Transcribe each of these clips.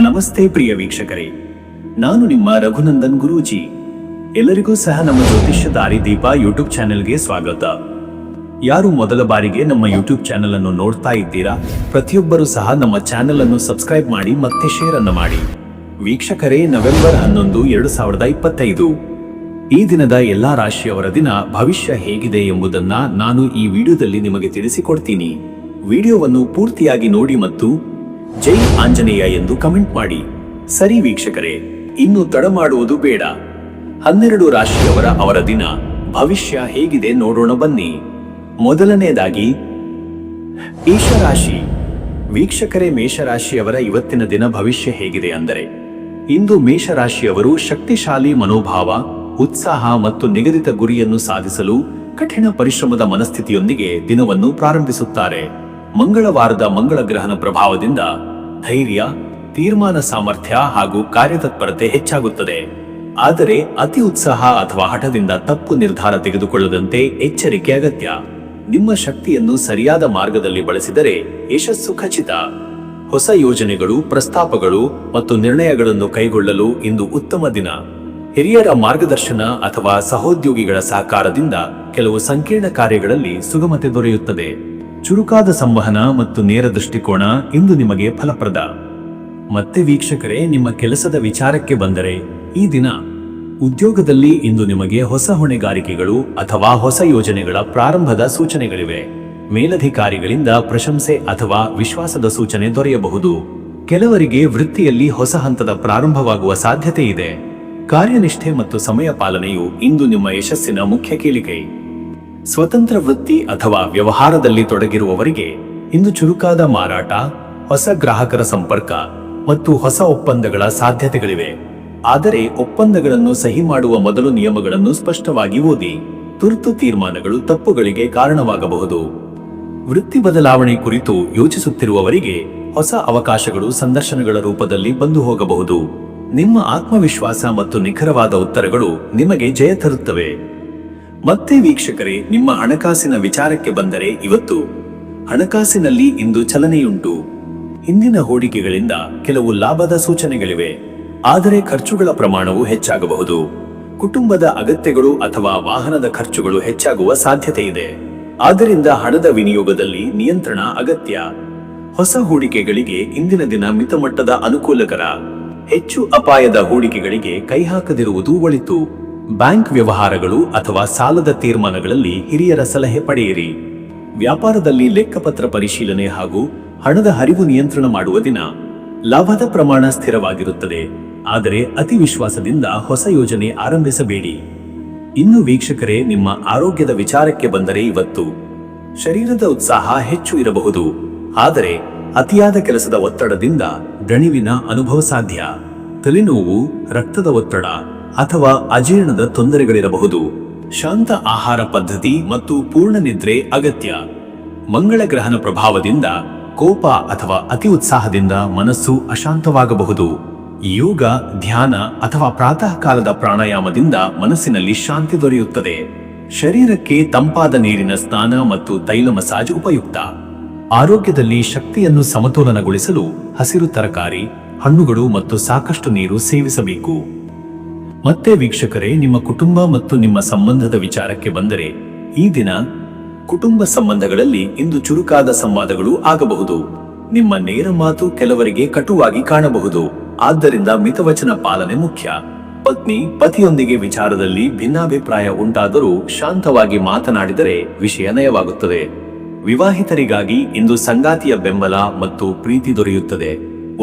ನಮಸ್ತೆ ಪ್ರಿಯ ವೀಕ್ಷಕರೇ, ನಾನು ನಿಮ್ಮ ರಘುನಂದನ್ ಗುರೂಜಿ. ಎಲ್ಲರಿಗೂ ಸಹ ನಮ್ಮ ಜ್ಯೋತಿಷ್ಯ ದಾರಿದೀಪ ಯೂಟ್ಯೂಬ್ ಚಾನೆಲ್ಗೆ ಸ್ವಾಗತ. ಯಾರು ಮೊದಲ ಬಾರಿಗೆ ನಮ್ಮ ಯೂಟ್ಯೂಬ್ ಚಾನೆಲ್ ಅನ್ನು ನೋಡ್ತಾ ಇದ್ದೀರಾ, ಪ್ರತಿಯೊಬ್ಬರು ಸಹ ನಮ್ಮ ಚಾನೆಲ್ ಅನ್ನು ಸಬ್ಸ್ಕ್ರೈಬ್ ಮಾಡಿ ಮತ್ತೆ ಶೇರ್ ಅನ್ನು ಮಾಡಿ. ವೀಕ್ಷಕರೇ, ನವೆಂಬರ್ 11, 2025 ಈ ದಿನದ ಎಲ್ಲಾ ರಾಶಿಯವರ ದಿನ ಭವಿಷ್ಯ ಹೇಗಿದೆ ಎಂಬುದನ್ನ ನಾನು ಈ ವಿಡಿಯೋದಲ್ಲಿ ನಿಮಗೆ ತಿಳಿಸಿಕೊಡ್ತೀನಿ. ವಿಡಿಯೋವನ್ನು ಪೂರ್ತಿಯಾಗಿ ನೋಡಿ ಮತ್ತು ಜೈ ಆಂಜನೇಯ ಎಂದು ಕಮೆಂಟ್ ಮಾಡಿ. ಸರಿ ವೀಕ್ಷಕರೇ, ಇನ್ನು ತಡ ಮಾಡುವುದು ಬೇಡ. 12 ರಾಶಿಯವರ ಅವರ ದಿನ ಭವಿಷ್ಯ ಹೇಗಿದೆ ನೋಡೋಣ ಬನ್ನಿ. ಮೊದಲನೆಯದಾಗಿ ಮೇಷರಾಶಿ. ವೀಕ್ಷಕರೇ, ಮೇಷರಾಶಿಯವರ ಇವತ್ತಿನ ದಿನ ಭವಿಷ್ಯ ಹೇಗಿದೆ ಅಂದರೆ, ಇಂದು ಮೇಷರಾಶಿಯವರು ಶಕ್ತಿಶಾಲಿ ಮನೋಭಾವ, ಉತ್ಸಾಹ ಮತ್ತು ನಿಗದಿತ ಗುರಿಯನ್ನು ಸಾಧಿಸಲು ಕಠಿಣ ಪರಿಶ್ರಮದ ಮನಸ್ಥಿತಿಯೊಂದಿಗೆ ದಿನವನ್ನು ಪ್ರಾರಂಭಿಸುತ್ತಾರೆ. ಮಂಗಳವಾರದ ಮಂಗಳ ಗ್ರಹನ ಪ್ರಭಾವದಿಂದ ಧೈರ್ಯ, ತೀರ್ಮಾನ ಸಾಮರ್ಥ್ಯ ಹಾಗೂ ಕಾರ್ಯತತ್ಪರತೆ ಹೆಚ್ಚಾಗುತ್ತದೆ. ಆದರೆ ಅತಿ ಉತ್ಸಾಹ ಅಥವಾ ಹಠದಿಂದ ತಪ್ಪು ನಿರ್ಧಾರ ತೆಗೆದುಕೊಳ್ಳದಂತೆ ಎಚ್ಚರಿಕೆ ಅಗತ್ಯ. ನಿಮ್ಮ ಶಕ್ತಿಯನ್ನು ಸರಿಯಾದ ಮಾರ್ಗದಲ್ಲಿ ಬಳಸಿದರೆ ಯಶಸ್ಸು ಖಚಿತ. ಹೊಸ ಯೋಜನೆಗಳು, ಪ್ರಸ್ತಾಪಗಳು ಮತ್ತು ನಿರ್ಣಯಗಳನ್ನು ಕೈಗೊಳ್ಳಲು ಇಂದು ಉತ್ತಮ ದಿನ. ಹಿರಿಯರ ಮಾರ್ಗದರ್ಶನ ಅಥವಾ ಸಹೋದ್ಯೋಗಿಗಳ ಸಹಕಾರದಿಂದ ಕೆಲವು ಸಂಕೀರ್ಣ ಕಾರ್ಯಗಳಲ್ಲಿ ಸುಗಮತೆ ದೊರೆಯುತ್ತದೆ. ಚುರುಕಾದ ಸಂವಹನ ಮತ್ತು ನೇರ ದೃಷ್ಟಿಕೋನ ಇಂದು ನಿಮಗೆ ಫಲಪ್ರದ. ಮತ್ತೆ ವೀಕ್ಷಕರೇ, ನಿಮ್ಮ ಕೆಲಸದ ವಿಚಾರಕ್ಕೆ ಬಂದರೆ, ಈ ದಿನ ಉದ್ಯೋಗದಲ್ಲಿ ಇಂದು ನಿಮಗೆ ಹೊಸ ಹೊಣೆಗಾರಿಕೆಗಳು ಅಥವಾ ಹೊಸ ಯೋಜನೆಗಳ ಪ್ರಾರಂಭದ ಸೂಚನೆಗಳಿವೆ. ಮೇಲಧಿಕಾರಿಗಳಿಂದ ಪ್ರಶಂಸೆ ಅಥವಾ ವಿಶ್ವಾಸದ ಸೂಚನೆ ದೊರೆಯಬಹುದು. ಕೆಲವರಿಗೆ ವೃತ್ತಿಯಲ್ಲಿ ಹೊಸ ಹಂತದ ಪ್ರಾರಂಭವಾಗುವ ಸಾಧ್ಯತೆ ಇದೆ. ಕಾರ್ಯನಿಷ್ಠೆ ಮತ್ತು ಸಮಯ ಪಾಲನೆಯು ಇಂದು ನಿಮ್ಮ ಯಶಸ್ಸಿನ ಮುಖ್ಯ ಕೀಲಿಕೈ. ಸ್ವತಂತ್ರ ವೃತ್ತಿ ಅಥವಾ ವ್ಯವಹಾರದಲ್ಲಿ ತೊಡಗಿರುವವರಿಗೆ ಇಂದು ಚುರುಕಾದ ಮಾರಾಟ, ಹೊಸ ಗ್ರಾಹಕರ ಸಂಪರ್ಕ ಮತ್ತು ಹೊಸ ಒಪ್ಪಂದಗಳ ಸಾಧ್ಯತೆಗಳಿವೆ. ಆದರೆ ಒಪ್ಪಂದಗಳನ್ನು ಸಹಿ ಮಾಡುವ ಮೊದಲು ನಿಯಮಗಳನ್ನು ಸ್ಪಷ್ಟವಾಗಿ ಓದಿ. ತುರ್ತು ತೀರ್ಮಾನಗಳು ತಪ್ಪುಗಳಿಗೆ ಕಾರಣವಾಗಬಹುದು. ವೃತ್ತಿ ಬದಲಾವಣೆ ಕುರಿತು ಯೋಚಿಸುತ್ತಿರುವವರಿಗೆ ಹೊಸ ಅವಕಾಶಗಳು ಸಂದರ್ಶನಗಳ ರೂಪದಲ್ಲಿ ಬಂದು ಹೋಗಬಹುದು. ನಿಮ್ಮ ಆತ್ಮವಿಶ್ವಾಸ ಮತ್ತು ನಿಖರವಾದ ಉತ್ತರಗಳು ನಿಮಗೆ ಜಯ ತರುತ್ತವೆ. ಮತ್ತೆ ವೀಕ್ಷಕರೇ, ನಿಮ್ಮ ಹಣಕಾಸಿನ ವಿಚಾರಕ್ಕೆ ಬಂದರೆ, ಇವತ್ತು ಹಣಕಾಸಿನಲ್ಲಿ ಇಂದು ಚಲನೆಯುಂಟು. ಹಿಂದಿನ ಹೂಡಿಕೆಗಳಿಂದ ಕೆಲವು ಲಾಭದ ಸೂಚನೆಗಳಿವೆ, ಆದರೆ ಖರ್ಚುಗಳ ಪ್ರಮಾಣವು ಹೆಚ್ಚಾಗಬಹುದು. ಕುಟುಂಬದ ಅಗತ್ಯಗಳು ಅಥವಾ ವಾಹನದ ಖರ್ಚುಗಳು ಹೆಚ್ಚಾಗುವ ಸಾಧ್ಯತೆ ಇದೆ. ಆದ್ದರಿಂದ ಹಣದ ವಿನಿಯೋಗದಲ್ಲಿ ನಿಯಂತ್ರಣ ಅಗತ್ಯ. ಹೊಸ ಹೂಡಿಕೆಗಳಿಗೆ ಇಂದಿನ ದಿನ ಮಿತಮಟ್ಟದ ಅನುಕೂಲಕರ. ಹೆಚ್ಚು ಅಪಾಯದ ಹೂಡಿಕೆಗಳಿಗೆ ಕೈಹಾಕದಿರುವುದು ಒಳಿತು. ಬ್ಯಾಂಕ್ ವ್ಯವಹಾರಗಳು ಅಥವಾ ಸಾಲದ ತೀರ್ಮಾನಗಳಲ್ಲಿ ಹಿರಿಯರ ಸಲಹೆ ಪಡೆಯಿರಿ. ವ್ಯಾಪಾರದಲ್ಲಿ ಲೆಕ್ಕಪತ್ರ ಪರಿಶೀಲನೆ ಹಾಗೂ ಹಣದ ಹರಿವು ನಿಯಂತ್ರಣ ಮಾಡುವ ದಿನ. ಲಾಭದ ಪ್ರಮಾಣ ಸ್ಥಿರವಾಗಿರುತ್ತದೆ, ಆದರೆ ಅತಿ ವಿಶ್ವಾಸದಿಂದ ಹೊಸ ಯೋಜನೆ ಆರಂಭಿಸಬೇಡಿ. ಇನ್ನು ವೀಕ್ಷಕರೇ, ನಿಮ್ಮ ಆರೋಗ್ಯದ ವಿಚಾರಕ್ಕೆ ಬಂದರೆ, ಇವತ್ತು ಶರೀರದ ಉತ್ಸಾಹ ಹೆಚ್ಚು ಇರಬಹುದು, ಆದರೆ ಅತಿಯಾದ ಕೆಲಸದ ಒತ್ತಡದಿಂದ ದಣಿವಿನ ಅನುಭವ ಸಾಧ್ಯ. ತಲೆನೋವು, ರಕ್ತದ ಒತ್ತಡ ಅಥವಾ ಅಜೀರ್ಣದ ತೊಂದರೆಗಳಿರಬಹುದು. ಶಾಂತ ಆಹಾರ ಪದ್ಧತಿ ಮತ್ತು ಪೂರ್ಣ ನಿದ್ರೆ ಅಗತ್ಯ. ಮಂಗಳ ಗ್ರಹನ ಪ್ರಭಾವದಿಂದ ಕೋಪ ಅಥವಾ ಅತಿ ಉತ್ಸಾಹದಿಂದ ಮನಸ್ಸು ಅಶಾಂತವಾಗಬಹುದು. ಯೋಗ, ಧ್ಯಾನ ಅಥವಾ ಪ್ರಾತಃ ಕಾಲದ ಪ್ರಾಣಾಯಾಮದಿಂದ ಮನಸ್ಸಿನಲ್ಲಿ ಶಾಂತಿ ದೊರೆಯುತ್ತದೆ. ಶರೀರಕ್ಕೆ ತಂಪಾದ ನೀರಿನ ಸ್ನಾನ ಮತ್ತು ತೈಲ ಮಸಾಜ್ ಉಪಯುಕ್ತ. ಆರೋಗ್ಯದಲ್ಲಿ ಶಕ್ತಿಯನ್ನು ಸಮತೋಲನಗೊಳಿಸಲು ಹಸಿರು ತರಕಾರಿ, ಹಣ್ಣುಗಳು ಮತ್ತು ಸಾಕಷ್ಟು ನೀರು ಸೇವಿಸಬೇಕು. ಮತ್ತೆ ವೀಕ್ಷಕರೇ, ನಿಮ್ಮ ಕುಟುಂಬ ಮತ್ತು ನಿಮ್ಮ ಸಂಬಂಧದ ವಿಚಾರಕ್ಕೆ ಬಂದರೆ, ಈ ದಿನ ಕುಟುಂಬ ಸಂಬಂಧಗಳಲ್ಲಿ ಇಂದು ಚುರುಕಾದ ಸಂವಾದಗಳು ಆಗಬಹುದು. ನಿಮ್ಮ ನೇರ ಮಾತು ಕೆಲವರಿಗೆ ಕಟುವಾಗಿ ಕಾಣಬಹುದು, ಆದ್ದರಿಂದ ಮಿತವಚನ ಪಾಲನೆ ಮುಖ್ಯ. ಪತ್ನಿ, ಪತಿಯೊಂದಿಗೆ ವಿಚಾರದಲ್ಲಿ ಭಿನ್ನಾಭಿಪ್ರಾಯ ಉಂಟಾದರೂ ಶಾಂತವಾಗಿ ಮಾತನಾಡಿದರೆ ವಿಷಯ ನಯವಾಗುತ್ತದೆ. ವಿವಾಹಿತರಿಗಾಗಿ ಇಂದು ಸಂಗಾತಿಯ ಬೆಂಬಲ ಮತ್ತು ಪ್ರೀತಿ ದೊರೆಯುತ್ತದೆ.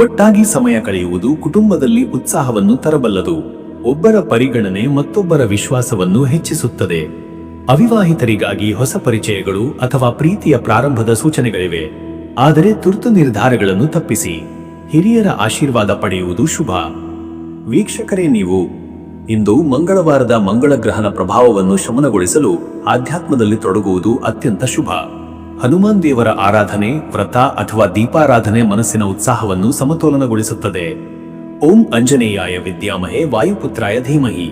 ಒಟ್ಟಾಗಿ ಸಮಯ ಕಳೆಯುವುದು ಕುಟುಂಬದಲ್ಲಿ ಉತ್ಸಾಹವನ್ನು ತರಬಲ್ಲದು. ಒಬ್ಬರ ಪರಿಗಣನೆ ಮತ್ತೊಬ್ಬರ ವಿಶ್ವಾಸವನ್ನು ಹೆಚ್ಚಿಸುತ್ತದೆ. ಅವಿವಾಹಿತರಿಗಾಗಿ ಹೊಸ ಪರಿಚಯಗಳು ಅಥವಾ ಪ್ರೀತಿಯ ಪ್ರಾರಂಭದ ಸೂಚನೆಗಳಿವೆ, ಆದರೆ ತುರ್ತು ನಿರ್ಧಾರಗಳನ್ನು ತಪ್ಪಿಸಿ. ಹಿರಿಯರ ಆಶೀರ್ವಾದ ಪಡೆಯುವುದು ಶುಭ. ವೀಕ್ಷಕರೇ, ನೀವು ಇಂದು ಮಂಗಳವಾರದ ಮಂಗಳ ಗ್ರಹನ ಪ್ರಭಾವವನ್ನು ಶಮನಗೊಳಿಸಲು ಆಧ್ಯಾತ್ಮದಲ್ಲಿ ತೊಡಗುವುದು ಅತ್ಯಂತ ಶುಭ. ಹನುಮಾನ್ ದೇವರ ಆರಾಧನೆ, ವ್ರತ ಅಥವಾ ದೀಪಾರಾಧನೆ ಮನಸ್ಸಿನ ಉತ್ಸಾಹವನ್ನು ಸಮತೋಲನಗೊಳಿಸುತ್ತದೆ. ಓಂ ಅಂಜನೇಯಾಯ ವಿದ್ಯಾಮಹೇ ವಾಯುಪುತ್ರಾಯ ಧೀಮಹಿ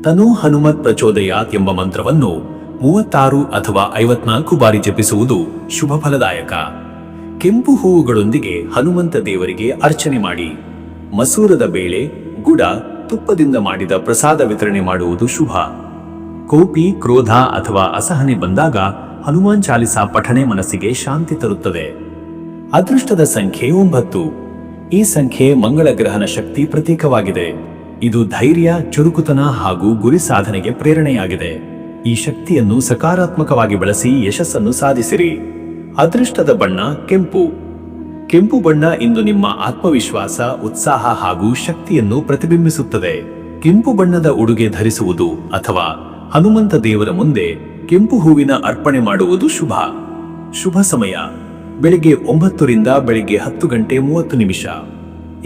ತನೋ ಹನುಮತ್ ಪ್ರಚೋದಯಾತ್ ಎಂಬ ಮಂತ್ರವನ್ನು 36 ಅಥವಾ 54 ಬಾರಿ ಜಪಿಸುವುದು ಶುಭ ಫಲದಾಯಕ. ಕೆಂಪು ಹೂವುಗಳೊಂದಿಗೆ ಹನುಮಂತ ದೇವರಿಗೆ ಅರ್ಚನೆ ಮಾಡಿ. ಮಸೂರದ ಬೇಳೆ, ಗುಡ, ತುಪ್ಪದಿಂದ ಮಾಡಿದ ಪ್ರಸಾದ ವಿತರಣೆ ಮಾಡುವುದು ಶುಭ. ಕೋಪಿ, ಕ್ರೋಧ ಅಥವಾ ಅಸಹನೆ ಬಂದಾಗ ಹನುಮಾನ್ ಚಾಲಿಸಾ ಪಠಣೆ ಮನಸ್ಸಿಗೆ ಶಾಂತಿ ತರುತ್ತದೆ. ಅದೃಷ್ಟದ ಸಂಖ್ಯೆ 9. ಈ ಸಂಖ್ಯೆ ಮಂಗಳ ಗ್ರಹನ ಶಕ್ತಿ ಪ್ರತೀಕವಾಗಿದೆ. ಇದು ಧೈರ್ಯ, ಚುರುಕುತನ ಹಾಗೂ ಗುರಿ ಸಾಧನೆಗೆ ಪ್ರೇರಣೆಯಾಗಿದೆ. ಈ ಶಕ್ತಿಯನ್ನು ಸಕಾರಾತ್ಮಕವಾಗಿ ಬಳಸಿ ಯಶಸ್ಸನ್ನು ಸಾಧಿಸಿರಿ. ಅದೃಷ್ಟದ ಬಣ್ಣ ಕೆಂಪು. ಕೆಂಪು ಬಣ್ಣ ಇಂದು ನಿಮ್ಮ ಆತ್ಮವಿಶ್ವಾಸ, ಉತ್ಸಾಹ ಹಾಗೂ ಶಕ್ತಿಯನ್ನು ಪ್ರತಿಬಿಂಬಿಸುತ್ತದೆ. ಕೆಂಪು ಬಣ್ಣದ ಉಡುಗೆ ಧರಿಸುವುದು ಅಥವಾ ಹನುಮಂತ ದೇವರ ಮುಂದೆ ಕೆಂಪು ಹೂವಿನ ಅರ್ಪಣೆ ಮಾಡುವುದು ಶುಭ. ಶುಭ ಸಮಯ ಬೆಳಿಗ್ಗೆ 9 ರಿಂದ ಬೆಳಿಗ್ಗೆ 10:30.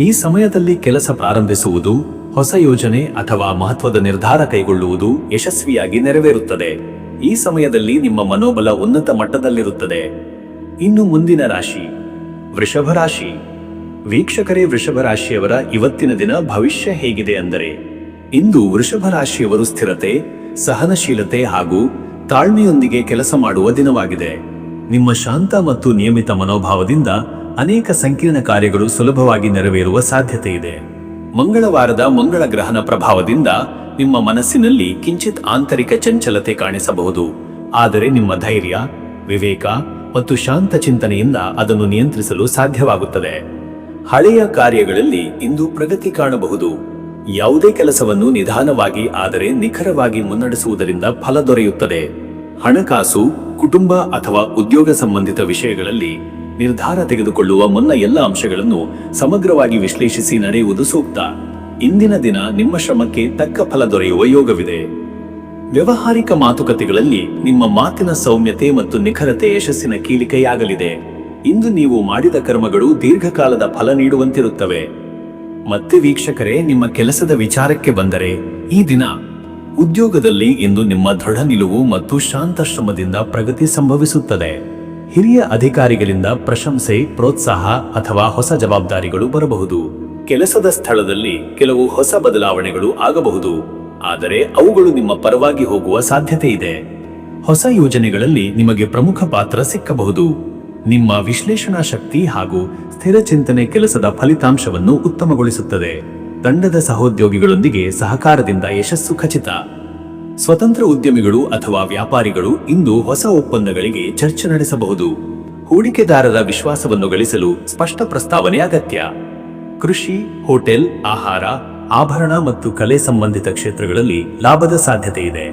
ಈ ಸಮಯದಲ್ಲಿ ಕೆಲಸ ಪ್ರಾರಂಭಿಸುವುದು, ಹೊಸ ಯೋಜನೆ ಅಥವಾ ಮಹತ್ವದ ನಿರ್ಧಾರ ಕೈಗೊಳ್ಳುವುದು ಯಶಸ್ವಿಯಾಗಿ ನೆರವೇರುತ್ತದೆ. ಈ ಸಮಯದಲ್ಲಿ ನಿಮ್ಮ ಮನೋಬಲ ಉನ್ನತ ಮಟ್ಟದಲ್ಲಿರುತ್ತದೆ. ಇನ್ನು ಮುಂದಿನ ರಾಶಿ ವೃಷಭ ರಾಶಿ. ವೀಕ್ಷಕರೇ, ವೃಷಭ ರಾಶಿಯವರ ಇವತ್ತಿನ ದಿನ ಭವಿಷ್ಯ ಹೇಗಿದೆ ಅಂದರೆ, ಇಂದು ವೃಷಭ ರಾಶಿಯವರು ಸ್ಥಿರತೆ, ಸಹನಶೀಲತೆ ಹಾಗೂ ತಾಳ್ಮೆಯೊಂದಿಗೆ ಕೆಲಸ ಮಾಡುವ ದಿನವಾಗಿದೆ. ನಿಮ್ಮ ಶಾಂತ ಮತ್ತು ನಿಯಮಿತ ಮನೋಭಾವದಿಂದ ಅನೇಕ ಸಂಕೀರ್ಣ ಕಾರ್ಯಗಳು ಸುಲಭವಾಗಿ ನೆರವೇರುವ ಸಾಧ್ಯತೆ ಇದೆ. ಮಂಗಳವಾರದ ಮಂಗಳ ಗ್ರಹನ ಪ್ರಭಾವದಿಂದ ನಿಮ್ಮ ಮನಸ್ಸಿನಲ್ಲಿ ಕಿಂಚಿತ್ ಆಂತರಿಕ ಚಂಚಲತೆ ಕಾಣಿಸಬಹುದು. ಆದರೆ ನಿಮ್ಮ ಧೈರ್ಯ, ವಿವೇಕ ಮತ್ತು ಶಾಂತ ಚಿಂತನೆಯಿಂದ ಅದನ್ನು ನಿಯಂತ್ರಿಸಲು ಸಾಧ್ಯವಾಗುತ್ತದೆ. ಹಳೆಯ ಕಾರ್ಯಗಳಲ್ಲಿ ಇಂದು ಪ್ರಗತಿ ಕಾಣಬಹುದು. ಯಾವುದೇ ಕೆಲಸವನ್ನು ನಿಧಾನವಾಗಿ ಆದರೆ ನಿಖರವಾಗಿ ಮುನ್ನಡೆಸುವುದರಿಂದ ಫಲ ದೊರೆಯುತ್ತದೆ. ಹಣಕಾಸು, ಕುಟುಂಬ ಅಥವಾ ಉದ್ಯೋಗ ಸಂಬಂಧಿತ ವಿಷಯಗಳಲ್ಲಿ ನಿರ್ಧಾರ ತೆಗೆದುಕೊಳ್ಳುವ ಮುನ್ನ ಎಲ್ಲ ಅಂಶಗಳನ್ನು ಸಮಗ್ರವಾಗಿ ವಿಶ್ಲೇಷಿಸಿ ನಡೆಯುವುದು ಸೂಕ್ತ. ಇಂದಿನ ದಿನ ನಿಮ್ಮ ಶ್ರಮಕ್ಕೆ ತಕ್ಕ ಫಲ ದೊರೆಯುವ ಯೋಗವಿದೆ. ವ್ಯಾವಹಾರಿಕ ಮಾತುಕತೆಗಳಲ್ಲಿ ನಿಮ್ಮ ಮಾತಿನ ಸೌಮ್ಯತೆ ಮತ್ತು ನಿಖರತೆ ಯಶಸ್ಸಿನ ಕೀಲಿಕೈಯಾಗಲಿದೆ. ಇಂದು ನೀವು ಮಾಡಿದ ಕರ್ಮಗಳು ದೀರ್ಘಕಾಲದ ಫಲ ನೀಡುವಂತಿರುತ್ತವೆ. ಮತ್ತೆ ವೀಕ್ಷಕರೇ, ನಿಮ್ಮ ಕೆಲಸದ ವಿಚಾರಕ್ಕೆ ಬಂದರೆ, ಈ ದಿನ ಉದ್ಯೋಗದಲ್ಲಿ ಇಂದು ನಿಮ್ಮ ದೃಢ ನಿಲುವು ಮತ್ತು ಶಾಂತ ಶ್ರಮದಿಂದ ಪ್ರಗತಿ ಸಂಭವಿಸುತ್ತದೆ. ಹಿರಿಯ ಅಧಿಕಾರಿಗಳಿಂದ ಪ್ರಶಂಸೆ, ಪ್ರೋತ್ಸಾಹ ಅಥವಾ ಹೊಸ ಜವಾಬ್ದಾರಿಗಳು ಬರಬಹುದು. ಕೆಲಸದ ಸ್ಥಳದಲ್ಲಿ ಕೆಲವು ಹೊಸ ಬದಲಾವಣೆಗಳು ಆಗಬಹುದು, ಆದರೆ ಅವುಗಳು ನಿಮ್ಮ ಪರವಾಗಿ ಹೋಗುವ ಸಾಧ್ಯತೆ ಇದೆ. ಹೊಸ ಯೋಜನೆಗಳಲ್ಲಿ ನಿಮಗೆ ಪ್ರಮುಖ ಪಾತ್ರ ಸಿಕ್ಕಬಹುದು. ನಿಮ್ಮ ವಿಶ್ಲೇಷಣಾ ಶಕ್ತಿ ಹಾಗೂ ಸ್ಥಿರ ಚಿಂತನೆ ಕೆಲಸದ ಫಲಿತಾಂಶವನ್ನು ಉತ್ತಮಗೊಳಿಸುತ್ತದೆ. ತಂಡದ ಸಹೋದ್ಯೋಗಿಗಳೊಂದಿಗೆ ಸಹಕಾರದಿಂದ ಯಶಸ್ಸು ಖಚಿತ. ಸ್ವತಂತ್ರ ಉದ್ಯಮಿಗಳು ಅಥವಾ ವ್ಯಾಪಾರಿಗಳು ಇಂದು ಹೊಸ ಒಪ್ಪಂದಗಳಿಗೆ ಚರ್ಚೆ ನಡೆಸಬಹುದು. ಹೂಡಿಕೆದಾರರ ವಿಶ್ವಾಸವನ್ನು ಗಳಿಸಲು ಸ್ಪಷ್ಟ ಪ್ರಸ್ತಾವನೆ ಅಗತ್ಯ. ಕೃಷಿ, ಹೋಟೆಲ್, ಆಹಾರ, ಆಭರಣ ಮತ್ತು ಕಲೆ ಸಂಬಂಧಿತ ಕ್ಷೇತ್ರಗಳಲ್ಲಿ ಲಾಭದ ಸಾಧ್ಯತೆ ಇದೆ.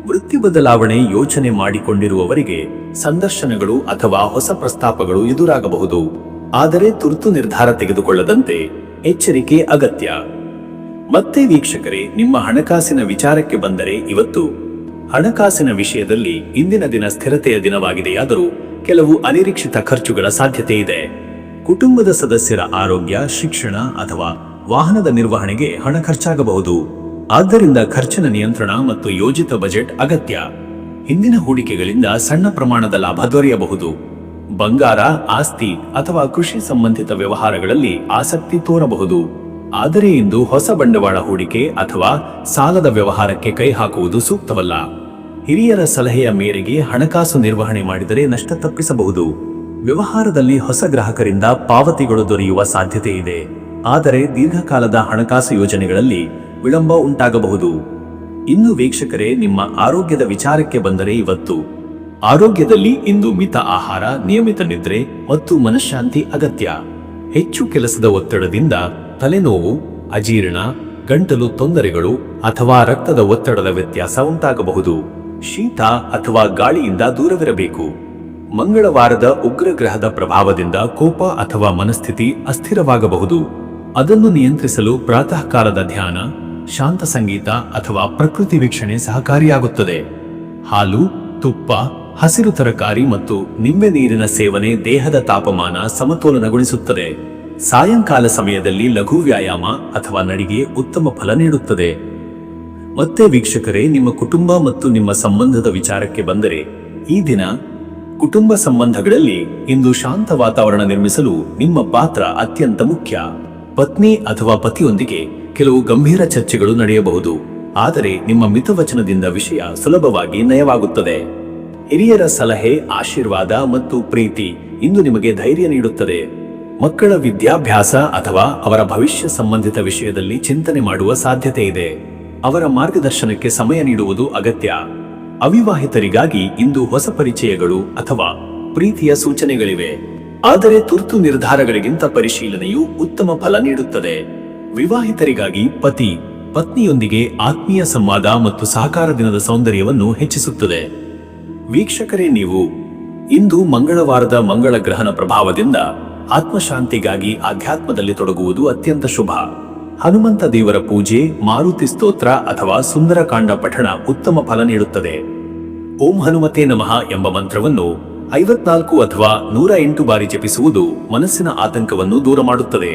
ವೃತ್ತಿ ಬದಲಾವಣೆ ಯೋಚನೆ ಮಾಡಿಕೊಂಡಿರುವವರಿಗೆ ಸಂದರ್ಶನಗಳು ಅಥವಾ ಹೊಸ ಪ್ರಸ್ತಾಪಗಳು ಎದುರಾಗಬಹುದು. ಆದರೆ ತುರ್ತು ನಿರ್ಧಾರ ತೆಗೆದುಕೊಳ್ಳದಂತೆ ಎಚ್ಚರಿಕೆ ಅಗತ್ಯ. ಮತ್ತೆ ವೀಕ್ಷಕರೇ, ನಿಮ್ಮ ಹಣಕಾಸಿನ ವಿಚಾರಕ್ಕೆ ಬಂದರೆ, ಇವತ್ತು ಹಣಕಾಸಿನ ವಿಷಯದಲ್ಲಿ ಇಂದಿನ ದಿನ ಸ್ಥಿರತೆಯ ದಿನವಾಗಿದೆಯಾದರೂ ಕೆಲವು ಅನಿರೀಕ್ಷಿತ ಖರ್ಚುಗಳ ಸಾಧ್ಯತೆ ಇದೆ. ಕುಟುಂಬದ ಸದಸ್ಯರ ಆರೋಗ್ಯ, ಶಿಕ್ಷಣ ಅಥವಾ ವಾಹನದ ನಿರ್ವಹಣೆಗೆ ಹಣ ಖರ್ಚಾಗಬಹುದು. ಆದ್ದರಿಂದ ಖರ್ಚಿನ ನಿಯಂತ್ರಣ ಮತ್ತು ಯೋಜಿತ ಬಜೆಟ್ ಅಗತ್ಯ. ಹಿಂದಿನ ಹೂಡಿಕೆಗಳಿಂದ ಸಣ್ಣ ಪ್ರಮಾಣದ ಲಾಭ ದೊರೆಯಬಹುದು. ಬಂಗಾರ, ಆಸ್ತಿ ಅಥವಾ ಕೃಷಿ ಸಂಬಂಧಿತ ವ್ಯವಹಾರಗಳಲ್ಲಿ ಆಸಕ್ತಿ ತೋರಬಹುದು. ಆದರೆ ಇಂದು ಹೊಸ ಬಂಡವಾಳ ಹೂಡಿಕೆ ಅಥವಾ ಸಾಲದ ವ್ಯವಹಾರಕ್ಕೆ ಕೈ ಹಾಕುವುದು ಸೂಕ್ತವಲ್ಲ. ಹಿರಿಯರ ಸಲಹೆಯ ಮೇರೆಗೆ ಹಣಕಾಸು ನಿರ್ವಹಣೆ ಮಾಡಿದರೆ ನಷ್ಟ ತಪ್ಪಿಸಬಹುದು. ವ್ಯವಹಾರದಲ್ಲಿ ಹೊಸ ಗ್ರಾಹಕರಿಂದ ಪಾವತಿಗಳು ದೊರೆಯುವ ಸಾಧ್ಯತೆ ಇದೆ. ಆದರೆ ದೀರ್ಘಕಾಲದ ಹಣಕಾಸು ಯೋಜನೆಗಳಲ್ಲಿ ವಿಳಂಬ ಉಂಟಾಗಬಹುದು. ಇನ್ನು ವೀಕ್ಷಕರೇ, ನಿಮ್ಮ ಆರೋಗ್ಯದ ವಿಚಾರಕ್ಕೆ ಬಂದರೆ, ಇವತ್ತು ಆರೋಗ್ಯದಲ್ಲಿ ಇಂದು ಮಿತ ಆಹಾರ, ನಿಯಮಿತ ನಿದ್ರೆ ಮತ್ತು ಮನಃಶಾಂತಿ ಅಗತ್ಯ. ಹೆಚ್ಚು ಕೆಲಸದ ಒತ್ತಡದಿಂದ ತಲೆನೋವು, ಅಜೀರ್ಣ, ಗಂಟಲು ತೊಂದರೆಗಳು ಅಥವಾ ರಕ್ತದ ಒತ್ತಡದ ವ್ಯತ್ಯಾಸ ಉಂಟಾಗಬಹುದು. ಶೀತ ಅಥವಾ ಗಾಳಿಯಿಂದ ದೂರವಿರಬೇಕು. ಮಂಗಳವಾರದ ಉಗ್ರ ಗ್ರಹದ ಪ್ರಭಾವದಿಂದ ಕೋಪ ಅಥವಾ ಮನಸ್ಥಿತಿ ಅಸ್ಥಿರವಾಗಬಹುದು. ಅದನ್ನು ನಿಯಂತ್ರಿಸಲು ಪ್ರಾತಃ ಕಾಲದ ಧ್ಯಾನ, ಶಾಂತ ಸಂಗೀತ ಅಥವಾ ಪ್ರಕೃತಿ ವೀಕ್ಷಣೆ ಸಹಕಾರಿಯಾಗುತ್ತದೆ. ಹಾಲು, ತುಪ್ಪ, ಹಸಿರು ತರಕಾರಿ ಮತ್ತು ನಿಂಬೆ ನೀರಿನ ಸೇವನೆ ದೇಹದ ತಾಪಮಾನ ಸಮತೋಲನಗೊಳಿಸುತ್ತದೆ. ಸಾಯಂಕಾಲ ಸಮಯದಲ್ಲಿ ಲಘು ವ್ಯಾಯಾಮ ಅಥವಾ ನಡಿಗೆ ಉತ್ತಮ ಫಲ ನೀಡುತ್ತದೆ. ಮತ್ತೆ ವೀಕ್ಷಕರೇ, ನಿಮ್ಮ ಕುಟುಂಬ ಮತ್ತು ನಿಮ್ಮ ಸಂಬಂಧದ ವಿಚಾರಕ್ಕೆ ಬಂದರೆ, ಈ ದಿನ ಕುಟುಂಬ ಸಂಬಂಧಗಳಲ್ಲಿ ಇಂದು ಶಾಂತ ವಾತಾವರಣ ನಿರ್ಮಿಸಲು ನಿಮ್ಮ ಪಾತ್ರ ಅತ್ಯಂತ ಮುಖ್ಯ. ಪತ್ನಿ ಅಥವಾ ಪತಿಯೊಂದಿಗೆ ಕೆಲವು ಗಂಭೀರ ಚರ್ಚೆಗಳು ನಡೆಯಬಹುದು, ಆದರೆ ನಿಮ್ಮ ಮಿತವಚನದಿಂದ ವಿಷಯ ಸುಲಭವಾಗಿ ನಯವಾಗುತ್ತದೆ. ಹಿರಿಯರ ಸಲಹೆ, ಆಶೀರ್ವಾದ ಮತ್ತು ಪ್ರೀತಿ ಇಂದು ನಿಮಗೆ ಧೈರ್ಯ ನೀಡುತ್ತದೆ. ಮಕ್ಕಳ ವಿದ್ಯಾಭ್ಯಾಸ ಅಥವಾ ಅವರ ಭವಿಷ್ಯ ಸಂಬಂಧಿತ ವಿಷಯದಲ್ಲಿ ಚಿಂತನೆ ಮಾಡುವ ಸಾಧ್ಯತೆ ಇದೆ. ಅವರ ಮಾರ್ಗದರ್ಶನಕ್ಕೆ ಸಮಯ ನೀಡುವುದು ಅಗತ್ಯ. ಅವಿವಾಹಿತರಿಗಾಗಿ ಇಂದು ಹೊಸ ಪರಿಚಯಗಳು ಅಥವಾ ಪ್ರೀತಿಯ ಸೂಚನೆಗಳಿವೆ. ಆದರೆ ತುರ್ತು ನಿರ್ಧಾರಗಳಿಗಿಂತ ಪರಿಶೀಲನೆಯು ಉತ್ತಮ ಫಲ ನೀಡುತ್ತದೆ. ವಿವಾಹಿತರಿಗಾಗಿ ಪತಿ ಪತ್ನಿಯೊಂದಿಗೆ ಆತ್ಮೀಯ ಸಂವಾದ ಮತ್ತು ಸಹಕಾರ ದಿನದ ಸೌಂದರ್ಯವನ್ನು ಹೆಚ್ಚಿಸುತ್ತದೆ. ವೀಕ್ಷಕರೇ, ನೀವು ಇಂದು ಮಂಗಳವಾರದ ಮಂಗಳ ಗ್ರಹಣ ಪ್ರಭಾವದಿಂದ ಆತ್ಮಶಾಂತಿಗಾಗಿ ಆಧ್ಯಾತ್ಮದಲ್ಲಿ ತೊಡಗುವುದು ಅತ್ಯಂತ ಶುಭ. ಹನುಮಂತ ದೇವರ ಪೂಜೆ, ಮಾರುತಿ ಸ್ತೋತ್ರ ಅಥವಾ ಸುಂದರಕಾಂಡ ಪಠಣ ಉತ್ತಮ ಫಲ ನೀಡುತ್ತದೆ. ಓಂ ಹನುಮತೆ ನಮಃ ಎಂಬ ಮಂತ್ರವನ್ನು 54 ಅಥವಾ 108 ಬಾರಿ ಜಪಿಸುವುದು ಮನಸ್ಸಿನ ಆತಂಕವನ್ನು ದೂರ ಮಾಡುತ್ತದೆ.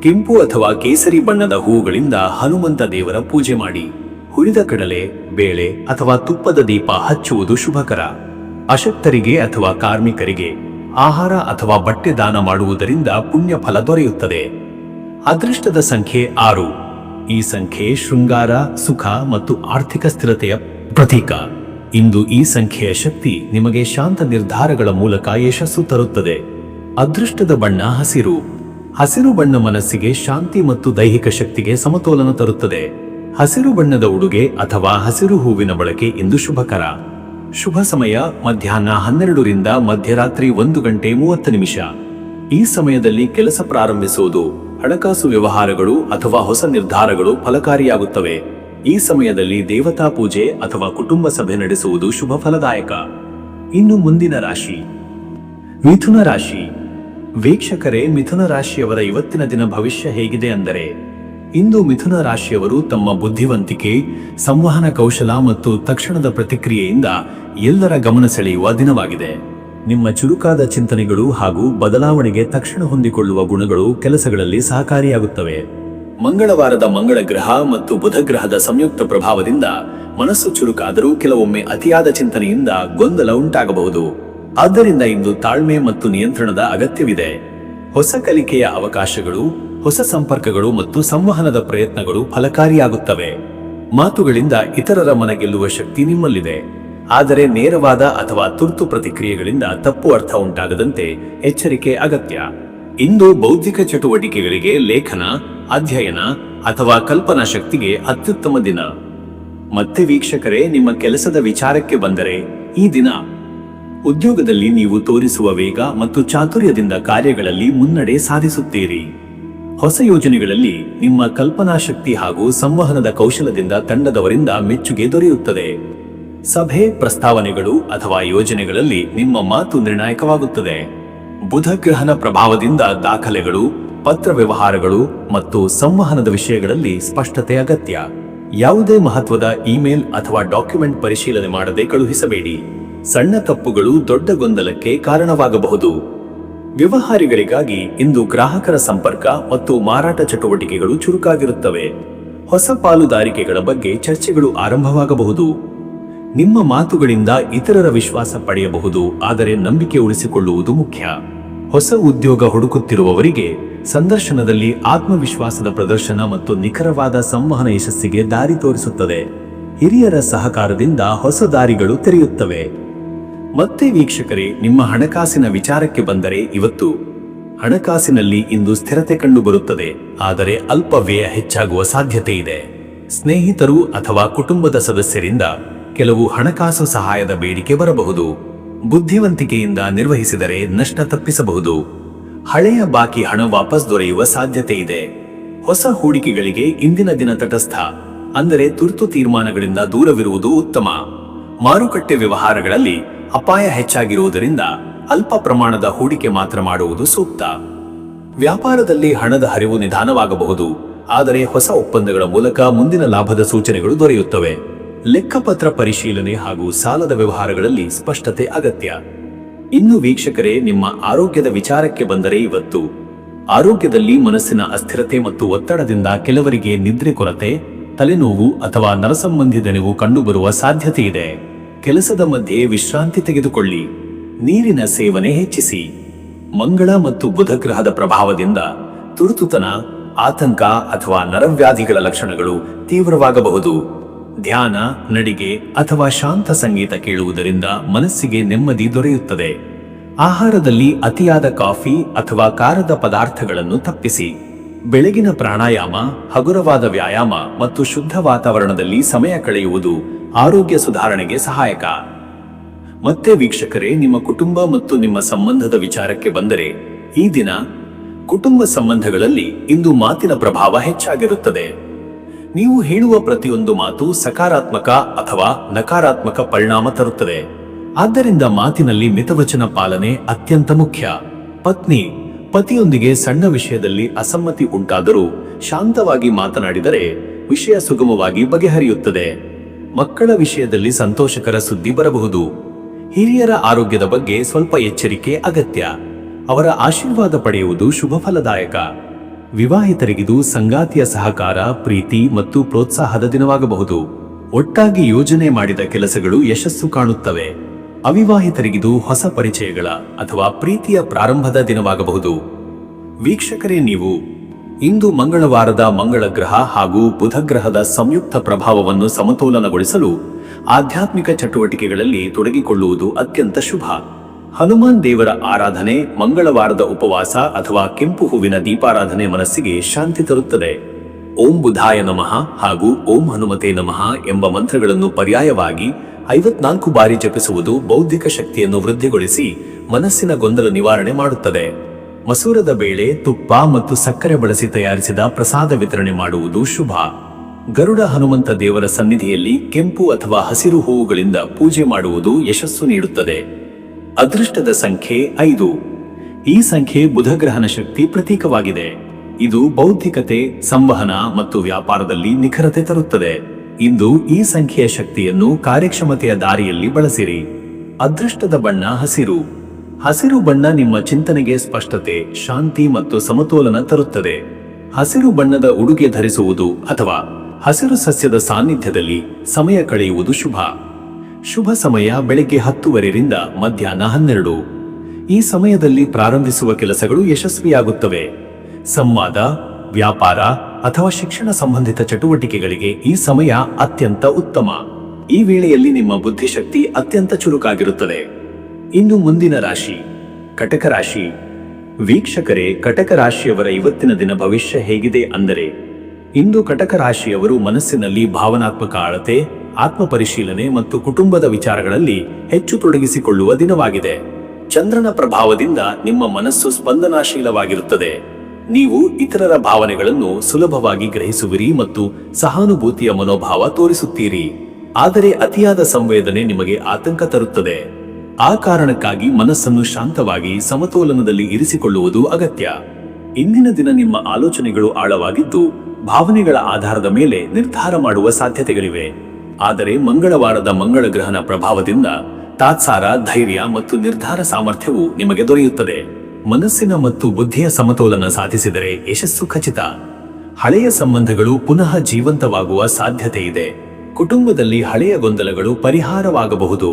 ಕೆಂಪು ಅಥವಾ ಕೇಸರಿ ಬಣ್ಣದ ಹೂವುಗಳಿಂದ ಹನುಮಂತ ದೇವರ ಪೂಜೆ ಮಾಡಿ. ಹುರಿದ ಕಡಲೆ, ಬೇಳೆ ಅಥವಾ ತುಪ್ಪದ ದೀಪ ಹಚ್ಚುವುದು ಶುಭಕರ. ಅಶಕ್ತರಿಗೆ ಅಥವಾ ಕಾರ್ಮಿಕರಿಗೆ ಆಹಾರ ಅಥವಾ ಬಟ್ಟೆ ದಾನ ಮಾಡುವುದರಿಂದ ಪುಣ್ಯ ಫಲ ದೊರೆಯುತ್ತದೆ. ಅದೃಷ್ಟದ ಸಂಖ್ಯೆ 6. ಈ ಸಂಖ್ಯೆ ಶೃಂಗಾರ, ಸುಖ ಮತ್ತು ಆರ್ಥಿಕ ಸ್ಥಿರತೆಯ ಪ್ರತೀಕ. ಇಂದು ಈ ಸಂಖ್ಯೆಯ ಶಕ್ತಿ ನಿಮಗೆ ಶಾಂತ ನಿರ್ಧಾರಗಳ ಮೂಲಕ ಯಶಸ್ಸು ತರುತ್ತದೆ. ಅದೃಷ್ಟದ ಬಣ್ಣ ಹಸಿರು. ಹಸಿರು ಬಣ್ಣ ಮನಸ್ಸಿಗೆ ಶಾಂತಿ ಮತ್ತು ದೈಹಿಕ ಶಕ್ತಿಗೆ ಸಮತೋಲನ ತರುತ್ತದೆ. ಹಸಿರು ಬಣ್ಣದ ಉಡುಗೆ ಅಥವಾ ಹಸಿರು ಹೂವಿನ ಬಳಕೆ ಇಂದು ಶುಭಕರ. ಶುಭ ಸಮಯ ಮಧ್ಯಾಹ್ನ 12 ರಿಂದ ಮಧ್ಯರಾತ್ರಿ 1:30. ಈ ಸಮಯದಲ್ಲಿ ಕೆಲಸ ಪ್ರಾರಂಭಿಸುವುದು, ಹಣಕಾಸು ವ್ಯವಹಾರಗಳು ಅಥವಾ ಹೊಸ ನಿರ್ಧಾರಗಳು ಫಲಕಾರಿಯಾಗುತ್ತವೆ. ಈ ಸಮಯದಲ್ಲಿ ದೇವತಾ ಪೂಜೆ ಅಥವಾ ಕುಟುಂಬ ಸಭೆ ನಡೆಸುವುದು ಶುಭ ಫಲದಾಯಕ. ಇನ್ನು ಮುಂದಿನ ರಾಶಿ ಮಿಥುನ ರಾಶಿ. ವೀಕ್ಷಕರೇ, ಮಿಥುನ ರಾಶಿಯವರ ಇವತ್ತಿನ ದಿನ ಭವಿಷ್ಯ ಹೇಗಿದೆ ಅಂದರೆ, ಇಂದು ಮಿಥುನ ರಾಶಿಯವರು ತಮ್ಮ ಬುದ್ಧಿವಂತಿಕೆ, ಸಂವಹನ ಕೌಶಲ ಮತ್ತು ತಕ್ಷಣದ ಪ್ರತಿಕ್ರಿಯೆಯಿಂದ ಎಲ್ಲರ ಗಮನ ಸೆಳೆಯುವ ದಿನವಾಗಿದೆ. ನಿಮ್ಮ ಚುರುಕಾದ ಚಿಂತನೆಗಳು ಹಾಗೂ ಬದಲಾವಣೆಗೆ ತಕ್ಷಣ ಹೊಂದಿಕೊಳ್ಳುವ ಗುಣಗಳು ಕೆಲಸಗಳಲ್ಲಿ ಸಹಕಾರಿಯಾಗುತ್ತವೆ. ಮಂಗಳವಾರದ ಮಂಗಳ ಗ್ರಹ ಮತ್ತು ಬುಧ ಗ್ರಹದ ಸಂಯುಕ್ತ ಪ್ರಭಾವದಿಂದ ಮನಸ್ಸು ಚುರುಕಾದರೂ ಕೆಲವೊಮ್ಮೆ ಅತಿಯಾದ ಚಿಂತನೆಯಿಂದ ಗೊಂದಲ ಉಂಟಾಗಬಹುದು. ಆದ್ದರಿಂದ ಇಂದು ತಾಳ್ಮೆ ಮತ್ತು ನಿಯಂತ್ರಣದ ಅಗತ್ಯವಿದೆ. ಹೊಸ ಕಲಿಕೆಯ ಅವಕಾಶಗಳು, ಹೊಸ ಸಂಪರ್ಕಗಳು ಮತ್ತು ಸಂವಹನದ ಪ್ರಯತ್ನಗಳು ಫಲಕಾರಿಯಾಗುತ್ತವೆ. ಮಾತುಗಳಿಂದ ಇತರರ ಮನ ಗೆಲ್ಲುವ ಶಕ್ತಿ ನಿಮ್ಮಲ್ಲಿದೆ. ಆದರೆ ನೇರವಾದ ಅಥವಾ ತುರ್ತು ಪ್ರತಿಕ್ರಿಯೆಗಳಿಂದ ತಪ್ಪು ಅರ್ಥ ಉಂಟಾಗದಂತೆ ಎಚ್ಚರಿಕೆ ಅಗತ್ಯ. ಇಂದು ಬೌದ್ಧಿಕ ಚಟುವಟಿಕೆಗಳಿಗೆ, ಲೇಖನ, ಅಧ್ಯಯನ ಅಥವಾ ಕಲ್ಪನಾ ಶಕ್ತಿಗೆ ಅತ್ಯುತ್ತಮ ದಿನ. ಮತ್ತೆ ವೀಕ್ಷಕರೇ, ನಿಮ್ಮ ಕೆಲಸದ ವಿಚಾರಕ್ಕೆ ಬಂದರೆ, ಈ ದಿನ ಉದ್ಯೋಗದಲ್ಲಿ ನೀವು ತೋರಿಸುವ ವೇಗ ಮತ್ತು ಚಾತುರ್ಯದಿಂದ ಕಾರ್ಯಗಳಲ್ಲಿ ಮುನ್ನಡೆ ಸಾಧಿಸುತ್ತೀರಿ. ಹೊಸ ಯೋಜನೆಗಳಲ್ಲಿ ನಿಮ್ಮ ಕಲ್ಪನಾ ಶಕ್ತಿ ಹಾಗೂ ಸಂವಹನದ ಕೌಶಲದಿಂದ ತಂಡದವರಿಂದ ಮೆಚ್ಚುಗೆ ದೊರೆಯುತ್ತದೆ. ಸಭೆ, ಪ್ರಸ್ತಾವನೆಗಳು ಅಥವಾ ಯೋಜನೆಗಳಲ್ಲಿ ನಿಮ್ಮ ಮಾತು ನಿರ್ಣಾಯಕವಾಗುತ್ತದೆ. ಬುಧ ಗ್ರಹನ ಪ್ರಭಾವದಿಂದ ದಾಖಲೆಗಳು, ಪತ್ರ ವ್ಯವಹಾರಗಳು ಮತ್ತು ಸಂವಹನದ ವಿಷಯಗಳಲ್ಲಿ ಸ್ಪಷ್ಟತೆ ಅಗತ್ಯ. ಯಾವುದೇ ಮಹತ್ವದ ಇಮೇಲ್ ಅಥವಾ ಡಾಕ್ಯುಮೆಂಟ್ ಪರಿಶೀಲನೆ ಮಾಡದೆ ಕಳುಹಿಸಬೇಡಿ. ಸಣ್ಣ ತಪ್ಪುಗಳು ದೊಡ್ಡ ಗೊಂದಲಕ್ಕೆ ಕಾರಣವಾಗಬಹುದು. ವ್ಯವಹಾರಿಗಳಿಗಾಗಿ ಇಂದು ಗ್ರಾಹಕರ ಸಂಪರ್ಕ ಮತ್ತು ಮಾರಾಟ ಚಟುವಟಿಕೆಗಳು ಚುರುಕಾಗಿರುತ್ತವೆ. ಹೊಸ ಪಾಲುದಾರಿಕೆಗಳ ಬಗ್ಗೆ ಚರ್ಚೆಗಳು ಆರಂಭವಾಗಬಹುದು. ನಿಮ್ಮ ಮಾತುಗಳಿಂದ ಇತರರ ವಿಶ್ವಾಸ ಪಡೆಯಬಹುದು, ಆದರೆ ನಂಬಿಕೆ ಉಳಿಸಿಕೊಳ್ಳುವುದು ಮುಖ್ಯ. ಹೊಸ ಉದ್ಯೋಗ ಹುಡುಕುತ್ತಿರುವವರಿಗೆ ಸಂದರ್ಶನದಲ್ಲಿ ಆತ್ಮವಿಶ್ವಾಸದ ಪ್ರದರ್ಶನ ಮತ್ತು ನಿಖರವಾದ ಸಂವಹನ ಯಶಸ್ಸಿಗೆ ದಾರಿ ತೋರಿಸುತ್ತದೆ. ಹಿರಿಯರ ಸಹಕಾರದಿಂದ ಹೊಸ ದಾರಿಗಳು ತೆರೆಯುತ್ತವೆ. ಮತ್ತೆ ವೀಕ್ಷಕರೇ, ನಿಮ್ಮ ಹಣಕಾಸಿನ ವಿಚಾರಕ್ಕೆ ಬಂದರೆ, ಇವತ್ತು ಹಣಕಾಸಿನಲ್ಲಿ ಇಂದು ಸ್ಥಿರತೆ ಕಂಡುಬರುತ್ತದೆ, ಆದರೆ ಅಲ್ಪ ವ್ಯಯ ಹೆಚ್ಚಾಗುವ ಸಾಧ್ಯತೆ ಇದೆ. ಸ್ನೇಹಿತರು ಅಥವಾ ಕುಟುಂಬದ ಸದಸ್ಯರಿಂದ ಕೆಲವು ಹಣಕಾಸು ಸಹಾಯದ ಬೇಡಿಕೆ ಬರಬಹುದು. ಬುದ್ಧಿವಂತಿಕೆಯಿಂದ ನಿರ್ವಹಿಸಿದರೆ ನಷ್ಟ ತಪ್ಪಿಸಬಹುದು. ಹಳೆಯ ಬಾಕಿ ಹಣ ವಾಪಸ್ ದೊರೆಯುವ ಸಾಧ್ಯತೆ ಇದೆ. ಹೊಸ ಹೂಡಿಕೆಗಳಿಗೆ ಇಂದಿನ ದಿನ ತಟಸ್ಥ, ಅಂದರೆ ತುರ್ತು ತೀರ್ಮಾನಗಳಿಂದ ದೂರವಿರುವುದು ಉತ್ತಮ. ಮಾರುಕಟ್ಟೆ ವ್ಯವಹಾರಗಳಲ್ಲಿ ಅಪಾಯ ಹೆಚ್ಚಾಗಿರುವುದರಿಂದ ಅಲ್ಪ ಪ್ರಮಾಣದ ಹೂಡಿಕೆ ಮಾತ್ರ ಮಾಡುವುದು ಸೂಕ್ತ. ವ್ಯಾಪಾರದಲ್ಲಿ ಹಣದ ಹರಿವು ನಿಧಾನವಾಗಬಹುದು, ಆದರೆ ಹೊಸ ಒಪ್ಪಂದಗಳ ಮೂಲಕ ಮುಂದಿನ ಲಾಭದ ಸೂಚನೆಗಳು ದೊರೆಯುತ್ತವೆ. ಲೆಕ್ಕಪತ್ರ ಪರಿಶೀಲನೆ ಹಾಗೂ ಸಾಲದ ವ್ಯವಹಾರಗಳಲ್ಲಿ ಸ್ಪಷ್ಟತೆ ಅಗತ್ಯ. ಇನ್ನು ವೀಕ್ಷಕರೇ, ನಿಮ್ಮ ಆರೋಗ್ಯದ ವಿಚಾರಕ್ಕೆ ಬಂದರೆ, ಇವತ್ತು ಆರೋಗ್ಯದಲ್ಲಿ ಮನಸ್ಸಿನ ಅಸ್ಥಿರತೆ ಮತ್ತು ಒತ್ತಡದಿಂದ ಕೆಲವರಿಗೆ ನಿದ್ರೆ ಕೊರತೆ, ತಲೆನೋವು ಅಥವಾ ನರಸಂಬಂಧಿ ದಣಿವು ಕಂಡುಬರುವ ಸಾಧ್ಯತೆ ಇದೆ. ಕೆಲಸದ ಮಧ್ಯೆ ವಿಶ್ರಾಂತಿ ತೆಗೆದುಕೊಳ್ಳಿ. ನೀರಿನ ಸೇವನೆ ಹೆಚ್ಚಿಸಿ. ಮಂಗಳ ಮತ್ತು ಬುಧ ಗ್ರಹದ ಪ್ರಭಾವದಿಂದ ತುರ್ತುತನ, ಆತಂಕ ಅಥವಾ ನರವ್ಯಾಧಿಗಳ ಲಕ್ಷಣಗಳು ತೀವ್ರವಾಗಬಹುದು. ಧ್ಯಾನ, ನಡಿಗೆ ಅಥವಾ ಶಾಂತ ಸಂಗೀತ ಕೇಳುವುದರಿಂದ ಮನಸ್ಸಿಗೆ ನೆಮ್ಮದಿ ದೊರೆಯುತ್ತದೆ. ಆಹಾರದಲ್ಲಿ ಅತಿಯಾದ ಕಾಫಿ ಅಥವಾ ಖಾರದ ಪದಾರ್ಥಗಳನ್ನು ತಪ್ಪಿಸಿ. ಬೆಳಗಿನ ಪ್ರಾಣಾಯಾಮ, ಹಗುರವಾದ ವ್ಯಾಯಾಮ ಮತ್ತು ಶುದ್ಧ ವಾತಾವರಣದಲ್ಲಿ ಸಮಯ ಕಳೆಯುವುದು ಆರೋಗ್ಯ ಸುಧಾರಣೆಗೆ ಸಹಾಯಕ. ಮತ್ತೆ ವೀಕ್ಷಕರೇ, ನಿಮ್ಮ ಕುಟುಂಬ ಮತ್ತು ನಿಮ್ಮ ಸಂಬಂಧದ ವಿಚಾರಕ್ಕೆ ಬಂದರೆ, ಈ ದಿನ ಕುಟುಂಬ ಸಂಬಂಧಗಳಲ್ಲಿ ಇಂದು ಮಾತಿನ ಪ್ರಭಾವ ಹೆಚ್ಚಾಗಿರುತ್ತದೆ. ನೀವು ಹೇಳುವ ಪ್ರತಿಯೊಂದು ಮಾತು ಸಕಾರಾತ್ಮಕ ಅಥವಾ ನಕಾರಾತ್ಮಕ ಪರಿಣಾಮ ತರುತ್ತದೆ. ಆದ್ದರಿಂದ ಮಾತಿನಲ್ಲಿ ಮಿತವಚನ ಪಾಲನೆ ಅತ್ಯಂತ ಮುಖ್ಯ. ಪತಿಯೊಂದಿಗೆ ಸಣ್ಣ ವಿಷಯದಲ್ಲಿ ಅಸಮ್ಮತಿ ಉಂಟಾದರೂ ಶಾಂತವಾಗಿ ಮಾತನಾಡಿದರೆ ವಿಷಯ ಸುಗಮವಾಗಿ ಬಗೆಹರಿಯುತ್ತದೆ. ಮಕ್ಕಳ ವಿಷಯದಲ್ಲಿ ಸಂತೋಷಕರ ಸುದ್ದಿ ಬರಬಹುದು. ಹಿರಿಯರ ಆರೋಗ್ಯದ ಬಗ್ಗೆ ಸ್ವಲ್ಪ ಎಚ್ಚರಿಕೆ ಅಗತ್ಯ. ಅವರ ಆಶೀರ್ವಾದ ಪಡೆಯುವುದು ಶುಭ ಫಲದಾಯಕ. ವಿವಾಹಿತರಿಗಿದು ಸಂಗಾತಿಯ ಸಹಕಾರ, ಪ್ರೀತಿ ಮತ್ತು ಪ್ರೋತ್ಸಾಹದ ದಿನವಾಗಬಹುದು. ಒಟ್ಟಾಗಿ ಯೋಜನೆ ಮಾಡಿದ ಕೆಲಸಗಳು ಯಶಸ್ಸು ಕಾಣುತ್ತವೆ. ಅವಿವಾಹಿತರಿಗಿದು ಹೊಸ ಪರಿಚಯಗಳ ಅಥವಾ ಪ್ರೀತಿಯ ಪ್ರಾರಂಭದ ದಿನವಾಗಬಹುದು. ವೀಕ್ಷಕರೇ, ನೀವು ಇಂದು ಮಂಗಳವಾರದ ಮಂಗಳ ಗ್ರಹ ಹಾಗೂ ಬುಧ ಗ್ರಹದ ಸಂಯುಕ್ತ ಪ್ರಭಾವವನ್ನು ಸಮತೋಲನಗೊಳಿಸಲು ಆಧ್ಯಾತ್ಮಿಕ ಚಟುವಟಿಕೆಗಳಲ್ಲಿ ತೊಡಗಿಕೊಳ್ಳುವುದು ಅತ್ಯಂತ ಶುಭ. ಹನುಮಾನ್ ದೇವರ ಆರಾಧನೆ, ಮಂಗಳವಾರದ ಉಪವಾಸ ಅಥವಾ ಕೆಂಪು ಹೂವಿನ ದೀಪಾರಾಧನೆ ಮನಸ್ಸಿಗೆ ಶಾಂತಿ ತರುತ್ತದೆ. ಓಂ ಬುಧಾಯ ನಮಃ ಹಾಗೂ ಓಂ ಹನುಮತೆ ನಮಃ ಎಂಬ ಮಂತ್ರಗಳನ್ನು ಪರ್ಯಾಯವಾಗಿ 54 ಬಾರಿ ಜಪಿಸುವುದು ಬೌದ್ಧಿಕ ಶಕ್ತಿಯನ್ನು ವೃದ್ಧಿಗೊಳಿಸಿ ಮನಸ್ಸಿನ ಗೊಂದಲ ನಿವಾರಣೆ ಮಾಡುತ್ತದೆ. ಮಸೂರದ ಬೇಳೆ, ತುಪ್ಪ ಮತ್ತು ಸಕ್ಕರೆ ಬಳಸಿ ತಯಾರಿಸಿದ ಪ್ರಸಾದ ವಿತರಣೆ ಮಾಡುವುದು ಶುಭ. ಗರುಡ ಹನುಮಂತ ದೇವರ ಸನ್ನಿಧಿಯಲ್ಲಿ ಕೆಂಪು ಅಥವಾ ಹಸಿರು ಹೂವುಗಳಿಂದ ಪೂಜೆ ಮಾಡುವುದು ಯಶಸ್ಸು ನೀಡುತ್ತದೆ. ಅದೃಷ್ಟದ ಸಂಖ್ಯೆ 5. ಈ ಸಂಖ್ಯೆ ಬುಧಗ್ರಹನ ಶಕ್ತಿ ಪ್ರತೀಕವಾಗಿದೆ. ಇದು ಬೌದ್ಧಿಕತೆ, ಸಂವಹನ ಮತ್ತು ವ್ಯಾಪಾರದಲ್ಲಿ ನಿಖರತೆ ತರುತ್ತದೆ. ಇಂದು ಈ ಸಂಖ್ಯೆಯ ಶಕ್ತಿಯನ್ನು ಕಾರ್ಯಕ್ಷಮತೆಯ ದಾರಿಯಲ್ಲಿ ಬಳಸಿರಿ. ಅದೃಷ್ಟದ ಬಣ್ಣ ಹಸಿರು. ಹಸಿರು ಬಣ್ಣ ನಿಮ್ಮ ಚಿಂತನೆಗೆ ಸ್ಪಷ್ಟತೆ, ಶಾಂತಿ ಮತ್ತು ಸಮತೋಲನ ತರುತ್ತದೆ. ಹಸಿರು ಬಣ್ಣದ ಉಡುಗೆ ಧರಿಸುವುದು ಅಥವಾ ಹಸಿರು ಸಸ್ಯದ ಸಾನ್ನಿಧ್ಯದಲ್ಲಿ ಸಮಯ ಕಳೆಯುವುದು ಶುಭ. ಶುಭ ಸಮಯ ಬೆಳಗ್ಗೆ 10:30 ಮಧ್ಯಾಹ್ನ 12. ಈ ಸಮಯದಲ್ಲಿ ಪ್ರಾರಂಭಿಸುವ ಕೆಲಸಗಳು ಯಶಸ್ವಿಯಾಗುತ್ತವೆ. ಸಂವಾದ, ವ್ಯಾಪಾರ ಅಥವಾ ಶಿಕ್ಷಣ ಸಂಬಂಧಿತ ಚಟುವಟಿಕೆಗಳಿಗೆ ಈ ಸಮಯ ಅತ್ಯಂತ ಉತ್ತಮ. ಈ ವೇಳೆಯಲ್ಲಿ ನಿಮ್ಮ ಬುದ್ಧಿಶಕ್ತಿ ಅತ್ಯಂತ ಚುರುಕಾಗಿರುತ್ತದೆ. ಇನ್ನು ಮುಂದಿನ ರಾಶಿ ಕಟಕ ರಾಶಿ. ವೀಕ್ಷಕರೇ, ಕಟಕ ರಾಶಿಯವರ ಇವತ್ತಿನ ದಿನ ಭವಿಷ್ಯ ಹೇಗಿದೆ ಅಂದರೆ, ಇಂದು ಕಟಕ ರಾಶಿಯವರು ಮನಸ್ಸಿನಲ್ಲಿ ಭಾವನಾತ್ಮಕ ಆಳತೆ, ಆತ್ಮ ಪರಿಶೀಲನೆ ಮತ್ತು ಕುಟುಂಬದ ವಿಚಾರಗಳಲ್ಲಿ ಹೆಚ್ಚು ತೊಡಗಿಸಿಕೊಳ್ಳುವ ದಿನವಾಗಿದೆ. ಚಂದ್ರನ ಪ್ರಭಾವದಿಂದ ನಿಮ್ಮ ಮನಸ್ಸು ಸ್ಪಂದನಾಶೀಲವಾಗಿರುತ್ತದೆ. ನೀವು ಇತರರ ಭಾವನೆಗಳನ್ನು ಸುಲಭವಾಗಿ ಗ್ರಹಿಸುವಿರಿ ಮತ್ತು ಸಹಾನುಭೂತಿಯ ಮನೋಭಾವ ತೋರಿಸುತ್ತೀರಿ. ಆದರೆ ಅತಿಯಾದ ಸಂವೇದನೆ ನಿಮಗೆ ಆತಂಕ ತರುತ್ತದೆ. ಆ ಕಾರಣಕ್ಕಾಗಿ ಮನಸ್ಸನ್ನು ಶಾಂತವಾಗಿ ಸಮತೋಲನದಲ್ಲಿ ಇರಿಸಿಕೊಳ್ಳುವುದು ಅಗತ್ಯ. ಇಂದಿನ ದಿನ ನಿಮ್ಮ ಆಲೋಚನೆಗಳು ಆಳವಾಗಿದ್ದು ಭಾವನೆಗಳ ಆಧಾರದ ಮೇಲೆ ನಿರ್ಧಾರ ಮಾಡುವ ಸಾಧ್ಯತೆಗಳಿವೆ. ಆದರೆ ಮಂಗಳವಾರದ ಮಂಗಳ ಗ್ರಹನ ಪ್ರಭಾವದಿಂದ ತಾತ್ಸಾರ, ಧೈರ್ಯ ಮತ್ತು ನಿರ್ಧಾರ ಸಾಮರ್ಥ್ಯವು ನಿಮಗೆ ದೊರೆಯುತ್ತದೆ. ಮನಸ್ಸಿನ ಮತ್ತು ಬುದ್ಧಿಯ ಸಮತೋಲನ ಸಾಧಿಸಿದರೆ ಯಶಸ್ಸು ಖಚಿತ. ಹಳೆಯ ಸಂಬಂಧಗಳು ಪುನಃ ಜೀವಂತವಾಗುವ ಸಾಧ್ಯತೆ ಇದೆ. ಕುಟುಂಬದಲ್ಲಿ ಹಳೆಯ ಗೊಂದಲಗಳು ಪರಿಹಾರವಾಗಬಹುದು.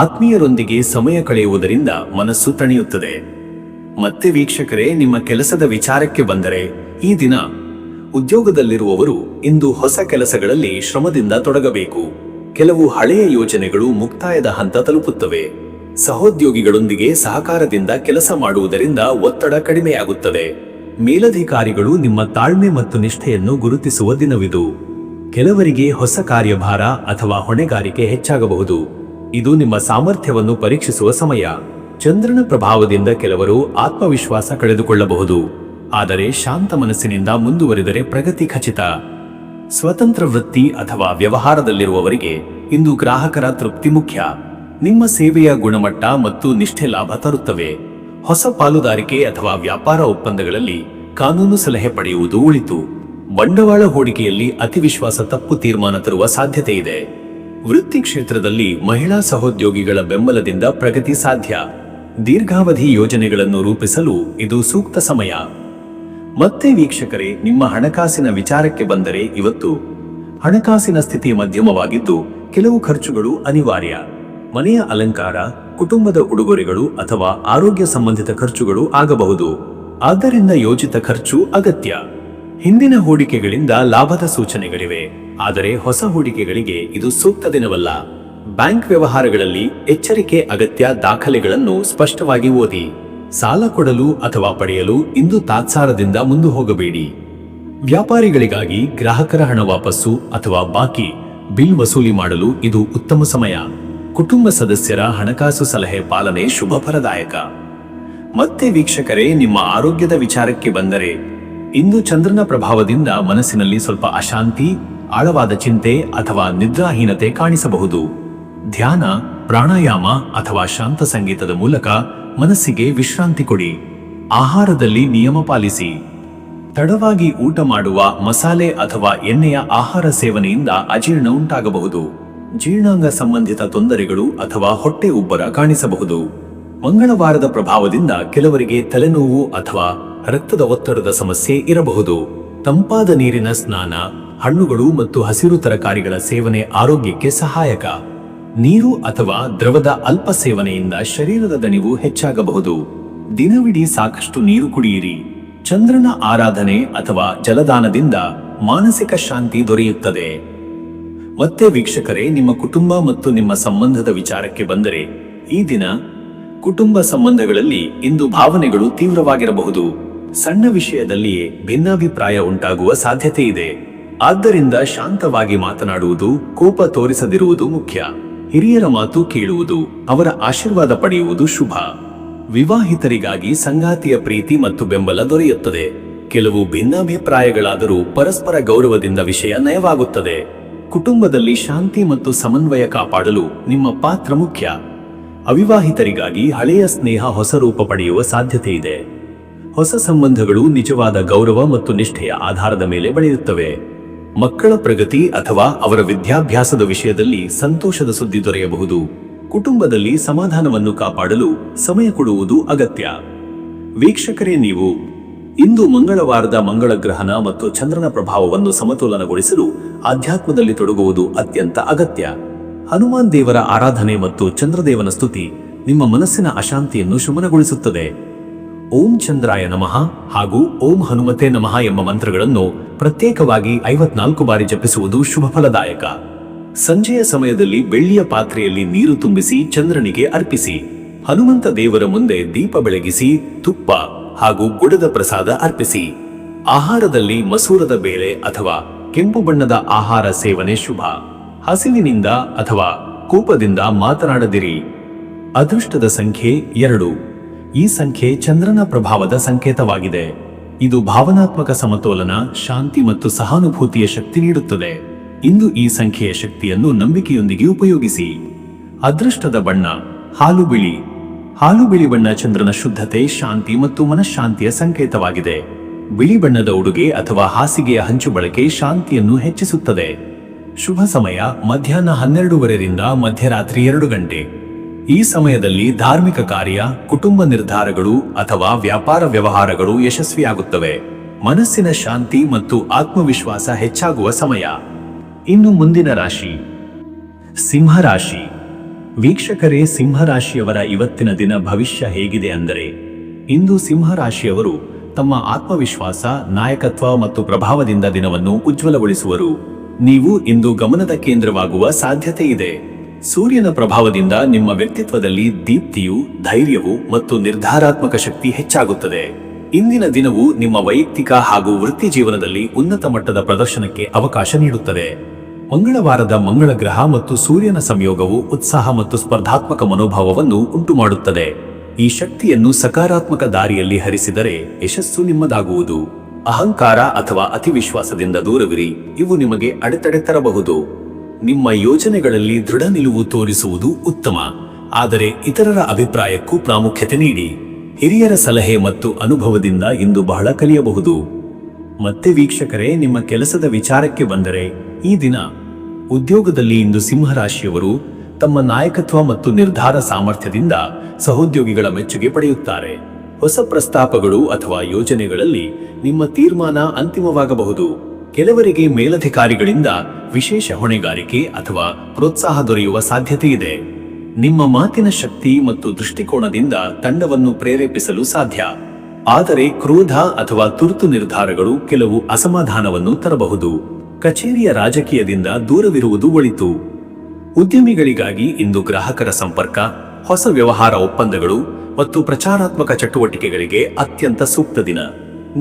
ಆತ್ಮೀಯರೊಂದಿಗೆ ಸಮಯ ಕಳೆಯುವುದರಿಂದ ಮನಸ್ಸು ತಣಿಯುತ್ತದೆ. ಮತ್ತೆ ವೀಕ್ಷಕರೇ, ನಿಮ್ಮ ಕೆಲಸದ ವಿಚಾರಕ್ಕೆ ಬಂದರೆ, ಈ ದಿನ ಉದ್ಯೋಗದಲ್ಲಿರುವವರು ಇಂದು ಹೊಸ ಕೆಲಸಗಳಲ್ಲಿ ಶ್ರಮದಿಂದ ತೊಡಗಬೇಕು. ಕೆಲವು ಹಳೆಯ ಯೋಜನೆಗಳು ಮುಕ್ತಾಯದ ಹಂತ ತಲುಪುತ್ತವೆ. ಸಹೋದ್ಯೋಗಿಗಳೊಂದಿಗೆ ಸಹಕಾರದಿಂದ ಕೆಲಸ ಮಾಡುವುದರಿಂದ ಒತ್ತಡ ಕಡಿಮೆಯಾಗುತ್ತದೆ. ಮೇಲಧಿಕಾರಿಗಳು ನಿಮ್ಮ ತಾಳ್ಮೆ ಮತ್ತು ನಿಷ್ಠೆಯನ್ನು ಗುರುತಿಸುವ ದಿನವಿದು. ಕೆಲವರಿಗೆ ಹೊಸ ಕಾರ್ಯಭಾರ ಅಥವಾ ಹೊಣೆಗಾರಿಕೆ ಹೆಚ್ಚಾಗಬಹುದು. ಇದು ನಿಮ್ಮ ಸಾಮರ್ಥ್ಯವನ್ನು ಪರೀಕ್ಷಿಸುವ ಸಮಯ. ಚಂದ್ರನ ಪ್ರಭಾವದಿಂದ ಕೆಲವರು ಆತ್ಮವಿಶ್ವಾಸ ಕಳೆದುಕೊಳ್ಳಬಹುದು. ಆದರೆ ಶಾಂತ ಮನಸ್ಸಿನಿಂದ ಮುಂದುವರಿದರೆ ಪ್ರಗತಿ ಖಚಿತ. ಸ್ವತಂತ್ರ ವೃತ್ತಿ ಅಥವಾ ವ್ಯವಹಾರದಲ್ಲಿರುವವರಿಗೆ ಇಂದು ಗ್ರಾಹಕರ ತೃಪ್ತಿ ಮುಖ್ಯ. ನಿಮ್ಮ ಸೇವೆಯ ಗುಣಮಟ್ಟ ಮತ್ತು ನಿಷ್ಠೆ ಲಾಭ ತರುತ್ತವೆ. ಹೊಸ ಪಾಲುದಾರಿಕೆ ಅಥವಾ ವ್ಯಾಪಾರ ಒಪ್ಪಂದಗಳಲ್ಲಿ ಕಾನೂನು ಸಲಹೆ ಪಡೆಯುವುದು ಉಳಿತು. ಬಂಡವಾಳ ಹೂಡಿಕೆಯಲ್ಲಿ ಅತಿವಿಶ್ವಾಸ ತಪ್ಪು ತೀರ್ಮಾನ ತರುವ ಸಾಧ್ಯತೆ ಇದೆ. ವೃತ್ತಿ ಕ್ಷೇತ್ರದಲ್ಲಿ ಮಹಿಳಾ ಸಹೋದ್ಯೋಗಿಗಳ ಬೆಂಬಲದಿಂದ ಪ್ರಗತಿ ಸಾಧ್ಯ. ದೀರ್ಘಾವಧಿ ಯೋಜನೆಗಳನ್ನು ರೂಪಿಸಲು ಇದು ಸೂಕ್ತ ಸಮಯ. ಮತ್ತೆ ವೀಕ್ಷಕರೇ, ನಿಮ್ಮ ಹಣಕಾಸಿನ ವಿಚಾರಕ್ಕೆ ಬಂದರೆ, ಇವತ್ತು ಹಣಕಾಸಿನ ಸ್ಥಿತಿ ಮಧ್ಯಮವಾಗಿದ್ದು ಕೆಲವು ಖರ್ಚುಗಳು ಅನಿವಾರ್ಯ. ಮನೆಯ ಅಲಂಕಾರ, ಕುಟುಂಬದ ಉಡುಗೊರೆಗಳು ಅಥವಾ ಆರೋಗ್ಯ ಸಂಬಂಧಿತ ಖರ್ಚುಗಳು ಆಗಬಹುದು. ಆದ್ದರಿಂದ ಯೋಜಿತ ಖರ್ಚು ಅಗತ್ಯ. ಹಿಂದಿನ ಹೂಡಿಕೆಗಳಿಂದ ಲಾಭದ ಸೂಚನೆಗಳಿವೆ, ಆದರೆ ಹೊಸ ಹೂಡಿಕೆಗಳಿಗೆ ಇದು ಸೂಕ್ತ ದಿನವಲ್ಲ. ಬ್ಯಾಂಕ್ ವ್ಯವಹಾರಗಳಲ್ಲಿ ಎಚ್ಚರಿಕೆ ಅಗತ್ಯ ದಾಖಲೆಗಳನ್ನು ಸ್ಪಷ್ಟವಾಗಿ ಓದಿ. ಸಾಲ ಕೊಡಲು ಅಥವಾ ಪಡೆಯಲು ಇಂದು ತಾತ್ಸಾರದಿಂದ ಮುಂದೆ ಹೋಗಬೇಡಿ. ವ್ಯಾಪಾರಿಗಳಿಗಾಗಿ ಗ್ರಾಹಕರ ಹಣ ವಾಪಸ್ಸು ಅಥವಾ ಬಾಕಿ ಬಿಲ್ ವಸೂಲಿ ಮಾಡಲು ಇದು ಉತ್ತಮ ಸಮಯ. ಕುಟುಂಬ ಸದಸ್ಯರ ಹಣಕಾಸು ಸಲಹೆ ಪಾಲನೆ ಶುಭ ಫಲದಾಯಕ. ಮತ್ತೆ ವೀಕ್ಷಕರೇ, ನಿಮ್ಮ ಆರೋಗ್ಯದ ವಿಚಾರಕ್ಕೆ ಬಂದರೆ ಇಂದು ಚಂದ್ರನ ಪ್ರಭಾವದಿಂದ ಮನಸ್ಸಿನಲ್ಲಿ ಸ್ವಲ್ಪ ಅಶಾಂತಿ, ಆಳವಾದ ಚಿಂತೆ ಅಥವಾ ನಿದ್ರಾಹೀನತೆ ಕಾಣಿಸಬಹುದು. ಧ್ಯಾನ, ಪ್ರಾಣಾಯಾಮ ಅಥವಾ ಶಾಂತ ಸಂಗೀತದ ಮೂಲಕ ಮನಸ್ಸಿಗೆ ವಿಶ್ರಾಂತಿ ಕೊಡಿ. ಆಹಾರದಲ್ಲಿ ನಿಯಮ ಪಾಲಿಸಿ. ತಡವಾಗಿ ಊಟ ಮಾಡುವ ಮಸಾಲೆ ಅಥವಾ ಎಣ್ಣೆಯ ಆಹಾರ ಸೇವನೆಯಿಂದ ಅಜೀರ್ಣ ಉಂಟಾಗಬಹುದು. ಜೀರ್ಣಾಂಗ ಸಂಬಂಧಿತ ತೊಂದರೆಗಳು ಅಥವಾ ಹೊಟ್ಟೆ ಉಬ್ಬರ ಕಾಣಿಸಬಹುದು. ಮಂಗಳವಾರದ ಪ್ರಭಾವದಿಂದ ಕೆಲವರಿಗೆ ತಲೆನೋವು ಅಥವಾ ರಕ್ತದ ಒತ್ತಡದ ಸಮಸ್ಯೆ ಇರಬಹುದು. ತಂಪಾದ ನೀರಿನ ಸ್ನಾನ, ಹಣ್ಣುಗಳು ಮತ್ತು ಹಸಿರು ತರಕಾರಿಗಳ ಸೇವನೆ ಆರೋಗ್ಯಕ್ಕೆ ಸಹಾಯಕ. ನೀರು ಅಥವಾ ದ್ರವದ ಅಲ್ಪ ಸೇವನೆಯಿಂದ ಶರೀರದ ದಣಿವು ಹೆಚ್ಚಾಗಬಹುದು. ದಿನವಿಡೀ ಸಾಕಷ್ಟು ನೀರು ಕುಡಿಯಿರಿ. ಚಂದ್ರನ ಆರಾಧನೆ ಅಥವಾ ಜಲದಾನದಿಂದ ಮಾನಸಿಕ ಶಾಂತಿ ದೊರೆಯುತ್ತದೆ. ಮತ್ತೆ ವೀಕ್ಷಕರೇ, ನಿಮ್ಮ ಕುಟುಂಬ ಮತ್ತು ನಿಮ್ಮ ಸಂಬಂಧದ ವಿಚಾರಕ್ಕೆ ಬಂದರೆ ಈ ದಿನ ಕುಟುಂಬ ಸಂಬಂಧಗಳಲ್ಲಿ ಇಂದು ಭಾವನೆಗಳು ತೀವ್ರವಾಗಿರಬಹುದು. ಸಣ್ಣ ವಿಷಯದಲ್ಲಿಯೇ ಭಿನ್ನಾಭಿಪ್ರಾಯ ಉಂಟಾಗುವ ಸಾಧ್ಯತೆ ಇದೆ. ಆದ್ದರಿಂದ ಶಾಂತವಾಗಿ ಮಾತನಾಡುವುದು, ಕೋಪ ತೋರಿಸದಿರುವುದು ಮುಖ್ಯ. ಹಿರಿಯರ ಮಾತು ಕೇಳುವುದು, ಅವರ ಆಶೀರ್ವಾದ ಪಡೆಯುವುದು ಶುಭ. ವಿವಾಹಿತರಿಗಾಗಿ ಸಂಗಾತಿಯ ಪ್ರೀತಿ ಮತ್ತು ಬೆಂಬಲ ದೊರೆಯುತ್ತದೆ. ಕೆಲವು ಭಿನ್ನಾಭಿಪ್ರಾಯಗಳಾದರೂ ಪರಸ್ಪರ ಗೌರವದಿಂದ ವಿಷಯ ನಯವಾಗುತ್ತದೆ. ಕುಟುಂಬದಲ್ಲಿ ಶಾಂತಿ ಮತ್ತು ಸಮನ್ವಯ ಕಾಪಾಡಲು ನಿಮ್ಮ ಪಾತ್ರ ಮುಖ್ಯ. ಅವಿವಾಹಿತರಿಗಾಗಿ ಹಳೆಯ ಸ್ನೇಹ ಹೊಸ ರೂಪ ಪಡೆಯುವ ಸಾಧ್ಯತೆ ಇದೆ. ಹೊಸ ಸಂಬಂಧಗಳು ನಿಜವಾದ ಗೌರವ ಮತ್ತು ನಿಷ್ಠೆಯ ಆಧಾರದ ಮೇಲೆ ಬೆಳೆಯುತ್ತವೆ. ಮಕ್ಕಳ ಪ್ರಗತಿ ಅಥವಾ ಅವರ ವಿದ್ಯಾಭ್ಯಾಸದ ವಿಷಯದಲ್ಲಿ ಸಂತೋಷದ ಸುದ್ದಿ ದೊರೆಯಬಹುದು. ಕುಟುಂಬದಲ್ಲಿ ಸಮಾಧಾನವನ್ನು ಕಾಪಾಡಲು ಸಮಯ ಕೊಡುವುದು ಅಗತ್ಯ. ವೀಕ್ಷಕರೇ, ನೀವು ಇಂದು ಮಂಗಳವಾರದ ಮಂಗಳ ಗ್ರಹಣ ಮತ್ತು ಚಂದ್ರನ ಪ್ರಭಾವವನ್ನು ಸಮತೋಲನಗೊಳಿಸಲು ಆಧ್ಯಾತ್ಮದಲ್ಲಿ ತೊಡಗುವುದು ಅತ್ಯಂತ ಅಗತ್ಯ. ಹನುಮಾನ್ ದೇವರ ಆರಾಧನೆ ಮತ್ತು ಚಂದ್ರದೇವನ ಸ್ತುತಿ ನಿಮ್ಮ ಮನಸ್ಸಿನ ಅಶಾಂತಿಯನ್ನು ಶಮನಗೊಳಿಸುತ್ತದೆ. ಓಂ ಚಂದ್ರಾಯ ನಮಃ ಹಾಗೂ ಓಂ ಹನುಮತೆ ನಮಃ ಎಂಬ ಮಂತ್ರಗಳನ್ನು ಪ್ರತ್ಯೇಕವಾಗಿ 54 ಬಾರಿ ಜಪಿಸುವುದು ಶುಭ ಫಲದಾಯಕ. ಸಂಜೆಯ ಸಮಯದಲ್ಲಿ ಬೆಳ್ಳಿಯ ಪಾತ್ರೆಯಲ್ಲಿ ನೀರು ತುಂಬಿಸಿ ಚಂದ್ರನಿಗೆ ಅರ್ಪಿಸಿ. ಹನುಮಂತ ದೇವರ ಮುಂದೆ ದೀಪ ಬೆಳಗಿಸಿ ತುಪ್ಪ ಹಾಗೂ ಗುಡದ ಪ್ರಸಾದ ಅರ್ಪಿಸಿ. ಆಹಾರದಲ್ಲಿ ಮಸೂರದ ಬೇಳೆ ಅಥವಾ ಕೆಂಪು ಬಣ್ಣದ ಆಹಾರ ಸೇವನೆ ಶುಭ. ಹಸಿವಿನಿಂದ ಅಥವಾ ಕೋಪದಿಂದ ಮಾತನಾಡದಿರಿ. ಅದೃಷ್ಟದ ಸಂಖ್ಯೆ 2. ಈ ಸಂಖ್ಯೆ ಚಂದ್ರನ ಪ್ರಭಾವದ ಸಂಕೇತವಾಗಿದೆ. ಇದು ಭಾವನಾತ್ಮಕ ಸಮತೋಲನ, ಶಾಂತಿ ಮತ್ತು ಸಹಾನುಭೂತಿಯ ಶಕ್ತಿ ನೀಡುತ್ತದೆ. ಇಂದು ಈ ಸಂಖ್ಯೆಯ ಶಕ್ತಿಯನ್ನು ನಂಬಿಕೆಯೊಂದಿಗೆ ಉಪಯೋಗಿಸಿ. ಅದೃಷ್ಟದ ಬಣ್ಣ ಹಾಲು ಬಿಳಿ. ಹಾಲು ಬಿಳಿ ಬಣ್ಣ ಚಂದ್ರನ ಶುದ್ಧತೆ, ಶಾಂತಿ ಮತ್ತು ಮನಃಶಾಂತಿಯ ಸಂಕೇತವಾಗಿದೆ. ಬಿಳಿ ಬಣ್ಣದ ಉಡುಗೆ ಅಥವಾ ಹಾಸಿಗೆಯ ಹಂಚು ಬಳಕೆ ಶಾಂತಿಯನ್ನು ಹೆಚ್ಚಿಸುತ್ತದೆ. ಶುಭ ಸಮಯ ಮಧ್ಯಾಹ್ನ 12:30ರಿಂದ ಮಧ್ಯರಾತ್ರಿ 2 ಗಂಟೆ. ಈ ಸಮಯದಲ್ಲಿ ಧಾರ್ಮಿಕ ಕಾರ್ಯ, ಕುಟುಂಬ ನಿರ್ಧಾರಗಳು ಅಥವಾ ವ್ಯಾಪಾರ ವ್ಯವಹಾರಗಳು ಯಶಸ್ವಿಯಾಗುತ್ತವೆ. ಮನಸ್ಸಿನ ಶಾಂತಿ ಮತ್ತು ಆತ್ಮವಿಶ್ವಾಸ ಹೆಚ್ಚಾಗುವ ಸಮಯ. ಇನ್ನು ಮುಂದಿನ ರಾಶಿ ಸಿಂಹರಾಶಿ. ವೀಕ್ಷಕರೇ, ಸಿಂಹರಾಶಿಯವರ ಇವತ್ತಿನ ದಿನ ಭವಿಷ್ಯ ಹೇಗಿದೆ ಅಂದರೆ, ಇಂದು ಸಿಂಹರಾಶಿಯವರು ತಮ್ಮ ಆತ್ಮವಿಶ್ವಾಸ, ನಾಯಕತ್ವ ಮತ್ತು ಪ್ರಭಾವದಿಂದ ದಿನವನ್ನು ಉಜ್ವಲಗೊಳಿಸುವರು. ನೀವು ಇಂದು ಗಮನದ ಕೇಂದ್ರವಾಗುವ ಸಾಧ್ಯತೆ ಇದೆ. ಸೂರ್ಯನ ಪ್ರಭಾವದಿಂದ ನಿಮ್ಮ ವ್ಯಕ್ತಿತ್ವದಲ್ಲಿ ದೀಪ್ತಿಯು, ಧೈರ್ಯವು ಮತ್ತು ನಿರ್ಧಾರಾತ್ಮಕ ಶಕ್ತಿ ಹೆಚ್ಚಾಗುತ್ತದೆ. ಇಂದಿನ ದಿನವು ನಿಮ್ಮ ವೈಯಕ್ತಿಕ ಹಾಗೂ ವೃತ್ತಿ ಜೀವನದಲ್ಲಿ ಉನ್ನತ ಮಟ್ಟದ ಪ್ರದರ್ಶನಕ್ಕೆ ಅವಕಾಶ ನೀಡುತ್ತದೆ. ಮಂಗಳವಾರದ ಮಂಗಳ ಗ್ರಹ ಮತ್ತು ಸೂರ್ಯನ ಸಂಯೋಗವು ಉತ್ಸಾಹ ಮತ್ತು ಸ್ಪರ್ಧಾತ್ಮಕ ಮನೋಭಾವವನ್ನು ಉಂಟುಮಾಡುತ್ತದೆ. ಈ ಶಕ್ತಿಯನ್ನು ಸಕಾರಾತ್ಮಕ ದಾರಿಯಲ್ಲಿ ಹರಿಸಿದರೆ ಯಶಸ್ಸು ನಿಮ್ಮದಾಗುವುದು. ಅಹಂಕಾರ ಅಥವಾ ಅತಿವಿಶ್ವಾಸದಿಂದ ದೂರವಿರಿ, ಇವು ನಿಮಗೆ ಅಡೆತಡೆ ತರಬಹುದು. ನಿಮ್ಮ ಯೋಜನೆಗಳಲ್ಲಿ ದೃಢ ನಿಲುವು ತೋರಿಸುವುದು ಉತ್ತಮ, ಆದರೆ ಇತರರ ಅಭಿಪ್ರಾಯಕ್ಕೂ ಪ್ರಾಮುಖ್ಯತೆ ನೀಡಿ. ಹಿರಿಯರ ಸಲಹೆ ಮತ್ತು ಅನುಭವದಿಂದ ಇಂದು ಬಹಳ ಕಲಿಯಬಹುದು. ಮತ್ತೆ ವೀಕ್ಷಕರೇ, ನಿಮ್ಮ ಕೆಲಸದ ವಿಚಾರಕ್ಕೆ ಬಂದರೆ ಈ ದಿನ ಉದ್ಯೋಗದಲ್ಲಿ ಇಂದು ಸಿಂಹರಾಶಿಯವರು ತಮ್ಮ ನಾಯಕತ್ವ ಮತ್ತು ನಿರ್ಧಾರ ಸಾಮರ್ಥ್ಯದಿಂದ ಸಹೋದ್ಯೋಗಿಗಳ ಮೆಚ್ಚುಗೆ ಪಡೆಯುತ್ತಾರೆ. ಹೊಸ ಪ್ರಸ್ತಾಪಗಳು ಅಥವಾ ಯೋಜನೆಗಳಲ್ಲಿ ನಿಮ್ಮ ತೀರ್ಮಾನ ಅಂತಿಮವಾಗಬಹುದು. ಕೆಲವರಿಗೆ ಮೇಲಧಿಕಾರಿಗಳಿಂದ ವಿಶೇಷ ಹೊಣೆಗಾರಿಕೆ ಅಥವಾ ಪ್ರೋತ್ಸಾಹ ದೊರೆಯುವ ಸಾಧ್ಯತೆ ಇದೆ. ನಿಮ್ಮ ಮಾತಿನ ಶಕ್ತಿ ಮತ್ತು ದೃಷ್ಟಿಕೋನದಿಂದ ತಂಡವನ್ನು ಪ್ರೇರೇಪಿಸಲು ಸಾಧ್ಯ. ಆದರೆ ಕ್ರೋಧ ಅಥವಾ ತುರ್ತು ನಿರ್ಧಾರಗಳು ಕೆಲವು ಅಸಮಾಧಾನವನ್ನು ತರಬಹುದು. ಕಚೇರಿಯ ರಾಜಕೀಯದಿಂದ ದೂರವಿರುವುದು ಒಳಿತು. ಉದ್ಯಮಿಗಳಿಗಾಗಿ ಇಂದು ಗ್ರಾಹಕರ ಸಂಪರ್ಕ, ಹೊಸ ವ್ಯವಹಾರ ಒಪ್ಪಂದಗಳು ಮತ್ತು ಪ್ರಚಾರಾತ್ಮಕ ಚಟುವಟಿಕೆಗಳಿಗೆ ಅತ್ಯಂತ ಸೂಕ್ತ ದಿನ.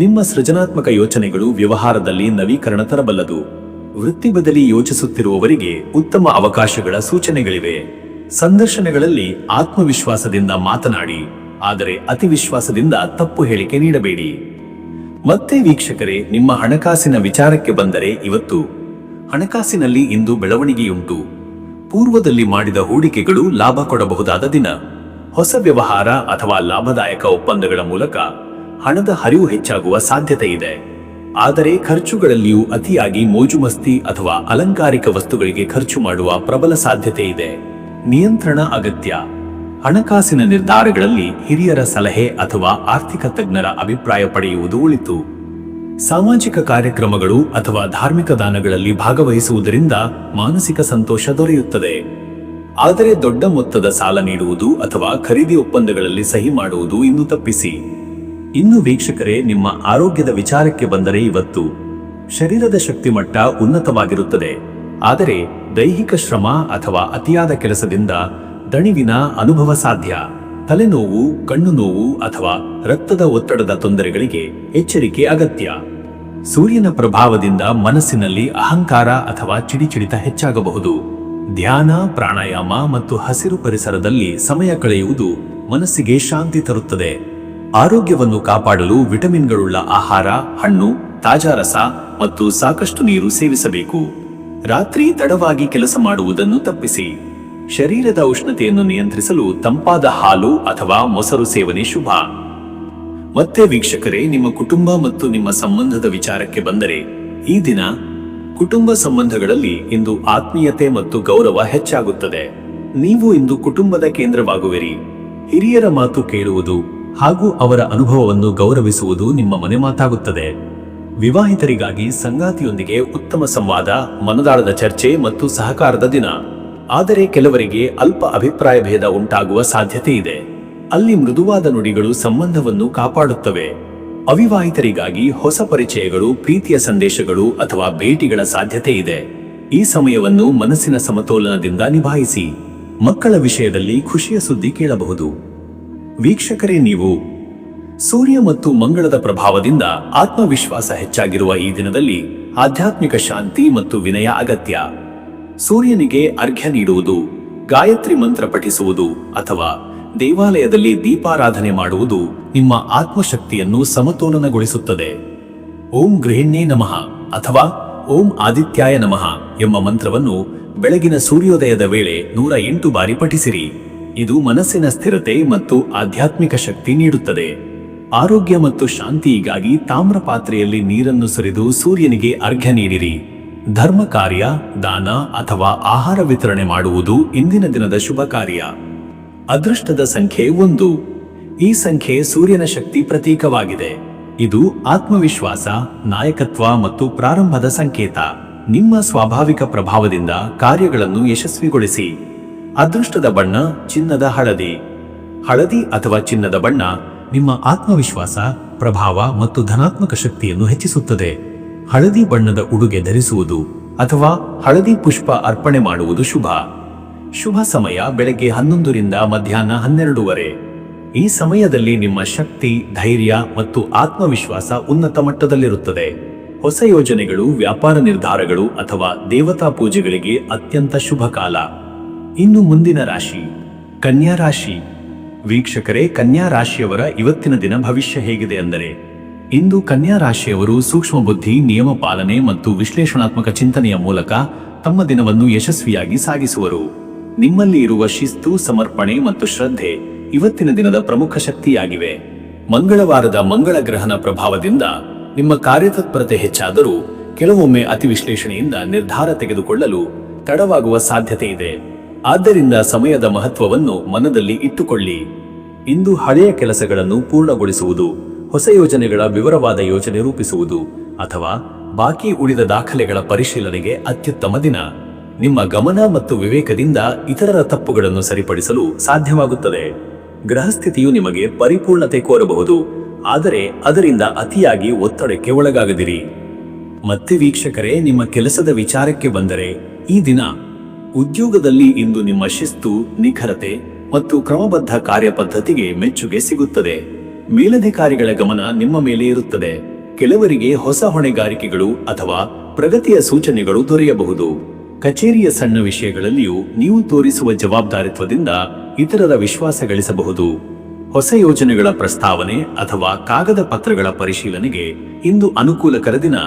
ನಿಮ್ಮ ಸೃಜನಾತ್ಮಕ ಯೋಚನೆಗಳು ವ್ಯವಹಾರದಲ್ಲಿ ನವೀಕರಣ ತರಬಲ್ಲದು. ವೃತ್ತಿ ಬದಲಿ ಯೋಚಿಸುತ್ತಿರುವವರಿಗೆ ಉತ್ತಮ ಅವಕಾಶಗಳ ಸೂಚನೆಗಳಿವೆ. ಸಂದರ್ಶನಗಳಲ್ಲಿ ಆತ್ಮವಿಶ್ವಾಸದಿಂದ ಮಾತನಾಡಿ, ಆದರೆ ಅತಿ ವಿಶ್ವಾಸದಿಂದ ತಪ್ಪು ಹೇಳಿಕೆ ನೀಡಬೇಡಿ. ಮತ್ತೆ ವೀಕ್ಷಕರೇ, ನಿಮ್ಮ ಹಣಕಾಸಿನ ವಿಚಾರಕ್ಕೆ ಬಂದರೆ ಇವತ್ತು ಹಣಕಾಸಿನಲ್ಲಿ ಇಂದು ಬೆಳವಣಿಗೆಯುಂಟು. ಪೂರ್ವದಲ್ಲಿ ಮಾಡಿದ ಹೂಡಿಕೆಗಳು ಲಾಭ ಕೊಡಬಹುದಾದ ದಿನ. ಹೊಸ ವ್ಯವಹಾರ ಅಥವಾ ಲಾಭದಾಯಕ ಒಪ್ಪಂದಗಳ ಮೂಲಕ ಹಣದ ಹರಿವು ಹೆಚ್ಚಾಗುವ ಸಾಧ್ಯತೆ ಇದೆ. ಆದರೆ ಖರ್ಚುಗಳಲ್ಲಿಯೂ ಅತಿಯಾಗಿ ಮೋಜುಮಸ್ತಿ ಅಥವಾ ಅಲಂಕಾರಿಕ ವಸ್ತುಗಳಿಗೆ ಖರ್ಚು ಮಾಡುವ ಪ್ರಬಲ ಸಾಧ್ಯತೆ ಇದೆ. ನಿಯಂತ್ರಣ ಅಗತ್ಯ. ಹಣಕಾಸಿನ ನಿರ್ಧಾರಗಳಲ್ಲಿ ಹಿರಿಯರ ಸಲಹೆ ಅಥವಾ ಆರ್ಥಿಕ ತಜ್ಞರ ಅಭಿಪ್ರಾಯ ಪಡೆಯುವುದು ಒಳಿತು. ಸಾಮಾಜಿಕ ಕಾರ್ಯಕ್ರಮಗಳು ಅಥವಾ ಧಾರ್ಮಿಕ ದಾನಗಳಲ್ಲಿ ಭಾಗವಹಿಸುವುದರಿಂದ ಮಾನಸಿಕ ಸಂತೋಷ ದೊರೆಯುತ್ತದೆ. ಆದರೆ ದೊಡ್ಡ ಮೊತ್ತದ ಸಾಲ ನೀಡುವುದು ಅಥವಾ ಖರೀದಿ ಒಪ್ಪಂದಗಳಲ್ಲಿ ಸಹಿ ಮಾಡುವುದು ಇಂದು ತಪ್ಪಿಸಿ. ಇನ್ನು ವೀಕ್ಷಕರೇ, ನಿಮ್ಮ ಆರೋಗ್ಯದ ವಿಚಾರಕ್ಕೆ ಬಂದರೆ ಇವತ್ತು ಶರೀರದ ಶಕ್ತಿ ಮಟ್ಟ ಉನ್ನತವಾಗಿರುತ್ತದೆ. ಆದರೆ ದೈಹಿಕ ಶ್ರಮ ಅಥವಾ ಅತಿಯಾದ ಕೆಲಸದಿಂದ ದಣಿವಿನ ಅನುಭವ ಸಾಧ್ಯ. ತಲೆನೋವು, ಕಣ್ಣು ನೋವು ಅಥವಾ ರಕ್ತದ ಒತ್ತಡದ ತೊಂದರೆಗಳಿಗೆ ಎಚ್ಚರಿಕೆ ಅಗತ್ಯ. ಸೂರ್ಯನ ಪ್ರಭಾವದಿಂದ ಮನಸ್ಸಿನಲ್ಲಿ ಅಹಂಕಾರ ಅಥವಾ ಚಿಡಿಚಿಡಿತ ಹೆಚ್ಚಾಗಬಹುದು. ಧ್ಯಾನ, ಪ್ರಾಣಾಯಾಮ ಮತ್ತು ಹಸಿರು ಪರಿಸರದಲ್ಲಿ ಸಮಯ ಕಳೆಯುವುದು ಮನಸ್ಸಿಗೆ ಶಾಂತಿ ತರುತ್ತದೆ. ಆರೋಗ್ಯವನ್ನು ಕಾಪಾಡಲು ವಿಟಮಿನ್ಗಳುಳ್ಳ ಆಹಾರ, ಹಣ್ಣು, ತಾಜಾ ರಸ ಮತ್ತು ಸಾಕಷ್ಟು ನೀರು ಸೇವಿಸಬೇಕು. ರಾತ್ರಿ ತಡವಾಗಿ ಕೆಲಸ ಮಾಡುವುದನ್ನು ತಪ್ಪಿಸಿ. ಶರೀರದ ಉಷ್ಣತೆಯನ್ನು ನಿಯಂತ್ರಿಸಲು ತಂಪಾದ ಹಾಲು ಅಥವಾ ಮೊಸರು ಸೇವನೆ ಶುಭ. ಮತ್ತೆ ವೀಕ್ಷಕರೇ, ನಿಮ್ಮ ಕುಟುಂಬ ಮತ್ತು ನಿಮ್ಮ ಸಂಬಂಧದ ವಿಚಾರಕ್ಕೆ ಬಂದರೆ ಈ ದಿನ ಕುಟುಂಬ ಸಂಬಂಧಗಳಲ್ಲಿ ಇಂದು ಆತ್ಮೀಯತೆ ಮತ್ತು ಗೌರವ ಹೆಚ್ಚಾಗುತ್ತದೆ. ನೀವು ಇಂದು ಕುಟುಂಬದ ಕೇಂದ್ರವಾಗುವಿರಿ. ಹಿರಿಯರ ಮಾತು ಕೇಳುವುದು ಹಾಗೂ ಅವರ ಅನುಭವವನ್ನು ಗೌರವಿಸುವುದು ನಿಮ್ಮ ಮನೆ ಮಾತಾಗುತ್ತದೆ. ವಿವಾಹಿತರಿಗಾಗಿ ಸಂಗಾತಿಯೊಂದಿಗೆ ಉತ್ತಮ ಸಂವಾದ, ಮನದಾಳದ ಚರ್ಚೆ ಮತ್ತು ಸಹಕಾರದ ದಿನ. ಆದರೆ ಕೆಲವರಿಗೆ ಅಲ್ಪ ಅಭಿಪ್ರಾಯ ಭೇದ ಉಂಟಾಗುವ ಸಾಧ್ಯತೆ ಇದೆ. ಅಲ್ಲಿ ಮೃದುವಾದ ನುಡಿಗಳು ಸಂಬಂಧವನ್ನು ಕಾಪಾಡುತ್ತವೆ. ಅವಿವಾಹಿತರಿಗಾಗಿ ಹೊಸ ಪರಿಚಯಗಳು, ಪ್ರೀತಿಯ ಸಂದೇಶಗಳು ಅಥವಾ ಭೇಟಿಗಳ ಸಾಧ್ಯತೆ ಇದೆ. ಈ ಸಮಯವನ್ನು ಮನಸ್ಸಿನ ಸಮತೋಲನದಿಂದ ನಿಭಾಯಿಸಿ. ಮಕ್ಕಳ ವಿಷಯದಲ್ಲಿ ಖುಷಿಯ ಸುದ್ದಿ ಕೇಳಬಹುದು. ವೀಕ್ಷಕರೇ, ನೀವು ಸೂರ್ಯ ಮತ್ತು ಮಂಗಳದ ಪ್ರಭಾವದಿಂದ ಆತ್ಮವಿಶ್ವಾಸ ಹೆಚ್ಚಾಗಿರುವ ಈ ದಿನದಲ್ಲಿ ಆಧ್ಯಾತ್ಮಿಕ ಶಾಂತಿ ಮತ್ತು ವಿನಯ ಅಗತ್ಯ. ಸೂರ್ಯನಿಗೆ ಅರ್ಘ್ಯ ನೀಡುವುದು, ಗಾಯತ್ರಿ ಮಂತ್ರ ಪಠಿಸುವುದು ಅಥವಾ ದೇವಾಲಯದಲ್ಲಿ ದೀಪಾರಾಧನೆ ಮಾಡುವುದು ನಿಮ್ಮ ಆತ್ಮಶಕ್ತಿಯನ್ನು ಸಮತೋಲನಗೊಳಿಸುತ್ತದೆ. ಓಂ ಗೃಹಿಣ್ಯೇ ನಮಃ ಅಥವಾ ಓಂ ಆದಿತ್ಯಾಯ ನಮಃ ಎಂಬ ಮಂತ್ರವನ್ನು ಬೆಳಗಿನ ಸೂರ್ಯೋದಯದ ವೇಳೆ 108 ಬಾರಿ ಪಠಿಸಿರಿ. ಇದು ಮನಸ್ಸಿನ ಸ್ಥಿರತೆ ಮತ್ತು ಆಧ್ಯಾತ್ಮಿಕ ಶಕ್ತಿ ನೀಡುತ್ತದೆ. ಆರೋಗ್ಯ ಮತ್ತು ಶಾಂತಿಗಾಗಿ ತಾಮ್ರ ಪಾತ್ರೆಯಲ್ಲಿ ನೀರನ್ನು ಸುರಿದು ಸೂರ್ಯನಿಗೆ ಅರ್ಘ್ಯ ನೀಡಿರಿ. ಧರ್ಮ ಕಾರ್ಯ, ದಾನ ಅಥವಾ ಆಹಾರ ವಿತರಣೆ ಮಾಡುವುದು ಇಂದಿನ ದಿನದ ಶುಭ ಕಾರ್ಯ. ಅದೃಷ್ಟದ ಸಂಖ್ಯೆ 1. ಈ ಸಂಖ್ಯೆ ಸೂರ್ಯನ ಶಕ್ತಿ ಪ್ರತೀಕವಾಗಿದೆ. ಇದು ಆತ್ಮವಿಶ್ವಾಸ, ನಾಯಕತ್ವ ಮತ್ತು ಪ್ರಾರಂಭದ ಸಂಕೇತ. ನಿಮ್ಮ ಸ್ವಾಭಾವಿಕ ಪ್ರಭಾವದಿಂದ ಕಾರ್ಯಗಳನ್ನು ಯಶಸ್ವಿಗೊಳಿಸಿ. ಅದೃಷ್ಟದ ಬಣ್ಣ ಚಿನ್ನದ ಹಳದಿ. ಹಳದಿ ಅಥವಾ ಚಿನ್ನದ ಬಣ್ಣ ನಿಮ್ಮ ಆತ್ಮವಿಶ್ವಾಸ, ಪ್ರಭಾವ ಮತ್ತು ಧನಾತ್ಮಕ ಶಕ್ತಿಯನ್ನು ಹೆಚ್ಚಿಸುತ್ತದೆ. ಹಳದಿ ಬಣ್ಣದ ಉಡುಗೆ ಧರಿಸುವುದು ಅಥವಾ ಹಳದಿ ಪುಷ್ಪ ಅರ್ಪಣೆ ಮಾಡುವುದು ಶುಭ. ಶುಭ ಸಮಯ ಬೆಳಗ್ಗೆ 11 ರಿಂದ ಮಧ್ಯಾಹ್ನ 12:30. ಈ ಸಮಯದಲ್ಲಿ ನಿಮ್ಮ ಶಕ್ತಿ, ಧೈರ್ಯ ಮತ್ತು ಆತ್ಮವಿಶ್ವಾಸ ಉನ್ನತ ಮಟ್ಟದಲ್ಲಿರುತ್ತದೆ. ಹೊಸ ಯೋಜನೆಗಳು, ವ್ಯಾಪಾರ ನಿರ್ಧಾರಗಳು ಅಥವಾ ದೇವತಾ ಪೂಜೆಗಳಿಗೆ ಅತ್ಯಂತ ಶುಭ ಕಾಲ. ಇನ್ನು ಮುಂದಿನ ರಾಶಿ ಕನ್ಯಾ ರಾಶಿ. ವೀಕ್ಷಕರೇ, ಕನ್ಯಾ ರಾಶಿಯವರ ಇವತ್ತಿನ ದಿನ ಭವಿಷ್ಯ ಹೇಗಿದೆ ಅಂದರೆ, ಇಂದು ಕನ್ಯಾ ರಾಶಿಯವರು ಸೂಕ್ಷ್ಮ ಬುದ್ಧಿ, ನಿಯಮ ಪಾಲನೆ ಮತ್ತು ವಿಶ್ಲೇಷಣಾತ್ಮಕ ಚಿಂತನೆಯ ಮೂಲಕ ತಮ್ಮ ದಿನವನ್ನು ಯಶಸ್ವಿಯಾಗಿ ಸಾಗಿಸುವರು. ನಿಮ್ಮಲ್ಲಿ ಇರುವ ಶಿಸ್ತು, ಸಮರ್ಪಣೆ ಮತ್ತು ಶ್ರದ್ಧೆ ಇವತ್ತಿನ ದಿನದ ಪ್ರಮುಖ ಶಕ್ತಿಯಾಗಿವೆ. ಮಂಗಳವಾರದ ಮಂಗಳ ಗ್ರಹನ ಪ್ರಭಾವದಿಂದ ನಿಮ್ಮ ಕಾರ್ಯತತ್ಪರತೆ ಹೆಚ್ಚಾದರೂ ಕೆಲವೊಮ್ಮೆ ಅತಿ ವಿಶ್ಲೇಷಣೆಯಿಂದ ನಿರ್ಧಾರ ತೆಗೆದುಕೊಳ್ಳಲು ತಡವಾಗುವ ಸಾಧ್ಯತೆ ಇದೆ. ಆದ್ದರಿಂದ ಸಮಯದ ಮಹತ್ವವನ್ನು ಮನದಲ್ಲಿ ಇಟ್ಟುಕೊಳ್ಳಿ. ಇಂದು ಹಳೆಯ ಕೆಲಸಗಳನ್ನು ಪೂರ್ಣಗೊಳಿಸುವುದು, ಹೊಸ ಯೋಜನೆಗಳ ವಿವರವಾದ ಯೋಜನೆ ರೂಪಿಸುವುದು ಅಥವಾ ಬಾಕಿ ಉಳಿದ ದಾಖಲೆಗಳ ಪರಿಶೀಲನೆಗೆ ಅತ್ಯುತ್ತಮ ದಿನ. ನಿಮ್ಮ ಗಮನ ಮತ್ತು ವಿವೇಕದಿಂದ ಇತರರ ತಪ್ಪುಗಳನ್ನು ಸರಿಪಡಿಸಲು ಸಾಧ್ಯವಾಗುತ್ತದೆ. ಗ್ರಹಸ್ಥಿತಿಯು ನಿಮಗೆ ಪರಿಪೂರ್ಣತೆ ಕೋರಬಹುದು, ಆದರೆ ಅದರಿಂದ ಅತಿಯಾಗಿ ಒತ್ತಡಕ್ಕೆ ಒಳಗಾಗದಿರಿ. ಮತ್ತೆ ವೀಕ್ಷಕರೇ, ನಿಮ್ಮ ಕೆಲಸದ ವಿಚಾರಕ್ಕೆ ಬಂದರೆ ಈ ದಿನ ಉದ್ಯೋಗದಲ್ಲಿ ಇಂದು ನಿಮ್ಮ ಶಿಸ್ತು, ನಿಖರತೆ ಮತ್ತು ಕ್ರಮಬದ್ಧ ಕಾರ್ಯಪದ್ಧತಿಗೆ ಮೆಚ್ಚುಗೆ ಸಿಗುತ್ತದೆ. ಮೇಲಧಿಕಾರಿಗಳ ಗಮನ ನಿಮ್ಮ ಮೇಲೆ ಇರುತ್ತದೆ. ಕೆಲವರಿಗೆ ಹೊಸ ಹೊಣೆಗಾರಿಕೆಗಳು ಅಥವಾ ಪ್ರಗತಿಯ ಸೂಚನೆಗಳು ದೊರೆಯಬಹುದು. ಕಚೇರಿಯ ಸಣ್ಣ ವಿಷಯಗಳಲ್ಲಿಯೂ ನೀವು ತೋರಿಸುವ ಜವಾಬ್ದಾರಿತ್ವದಿಂದ ಇತರರ ವಿಶ್ವಾಸ ಗಳಿಸಬಹುದು. ಹೊಸ ಯೋಜನೆಗಳ ಪ್ರಸ್ತಾವನೆ ಅಥವಾ ಕಾಗದ ಪತ್ರಗಳ ಪರಿಶೀಲನೆಗೆ ಇಂದು ಅನುಕೂಲಕರ ದಿನ.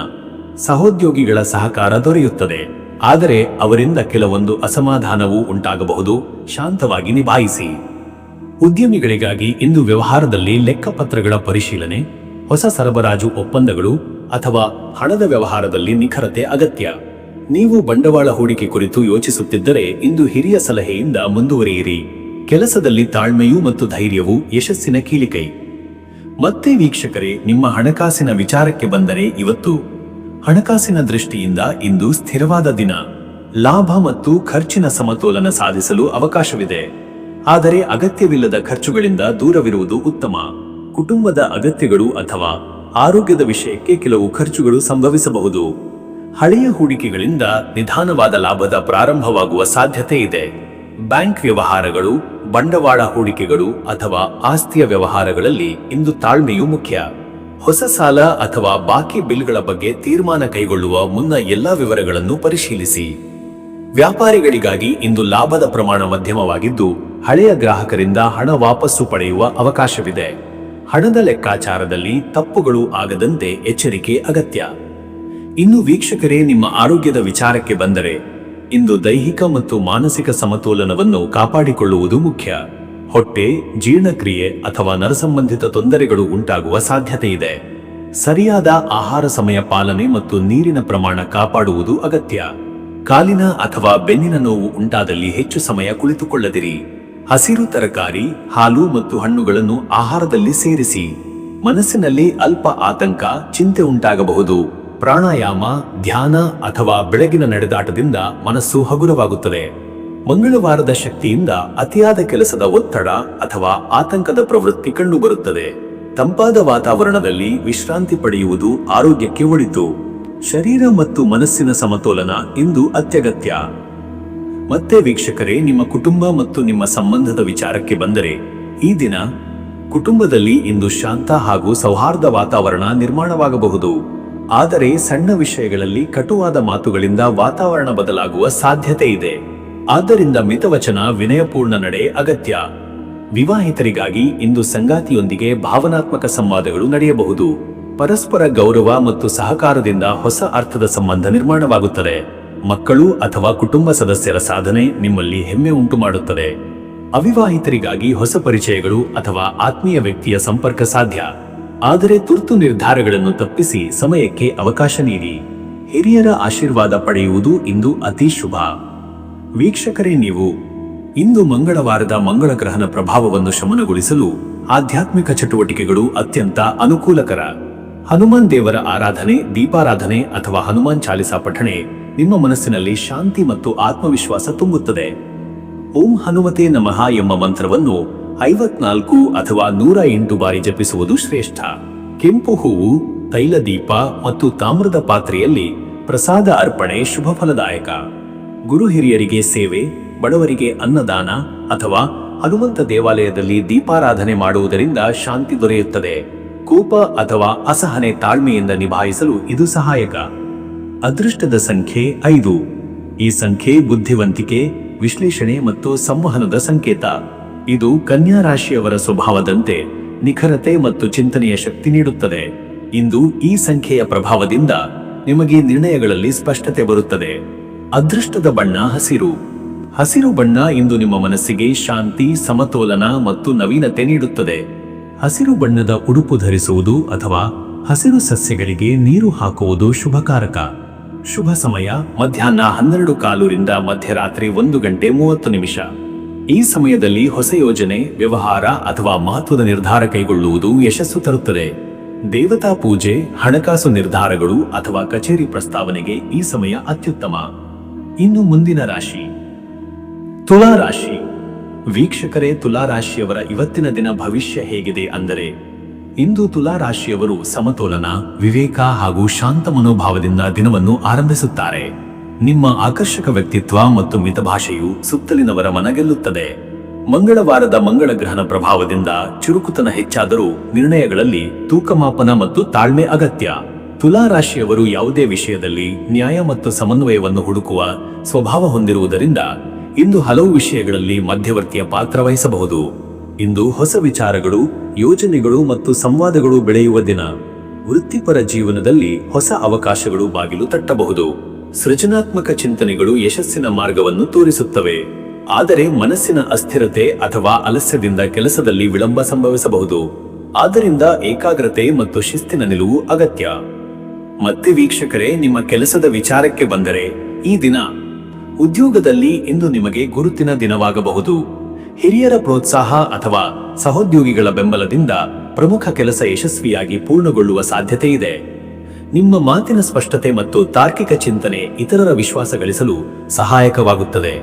ಸಹೋದ್ಯೋಗಿಗಳ ಸಹಕಾರ ದೊರೆಯುತ್ತದೆ, ಆದರೆ ಅವರಿಂದ ಕೆಲವೊಂದು ಅಸಮಾಧಾನವೂ ಉಂಟಾಗಬಹುದು. ಶಾಂತವಾಗಿ ನಿಭಾಯಿಸಿ. ಉದ್ಯಮಿಗಳಿಗಾಗಿ ಇಂದು ವ್ಯವಹಾರದಲ್ಲಿ ಲೆಕ್ಕಪತ್ರಗಳ ಪರಿಶೀಲನೆ, ಹೊಸ ಸರಬರಾಜು ಒಪ್ಪಂದಗಳು ಅಥವಾ ಹಣದ ವ್ಯವಹಾರದಲ್ಲಿ ನಿಖರತೆ ಅಗತ್ಯ. ನೀವು ಬಂಡವಾಳ ಹೂಡಿಕೆ ಕುರಿತು ಯೋಚಿಸುತ್ತಿದ್ದರೆ ಇಂದು ಹಿರಿಯ ಸಲಹೆಯಿಂದ ಮುಂದುವರಿಯಿರಿ. ಕೆಲಸದಲ್ಲಿ ತಾಳ್ಮೆಯೂ ಮತ್ತು ಧೈರ್ಯವು ಯಶಸ್ಸಿನ ಕೀಲಿಕೈ. ಮತ್ತೆ ವೀಕ್ಷಕರೇ, ನಿಮ್ಮ ಹಣಕಾಸಿನ ವಿಚಾರಕ್ಕೆ ಬಂದರೆ ಇವತ್ತು ಹಣಕಾಸಿನ ದೃಷ್ಟಿಯಿಂದ ಇಂದು ಸ್ಥಿರವಾದ ದಿನ. ಲಾಭ ಮತ್ತು ಖರ್ಚಿನ ಸಮತೋಲನ ಸಾಧಿಸಲು ಅವಕಾಶವಿದೆ, ಆದರೆ ಅಗತ್ಯವಿಲ್ಲದ ಖರ್ಚುಗಳಿಂದ ದೂರವಿರುವುದು ಉತ್ತಮ. ಕುಟುಂಬದ ಅಗತ್ಯಗಳು ಅಥವಾ ಆರೋಗ್ಯದ ವಿಷಯಕ್ಕೆ ಕೆಲವು ಖರ್ಚುಗಳು ಸಂಭವಿಸಬಹುದು. ಹಳೆಯ ಹೂಡಿಕೆಗಳಿಂದ ನಿಧಾನವಾದ ಲಾಭದ ಪ್ರಾರಂಭವಾಗುವ ಸಾಧ್ಯತೆ ಇದೆ. ಬ್ಯಾಂಕ್ ವ್ಯವಹಾರಗಳು, ಬಂಡವಾಳ ಹೂಡಿಕೆಗಳು ಅಥವಾ ಆಸ್ತಿಯ ವ್ಯವಹಾರಗಳಲ್ಲಿ ಇಂದು ತಾಳ್ಮೆಯು ಮುಖ್ಯ. ಹೊಸ ಸಾಲ ಅಥವಾ ಬಾಕಿ ಬಿಲ್ಗಳ ಬಗ್ಗೆ ತೀರ್ಮಾನ ಕೈಗೊಳ್ಳುವ ಮುನ್ನ ಎಲ್ಲಾ ವಿವರಗಳನ್ನು ಪರಿಶೀಲಿಸಿ. ವ್ಯಾಪಾರಿಗಳಿಗಾಗಿ ಇಂದು ಲಾಭದ ಪ್ರಮಾಣ ಮಧ್ಯಮವಾಗಿದ್ದು, ಹಳೆಯ ಗ್ರಾಹಕರಿಂದ ಹಣ ವಾಪಸ್ಸು ಪಡೆಯುವ ಅವಕಾಶವಿದೆ. ಹಣದ ಲೆಕ್ಕಾಚಾರದಲ್ಲಿ ತಪ್ಪುಗಳು ಆಗದಂತೆ ಎಚ್ಚರಿಕೆ ಅಗತ್ಯ. ಇನ್ನು ವೀಕ್ಷಕರೇ, ನಿಮ್ಮ ಆರೋಗ್ಯದ ವಿಚಾರಕ್ಕೆ ಬಂದರೆ ಇಂದು ದೈಹಿಕ ಮತ್ತು ಮಾನಸಿಕ ಸಮತೋಲನವನ್ನು ಕಾಪಾಡಿಕೊಳ್ಳುವುದು ಮುಖ್ಯ. ಹೊಟ್ಟೆ, ಜೀರ್ಣಕ್ರಿಯೆ ಅಥವಾ ನರಸಂಬಂಧಿತ ತೊಂದರೆಗಳು ಉಂಟಾಗುವ ಸಾಧ್ಯತೆ ಇದೆ. ಸರಿಯಾದ ಆಹಾರ ಸಮಯ ಪಾಲನೆ ಮತ್ತು ನೀರಿನ ಪ್ರಮಾಣ ಕಾಪಾಡುವುದು ಅಗತ್ಯ. ಕಾಲಿನ ಅಥವಾ ಬೆನ್ನಿನ ನೋವು ಉಂಟಾದಲ್ಲಿ ಹೆಚ್ಚು ಸಮಯ ಕುಳಿತುಕೊಳ್ಳದಿರಿ. ಹಸಿರು ತರಕಾರಿ, ಹಾಲು ಮತ್ತು ಹಣ್ಣುಗಳನ್ನು ಆಹಾರದಲ್ಲಿ ಸೇರಿಸಿ. ಮನಸ್ಸಿನಲ್ಲಿ ಅಲ್ಪ ಆತಂಕ, ಚಿಂತೆ ಉಂಟಾಗಬಹುದು. ಪ್ರಾಣಾಯಾಮ, ಧ್ಯಾನ ಅಥವಾ ಬೆಳಗಿನ ನಡೆದಾಟದಿಂದ ಮನಸ್ಸು ಹಗುರವಾಗುತ್ತದೆ. ಮಂಗಳವಾರದ ಶಕ್ತಿಯಿಂದ ಅತಿಯಾದ ಕೆಲಸದ ಒತ್ತಡ ಅಥವಾ ಆತಂಕದ ಪ್ರವೃತ್ತಿ ಕಂಡುಬರುತ್ತದೆ. ತಂಪಾದ ವಾತಾವರಣದಲ್ಲಿ ವಿಶ್ರಾಂತಿ ಪಡೆಯುವುದು ಆರೋಗ್ಯಕ್ಕೆ ಒಳಿತು. ಶರೀರ ಮತ್ತು ಮನಸ್ಸಿನ ಸಮತೋಲನ ಇಂದು ಅತ್ಯಗತ್ಯ. ಮತ್ತೆ ವೀಕ್ಷಕರೇ, ನಿಮ್ಮ ಕುಟುಂಬ ಮತ್ತು ನಿಮ್ಮ ಸಂಬಂಧದ ವಿಚಾರಕ್ಕೆ ಬಂದರೆ ಈ ದಿನ ಕುಟುಂಬದಲ್ಲಿ ಇಂದು ಶಾಂತ ಹಾಗೂ ಸೌಹಾರ್ದ ವಾತಾವರಣ ನಿರ್ಮಾಣವಾಗಬಹುದು. ಆದರೆ ಸಣ್ಣ ವಿಷಯಗಳಲ್ಲಿ ಕಟುವಾದ ಮಾತುಗಳಿಂದ ವಾತಾವರಣ ಬದಲಾಗುವ ಸಾಧ್ಯತೆ ಇದೆ. ಆದ್ದರಿಂದ ಮಿತವಚನ, ವಿನಯಪೂರ್ಣ ನಡೆ ಅಗತ್ಯ. ವಿವಾಹಿತರಿಗಾಗಿ ಇಂದು ಸಂಗಾತಿಯೊಂದಿಗೆ ಭಾವನಾತ್ಮಕ ಸಂವಾದಗಳು ನಡೆಯಬಹುದು. ಪರಸ್ಪರ ಗೌರವ ಮತ್ತು ಸಹಕಾರದಿಂದ ಹೊಸ ಅರ್ಥದ ಸಂಬಂಧ ನಿರ್ಮಾಣವಾಗುತ್ತದೆ. ಮಕ್ಕಳು ಅಥವಾ ಕುಟುಂಬ ಸದಸ್ಯರ ಸಾಧನೆ ನಿಮ್ಮಲ್ಲಿ ಹೆಮ್ಮೆ ಉಂಟು ಮಾಡುತ್ತದೆ. ಅವಿವಾಹಿತರಿಗಾಗಿ ಹೊಸ ಪರಿಚಯಗಳು ಅಥವಾ ಆತ್ಮೀಯ ವ್ಯಕ್ತಿಯ ಸಂಪರ್ಕ ಸಾಧ್ಯ. ಆದರೆ ತುರ್ತು ನಿರ್ಧಾರಗಳನ್ನು ತಪ್ಪಿಸಿ ಸಮಯಕ್ಕೆ ಅವಕಾಶ ನೀಡಿ. ಹಿರಿಯರ ಆಶೀರ್ವಾದ ಪಡೆಯುವುದು ಇಂದು ಅತಿ ಶುಭ. ವೀಕ್ಷಕರೇ, ನೀವು ಇಂದು ಮಂಗಳವಾರದ ಮಂಗಳ ಗ್ರಹನ ಪ್ರಭಾವವನ್ನು ಶಮನಗೊಳಿಸಲು ಆಧ್ಯಾತ್ಮಿಕ ಚಟುವಟಿಕೆಗಳು ಅತ್ಯಂತ ಅನುಕೂಲಕರ. ಹನುಮಾನ್ ದೇವರ ಆರಾಧನೆ, ದೀಪಾರಾಧನೆ ಅಥವಾ ಹನುಮಾನ್ ಚಾಲಿಸಾ ಪಠಣೆ ನಿಮ್ಮ ಮನಸ್ಸಿನಲ್ಲಿ ಶಾಂತಿ ಮತ್ತು ಆತ್ಮವಿಶ್ವಾಸ ತುಂಬುತ್ತದೆ. ಓಂ ಹನುಮತೆ ನಮಃ ಎಂಬ ಮಂತ್ರವನ್ನು 54 ಅಥವಾ 108 ಬಾರಿ ಜಪಿಸುವುದು ಶ್ರೇಷ್ಠ. ಕೆಂಪು ಹೂವು, ತೈಲ ದೀಪ ಮತ್ತು ತಾಮ್ರದ ಪಾತ್ರೆಯಲ್ಲಿ ಪ್ರಸಾದ ಅರ್ಪಣೆ ಶುಭ ಫಲದಾಯಕ. ಗುರು ಹಿರಿಯರಿಗೆ ಸೇವೆ, ಬಡವರಿಗೆ ಅನ್ನದಾನ ಅಥವಾ ಹನುಮಂತ ದೇವಾಲಯದಲ್ಲಿ ದೀಪಾರಾಧನೆ ಮಾಡುವುದರಿಂದ ಶಾಂತಿ ದೊರೆಯುತ್ತದೆ. ಕೋಪ ಅಥವಾ ಅಸಹನೆ ತಾಳ್ಮೆಯಿಂದ ನಿಭಾಯಿಸಲು ಇದು ಸಹಾಯಕ. ಅದೃಷ್ಟದ ಸಂಖ್ಯೆ 5. ಈ ಸಂಖ್ಯೆ ಬುದ್ಧಿವಂತಿಕೆ, ವಿಶ್ಲೇಷಣೆ ಮತ್ತು ಸಂವಹನದ ಸಂಕೇತ. ಇದು ಕನ್ಯಾ ರಾಶಿಯವರ ಸ್ವಭಾವದಂತೆ ನಿಖರತೆ ಮತ್ತು ಚಿಂತನೆಯ ಶಕ್ತಿ ನೀಡುತ್ತದೆ. ಇಂದು ಈ ಸಂಖ್ಯೆಯ ಪ್ರಭಾವದಿಂದ ನಿಮಗೆ ನಿರ್ಣಯಗಳಲ್ಲಿ ಸ್ಪಷ್ಟತೆ ಬರುತ್ತದೆ. ಅದೃಷ್ಟದ ಬಣ್ಣ ಹಸಿರು. ಹಸಿರು ಬಣ್ಣ ಇಂದು ನಿಮ್ಮ ಮನಸ್ಸಿಗೆ ಶಾಂತಿ, ಸಮತೋಲನ ಮತ್ತು ನವೀನತೆ ನೀಡುತ್ತದೆ. ಹಸಿರು ಬಣ್ಣದ ಉಡುಪು ಧರಿಸುವುದು ಅಥವಾ ಹಸಿರು ಸಸ್ಯಗಳಿಗೆ ನೀರು ಹಾಕುವುದು ಶುಭಕಾರಕ. ಶುಭ ಸಮಯ ಮಧ್ಯಾಹ್ನ 12:15 ರಿಂದ ಮಧ್ಯರಾತ್ರಿ 1:30. ಈ ಸಮಯದಲ್ಲಿ ಹೊಸ ಯೋಜನೆ, ವ್ಯವಹಾರ ಅಥವಾ ಮಹತ್ವದ ನಿರ್ಧಾರ ಕೈಗೊಳ್ಳುವುದು ಯಶಸ್ಸು ತರುತ್ತದೆ. ದೇವತಾ ಪೂಜೆ, ಹಣಕಾಸು ನಿರ್ಧಾರಗಳು ಅಥವಾ ಕಚೇರಿ ಪ್ರಸ್ತಾವನೆಗೆ ಈ ಸಮಯ ಅತ್ಯುತ್ತಮ. ಇನ್ನು ಮುಂದಿನ ರಾಶಿ ತುಲಾ ರಾಶಿ. ವೀಕ್ಷಕರೇ, ತುಲಾ ರಾಶಿಯವರ ಇವತ್ತಿನ ದಿನ ಭವಿಷ್ಯ ಹೇಗಿದೆ ಅಂದರೆ, ಇಂದು ತುಲಾ ರಾಶಿಯವರು ಸಮತೋಲನ, ವಿವೇಕ ಹಾಗೂ ಶಾಂತ ಮನೋಭಾವದಿಂದ ದಿನವನ್ನು ಆರಂಭಿಸುತ್ತಾರೆ. ನಿಮ್ಮ ಆಕರ್ಷಕ ವ್ಯಕ್ತಿತ್ವ ಮತ್ತು ಮಿತಭಾಷೆಯು ಸುತ್ತಲಿನವರ ಮನಗೆಲ್ಲುತ್ತದೆ. ಮಂಗಳವಾರದ ಮಂಗಳ ಗ್ರಹಣ ಪ್ರಭಾವದಿಂದ ಚುರುಕುತನ ಹೆಚ್ಚಾದರೂ ನಿರ್ಣಯಗಳಲ್ಲಿ ತೂಕಮಾಪನ ಮತ್ತು ತಾಳ್ಮೆ ಅಗತ್ಯ. ತುಲಾ ರಾಶಿಯವರು ಯಾವುದೇ ವಿಷಯದಲ್ಲಿ ನ್ಯಾಯ ಮತ್ತು ಸಮನ್ವಯವನ್ನು ಹುಡುಕುವ ಸ್ವಭಾವ ಹೊಂದಿರುವುದರಿಂದ ಇಂದು ಹಲವು ವಿಷಯಗಳಲ್ಲಿ ಮಧ್ಯವರ್ತಿಯ ಪಾತ್ರ ವಹಿಸಬಹುದು. ಇಂದು ಹೊಸ ವಿಚಾರಗಳು, ಯೋಜನೆಗಳು ಮತ್ತು ಸಂವಾದಗಳು ಬೆಳೆಯುವ ದಿನ. ವೃತ್ತಿಪರ ಜೀವನದಲ್ಲಿ ಹೊಸ ಅವಕಾಶಗಳು ಬಾಗಿಲು ತಟ್ಟಬಹುದು. ಸೃಜನಾತ್ಮಕ ಚಿಂತನೆಗಳು ಯಶಸ್ಸಿನ ಮಾರ್ಗವನ್ನು ತೋರಿಸುತ್ತವೆ. ಆದರೆ ಮನಸ್ಸಿನ ಅಸ್ಥಿರತೆ ಅಥವಾ ಆಲಸ್ಯದಿಂದ ಕೆಲಸದಲ್ಲಿ ವಿಳಂಬ ಸಂಭವಿಸಬಹುದು. ಆದ್ದರಿಂದ ಏಕಾಗ್ರತೆ ಮತ್ತು ಶಿಸ್ತಿನ ನಿಲುವು ಅಗತ್ಯ. ಮತ್ತೆ ವೀಕ್ಷಕರೇ, ನಿಮ್ಮ ಕೆಲಸದ ವಿಚಾರಕ್ಕೆ ಬಂದರೆ ಈ ದಿನ ಉದ್ಯೋಗದಲ್ಲಿ ಇಂದು ನಿಮಗೆ ಗುರುತಿನ ದಿನವಾಗಬಹುದು. ಹಿರಿಯರ ಪ್ರೋತ್ಸಾಹ ಅಥವಾ ಸಹೋದ್ಯೋಗಿಗಳ ಬೆಂಬಲದಿಂದ ಪ್ರಮುಖ ಕೆಲಸ ಯಶಸ್ವಿಯಾಗಿ ಪೂರ್ಣಗೊಳ್ಳುವ ಸಾಧ್ಯತೆ ಇದೆ. ನಿಮ್ಮ ಮಾತಿನ ಸ್ಪಷ್ಟತೆ ಮತ್ತು ತಾರ್ಕಿಕ ಚಿಂತನೆ ಇತರರ ವಿಶ್ವಾಸ ಗಳಿಸಲು ಸಹಾಯಕವಾಗುತ್ತದೆ.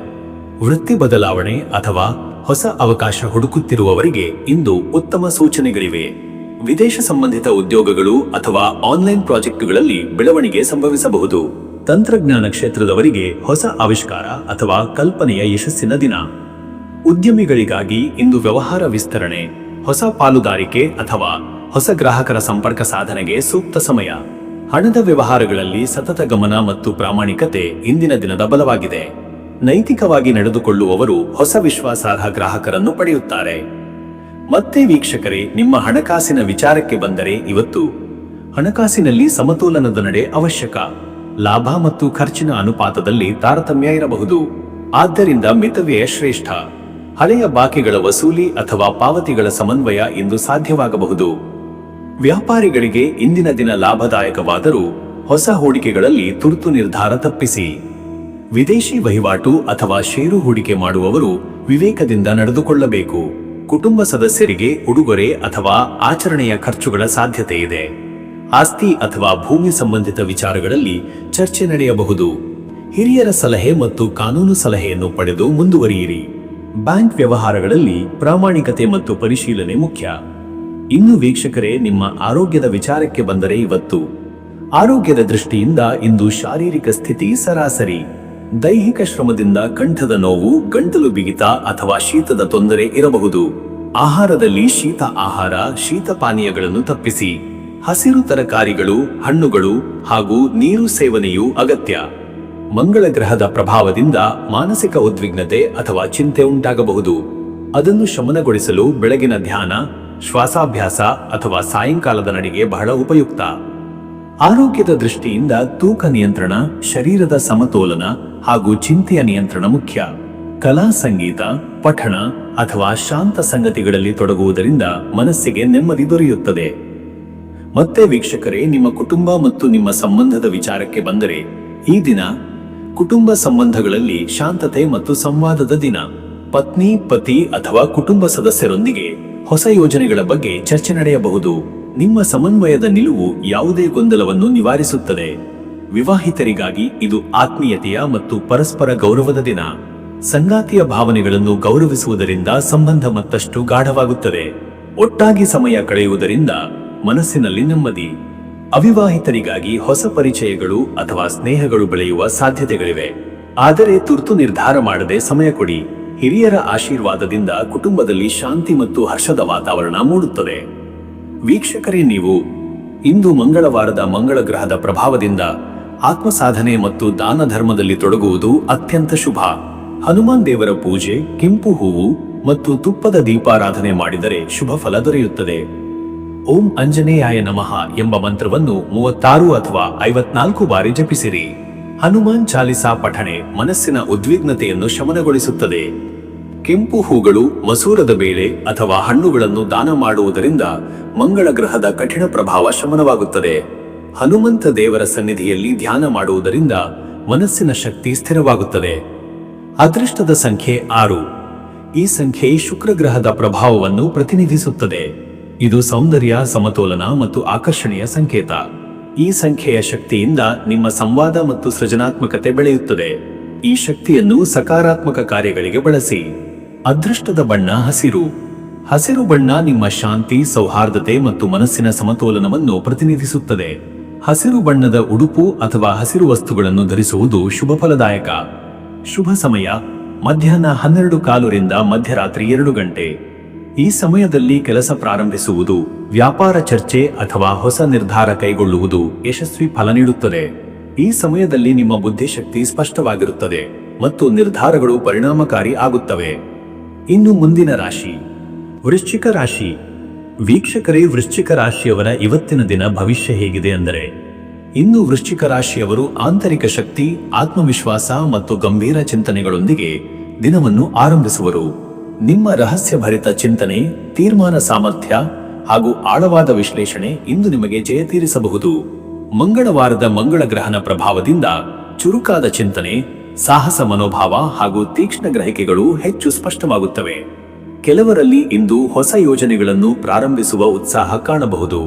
ವೃತ್ತಿ ಬದಲಾವಣೆ ಅಥವಾ ಹೊಸ ಅವಕಾಶ ಹುಡುಕುತ್ತಿರುವವರಿಗೆ ಇಂದು ಉತ್ತಮ ಸೂಚನೆಗಳಿವೆ. ವಿದೇಶ ಸಂಬಂಧಿತ ಉದ್ಯೋಗಗಳು ಅಥವಾ ಆನ್ಲೈನ್ ಪ್ರಾಜೆಕ್ಟುಗಳಲ್ಲಿ ಬೆಳವಣಿಗೆ ಸಂಭವಿಸಬಹುದು. ತಂತ್ರಜ್ಞಾನ ಕ್ಷೇತ್ರದವರಿಗೆ ಹೊಸ ಆವಿಷ್ಕಾರ ಅಥವಾ ಕಲ್ಪನೆಯ ಯಶಸ್ಸಿನ ದಿನ. ಉದ್ಯಮಿಗಳಿಗಾಗಿ ಇಂದು ವ್ಯವಹಾರ ವಿಸ್ತರಣೆ, ಹೊಸ ಪಾಲುದಾರಿಕೆ ಅಥವಾ ಹೊಸ ಗ್ರಾಹಕರ ಸಂಪರ್ಕ ಸಾಧನೆಗೆ ಸೂಕ್ತ ಸಮಯ. ಹಣದ ವ್ಯವಹಾರಗಳಲ್ಲಿ ಸತತ ಗಮನ ಮತ್ತು ಪ್ರಾಮಾಣಿಕತೆ ಇಂದಿನ ದಿನದ ಬಲವಾಗಿದೆ. ನೈತಿಕವಾಗಿ ನಡೆದುಕೊಳ್ಳುವವರು ಹೊಸ ವಿಶ್ವಾಸಾರ್ಹ ಗ್ರಾಹಕರನ್ನು ಪಡೆಯುತ್ತಾರೆ. ಮತ್ತೆ ವೀಕ್ಷಕರೇ, ನಿಮ್ಮ ಹಣಕಾಸಿನ ವಿಚಾರಕ್ಕೆ ಬಂದರೆ ಇವತ್ತು ಹಣಕಾಸಿನಲ್ಲಿ ಸಮತೋಲನದ ನಡೆ ಅವಶ್ಯಕ. ಲಾಭ ಮತ್ತು ಖರ್ಚಿನ ಅನುಪಾತದಲ್ಲಿ ತಾರತಮ್ಯ ಇರಬಹುದು. ಆದ್ದರಿಂದ ಮಿತವ್ಯಯ ಶ್ರೇಷ್ಠ. ಹಳೆಯ ಬಾಕಿಗಳ ವಸೂಲಿ ಅಥವಾ ಪಾವತಿಗಳ ಸಮನ್ವಯ ಇಂದು ಸಾಧ್ಯವಾಗಬಹುದು. ವ್ಯಾಪಾರಿಗಳಿಗೆ ಇಂದಿನ ದಿನ ಲಾಭದಾಯಕವಾದರೂ ಹೊಸ ಹೂಡಿಕೆಗಳಲ್ಲಿ ತುರ್ತು ನಿರ್ಧಾರ ತಪ್ಪಿಸಿ. ವಿದೇಶಿ ವಹಿವಾಟು ಅಥವಾ ಷೇರು ಹೂಡಿಕೆ ಮಾಡುವವರು ವಿವೇಕದಿಂದ ನಡೆದುಕೊಳ್ಳಬೇಕು. ಕುಟುಂಬ ಸದಸ್ಯರಿಗೆ ಉಡುಗೊರೆ ಅಥವಾ ಆಚರಣೆಯ ಖರ್ಚುಗಳ ಸಾಧ್ಯತೆ ಇದೆ. ಆಸ್ತಿ ಅಥವಾ ಭೂಮಿ ಸಂಬಂಧಿತ ವಿಚಾರಗಳಲ್ಲಿ ಚರ್ಚೆ ನಡೆಯಬಹುದು. ಹಿರಿಯರ ಸಲಹೆ ಮತ್ತು ಕಾನೂನು ಸಲಹೆಯನ್ನು ಪಡೆದು ಮುಂದುವರಿಯಿರಿ. ಬ್ಯಾಂಕ್ ವ್ಯವಹಾರಗಳಲ್ಲಿ ಪ್ರಾಮಾಣಿಕತೆ ಮತ್ತು ಪರಿಶೀಲನೆ ಮುಖ್ಯ. ಇನ್ನು ವೀಕ್ಷಕರೇ, ನಿಮ್ಮ ಆರೋಗ್ಯದ ವಿಚಾರಕ್ಕೆ ಬಂದರೆ ಇವತ್ತು ಆರೋಗ್ಯದ ದೃಷ್ಟಿಯಿಂದ ಇಂದು ಶಾರೀರಿಕ ಸ್ಥಿತಿ ಸರಾಸರಿ. ದೈಹಿಕ ಶ್ರಮದಿಂದ ಕಂಠದ ನೋವು, ಗಂಟಲು ಬಿಗಿತ ಅಥವಾ ಶೀತದ ತೊಂದರೆ ಇರಬಹುದು. ಆಹಾರದಲ್ಲಿ ಶೀತ ಆಹಾರ, ಶೀತ ಪಾನೀಯಗಳನ್ನು ತಪ್ಪಿಸಿ. ಹಸಿರು ತರಕಾರಿಗಳು, ಹಣ್ಣುಗಳು ಹಾಗೂ ನೀರು ಸೇವನೆಯು ಅಗತ್ಯ. ಮಂಗಳ ಗ್ರಹದ ಪ್ರಭಾವದಿಂದ ಮಾನಸಿಕ ಉದ್ವಿಗ್ನತೆ ಅಥವಾ ಚಿಂತೆ ಉಂಟಾಗಬಹುದು. ಅದನ್ನು ಶಮನಗೊಳಿಸಲು ಬೆಳಗಿನ ಧ್ಯಾನ, ಶ್ವಾಸಾಭ್ಯಾಸ ಅಥವಾ ಸಾಯಂಕಾಲದ ನಡಿಗೆ ಬಹಳ ಉಪಯುಕ್ತ. ಆರೋಗ್ಯದ ದೃಷ್ಟಿಯಿಂದ ತೂಕ ನಿಯಂತ್ರಣ, ಶರೀರದ ಸಮತೋಲನ ಹಾಗೂ ಚಿಂತೆಯ ನಿಯಂತ್ರಣ ಮುಖ್ಯ. ಕಲಾ, ಸಂಗೀತ, ಪಠಣ ಅಥವಾ ಶಾಂತ ಸಂಗತಿಗಳಲ್ಲಿ ತೊಡಗುವುದರಿಂದ ಮನಸ್ಸಿಗೆ ನೆಮ್ಮದಿ ದೊರೆಯುತ್ತದೆ. ಮತ್ತೆ ವೀಕ್ಷಕರೇ, ನಿಮ್ಮ ಕುಟುಂಬ ಮತ್ತು ನಿಮ್ಮ ಸಂಬಂಧದ ವಿಚಾರಕ್ಕೆ ಬಂದರೆ ಈ ದಿನ ಕುಟುಂಬ ಸಂಬಂಧಗಳಲ್ಲಿ ಶಾಂತತೆ ಮತ್ತು ಸಂವಾದದ ದಿನ. ಪತ್ನಿ, ಪತಿ ಅಥವಾ ಕುಟುಂಬ ಸದಸ್ಯರೊಂದಿಗೆ ಹೊಸ ಯೋಜನೆಗಳ ಬಗ್ಗೆ ಚರ್ಚೆ ನಡೆಯಬಹುದು. ನಿಮ್ಮ ಸಮನ್ವಯದ ನಿಲುವು ಯಾವುದೇ ಗೊಂದಲವನ್ನು ನಿವಾರಿಸುತ್ತದೆ. ವಿವಾಹಿತರಿಗಾಗಿ ಇದು ಆತ್ಮೀಯತೆಯ ಮತ್ತು ಪರಸ್ಪರ ಗೌರವದ ದಿನ. ಸಂಗಾತಿಯ ಭಾವನೆಗಳನ್ನು ಗೌರವಿಸುವುದರಿಂದ ಸಂಬಂಧ ಮತ್ತಷ್ಟು ಗಾಢವಾಗುತ್ತದೆ. ಒಟ್ಟಾಗಿ ಸಮಯ ಕಳೆಯುವುದರಿಂದ ಮನಸ್ಸಿನಲ್ಲಿ ನೆಮ್ಮದಿ. ಅವಿವಾಹಿತರಿಗಾಗಿ ಹೊಸ ಪರಿಚಯಗಳು ಅಥವಾ ಸ್ನೇಹಗಳು ಬೆಳೆಯುವ ಸಾಧ್ಯತೆಗಳಿವೆ. ಆದರೆ ತುರ್ತು ನಿರ್ಧಾರ ಮಾಡದೆ ಸಮಯ ಕೊಡಿ. ಹಿರಿಯರ ಆಶೀರ್ವಾದದಿಂದ ಕುಟುಂಬದಲ್ಲಿ ಶಾಂತಿ ಮತ್ತು ಹರ್ಷದ ವಾತಾವರಣ ಮೂಡುತ್ತದೆ. ವೀಕ್ಷಕರೇ, ನೀವು ಇಂದು ಮಂಗಳವಾರದ ಮಂಗಳ ಗ್ರಹದ ಪ್ರಭಾವದಿಂದ ಆತ್ಮಸಾಧನೆ ಮತ್ತು ದಾನ ಧರ್ಮದಲ್ಲಿ ತೊಡಗುವುದು ಅತ್ಯಂತ ಶುಭ. ಹನುಮಾನ್ ದೇವರ ಪೂಜೆ, ಕೆಂಪು ಹೂವು ಮತ್ತು ತುಪ್ಪದ ದೀಪಾರಾಧನೆ ಮಾಡಿದರೆ ಶುಭ ಫಲ ದೊರೆಯುತ್ತದೆ. ಓಂ ಆಂಜನೇಯಾಯ ನಮಃ ಎಂಬ ಮಂತ್ರವನ್ನು 36 ಅಥವಾ 54 ಬಾರಿ ಜಪಿಸಿರಿ. ಹನುಮಾನ್ ಚಾಲಿಸಾ ಪಠಣೆ ಮನಸ್ಸಿನ ಉದ್ವಿಗ್ನತೆಯನ್ನು ಶಮನಗೊಳಿಸುತ್ತದೆ. ಕೆಂಪು ಹೂಗಳು, ಮಸೂರದ ಬೇಳೆ ಅಥವಾ ಹಣ್ಣುಗಳನ್ನು ದಾನ ಮಾಡುವುದರಿಂದ ಮಂಗಳ ಗ್ರಹದ ಕಠಿಣ ಪ್ರಭಾವ ಶಮನವಾಗುತ್ತದೆ. ಹನುಮಂತ ದೇವರ ಸನ್ನಿಧಿಯಲ್ಲಿ ಧ್ಯಾನ ಮಾಡುವುದರಿಂದ ಮನಸ್ಸಿನ ಶಕ್ತಿ ಸ್ಥಿರವಾಗುತ್ತದೆ. ಅದೃಷ್ಟದ ಸಂಖ್ಯೆ 6. ಈ ಸಂಖ್ಯೆ ಶುಕ್ರ ಗ್ರಹದ ಪ್ರಭಾವವನ್ನು ಪ್ರತಿನಿಧಿಸುತ್ತದೆ. ಇದು ಸೌಂದರ್ಯ, ಸಮತೋಲನ ಮತ್ತು ಆಕರ್ಷಣೆಯ ಸಂಕೇತ. ಈ ಸಂಖ್ಯೆಯ ಶಕ್ತಿಯಿಂದ ನಿಮ್ಮ ಸಂವಾದ ಮತ್ತು ಸೃಜನಾತ್ಮಕತೆ ಬೆಳೆಯುತ್ತದೆ. ಈ ಶಕ್ತಿಯನ್ನು ಸಕಾರಾತ್ಮಕ ಕಾರ್ಯಗಳಿಗೆ ಬಳಸಿ. ಅದೃಷ್ಟದ ಬಣ್ಣ ಹಸಿರು. ಹಸಿರು ಬಣ್ಣ ನಿಮ್ಮ ಶಾಂತಿ, ಸೌಹಾರ್ದತೆ ಮತ್ತು ಮನಸ್ಸಿನ ಸಮತೋಲನವನ್ನು ಪ್ರತಿನಿಧಿಸುತ್ತದೆ. ಹಸಿರು ಬಣ್ಣದ ಉಡುಪು ಅಥವಾ ಹಸಿರು ವಸ್ತುಗಳನ್ನು ಧರಿಸುವುದು ಶುಭ ಫಲದಾಯಕ. ಶುಭ ಸಮಯ ಮಧ್ಯಾಹ್ನ 12:15 ರಿಂದ ಮಧ್ಯರಾತ್ರಿ 2 ಗಂಟೆ. ಈ ಸಮಯದಲ್ಲಿ ಕೆಲಸ ಪ್ರಾರಂಭಿಸುವುದು, ವ್ಯಾಪಾರ ಚರ್ಚೆ ಅಥವಾ ಹೊಸ ನಿರ್ಧಾರ ಕೈಗೊಳ್ಳುವುದು ಯಶಸ್ವಿ ಫಲ ನೀಡುತ್ತದೆ. ಈ ಸಮಯದಲ್ಲಿ ನಿಮ್ಮ ಬುದ್ಧಿಶಕ್ತಿ ಸ್ಪಷ್ಟವಾಗಿರುತ್ತದೆ ಮತ್ತು ನಿರ್ಧಾರಗಳು ಪರಿಣಾಮಕಾರಿ ಆಗುತ್ತವೆ. ಇನ್ನು ಮುಂದಿನ ರಾಶಿ ವೃಶ್ಚಿಕ ರಾಶಿ. ವೀಕ್ಷಕರೇ, ವೃಶ್ಚಿಕ ರಾಶಿಯವರ ಇವತ್ತಿನ ದಿನ ಭವಿಷ್ಯ ಹೇಗಿದೆ ಅಂದರೆ, ಇನ್ನು ವೃಶ್ಚಿಕ ರಾಶಿಯವರು ಆಂತರಿಕ ಶಕ್ತಿ, ಆತ್ಮವಿಶ್ವಾಸ ಮತ್ತು ಗಂಭೀರ ಚಿಂತನೆಗಳೊಂದಿಗೆ ದಿನವನ್ನು ಆರಂಭಿಸುವರು. ನಿಮ್ಮ ರಹಸ್ಯಭರಿತ ಚಿಂತನೆ, ತೀರ್ಮಾನ ಸಾಮರ್ಥ್ಯ ಹಾಗೂ ಆಳವಾದ ವಿಶ್ಲೇಷಣೆ ಇಂದು ನಿಮಗೆ ಜಯ ತೀರಿಸಬಹುದು. ಮಂಗಳವಾರದ ಮಂಗಳ ಗ್ರಹನ ಪ್ರಭಾವದಿಂದ ಚುರುಕಾದ ಚಿಂತನೆ, ಸಾಹಸ ಮನೋಭಾವ ಹಾಗೂ ತೀಕ್ಷ್ಣ ಗ್ರಹಿಕೆಗಳು ಹೆಚ್ಚು ಸ್ಪಷ್ಟವಾಗುತ್ತವೆ. ಕೆಲವರಲ್ಲಿ ಇಂದು ಹೊಸ ಯೋಜನೆಗಳನ್ನು ಪ್ರಾರಂಭಿಸುವ ಉತ್ಸಾಹ ಕಾಣಬಹುದು.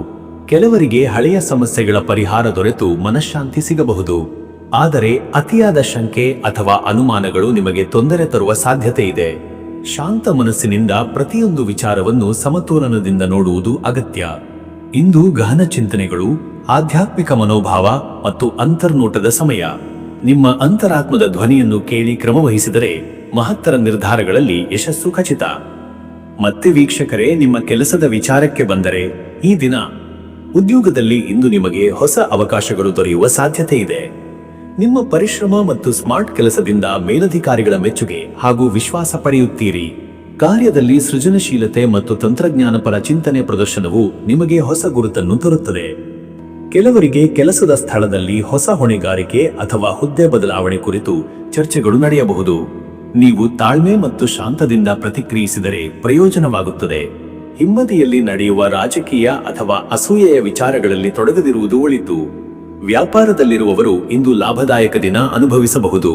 ಕೆಲವರಿಗೆ ಹಳೆಯ ಸಮಸ್ಯೆಗಳ ಪರಿಹಾರ ದೊರೆತು ಮನಃಶಾಂತಿ ಸಿಗಬಹುದು. ಆದರೆ ಅತಿಯಾದ ಶಂಕೆ ಅಥವಾ ಅನುಮಾನಗಳು ನಿಮಗೆ ತೊಂದರೆ ತರುವ ಸಾಧ್ಯತೆ ಇದೆ. ಶಾಂತ ಮನಸ್ಸಿನಿಂದ ಪ್ರತಿಯೊಂದು ವಿಚಾರವನ್ನು ಸಮತೋಲನದಿಂದ ನೋಡುವುದು ಅಗತ್ಯ. ಇಂದು ಗಹನ ಚಿಂತನೆಗಳು, ಆಧ್ಯಾತ್ಮಿಕ ಮನೋಭಾವ ಮತ್ತು ಅಂತರ್ನೋಟದ ಸಮಯ. ನಿಮ್ಮ ಅಂತರಾತ್ಮದ ಧ್ವನಿಯನ್ನು ಕೇಳಿ ಕ್ರಮವಹಿಸಿದರೆ ಮಹತ್ತರ ನಿರ್ಧಾರಗಳಲ್ಲಿ ಯಶಸ್ಸು ಖಚಿತ. ಮತ್ತೆ ವೀಕ್ಷಕರೇ, ನಿಮ್ಮ ಕೆಲಸದ ವಿಚಾರಕ್ಕೆ ಬಂದರೆ, ಈ ದಿನ ಉದ್ಯೋಗದಲ್ಲಿ ಇಂದು ನಿಮಗೆ ಹೊಸ ಅವಕಾಶಗಳು ದೊರೆಯುವ ಸಾಧ್ಯತೆ ಇದೆ. ನಿಮ್ಮ ಪರಿಶ್ರಮ ಮತ್ತು ಸ್ಮಾರ್ಟ್ ಕೆಲಸದಿಂದ ಮೇಲಧಿಕಾರಿಗಳ ಮೆಚ್ಚುಗೆ ಹಾಗೂ ವಿಶ್ವಾಸ ಪಡೆಯುತ್ತೀರಿ. ಕಾರ್ಯದಲ್ಲಿ ಸೃಜನಶೀಲತೆ ಮತ್ತು ತಂತ್ರಜ್ಞಾನಪರ ಚಿಂತನೆ ಪ್ರದರ್ಶನವು ನಿಮಗೆ ಹೊಸ ಗುರುತನ್ನು ತರುತ್ತದೆ. ಕೆಲವರಿಗೆ ಕೆಲಸದ ಸ್ಥಳದಲ್ಲಿ ಹೊಸ ಹೊಣೆಗಾರಿಕೆ ಅಥವಾ ಹುದ್ದೆ ಬದಲಾವಣೆ ಕುರಿತು ಚರ್ಚೆಗಳು ನಡೆಯಬಹುದು. ನೀವು ತಾಳ್ಮೆ ಮತ್ತು ಶಾಂತದಿಂದ ಪ್ರತಿಕ್ರಿಯಿಸಿದರೆ ಪ್ರಯೋಜನವಾಗುತ್ತದೆ. ಹಿಂಬದಿಯಲ್ಲಿ ನಡೆಯುವ ರಾಜಕೀಯ ಅಥವಾ ಅಸೂಯೆಯ ವಿಚಾರಗಳಲ್ಲಿ ತೊಡಗದಿರುವುದು ಒಳಿತು. ವ್ಯಾಪಾರದಲ್ಲಿರುವವರು ಇಂದು ಲಾಭದಾಯಕ ದಿನ ಅನುಭವಿಸಬಹುದು.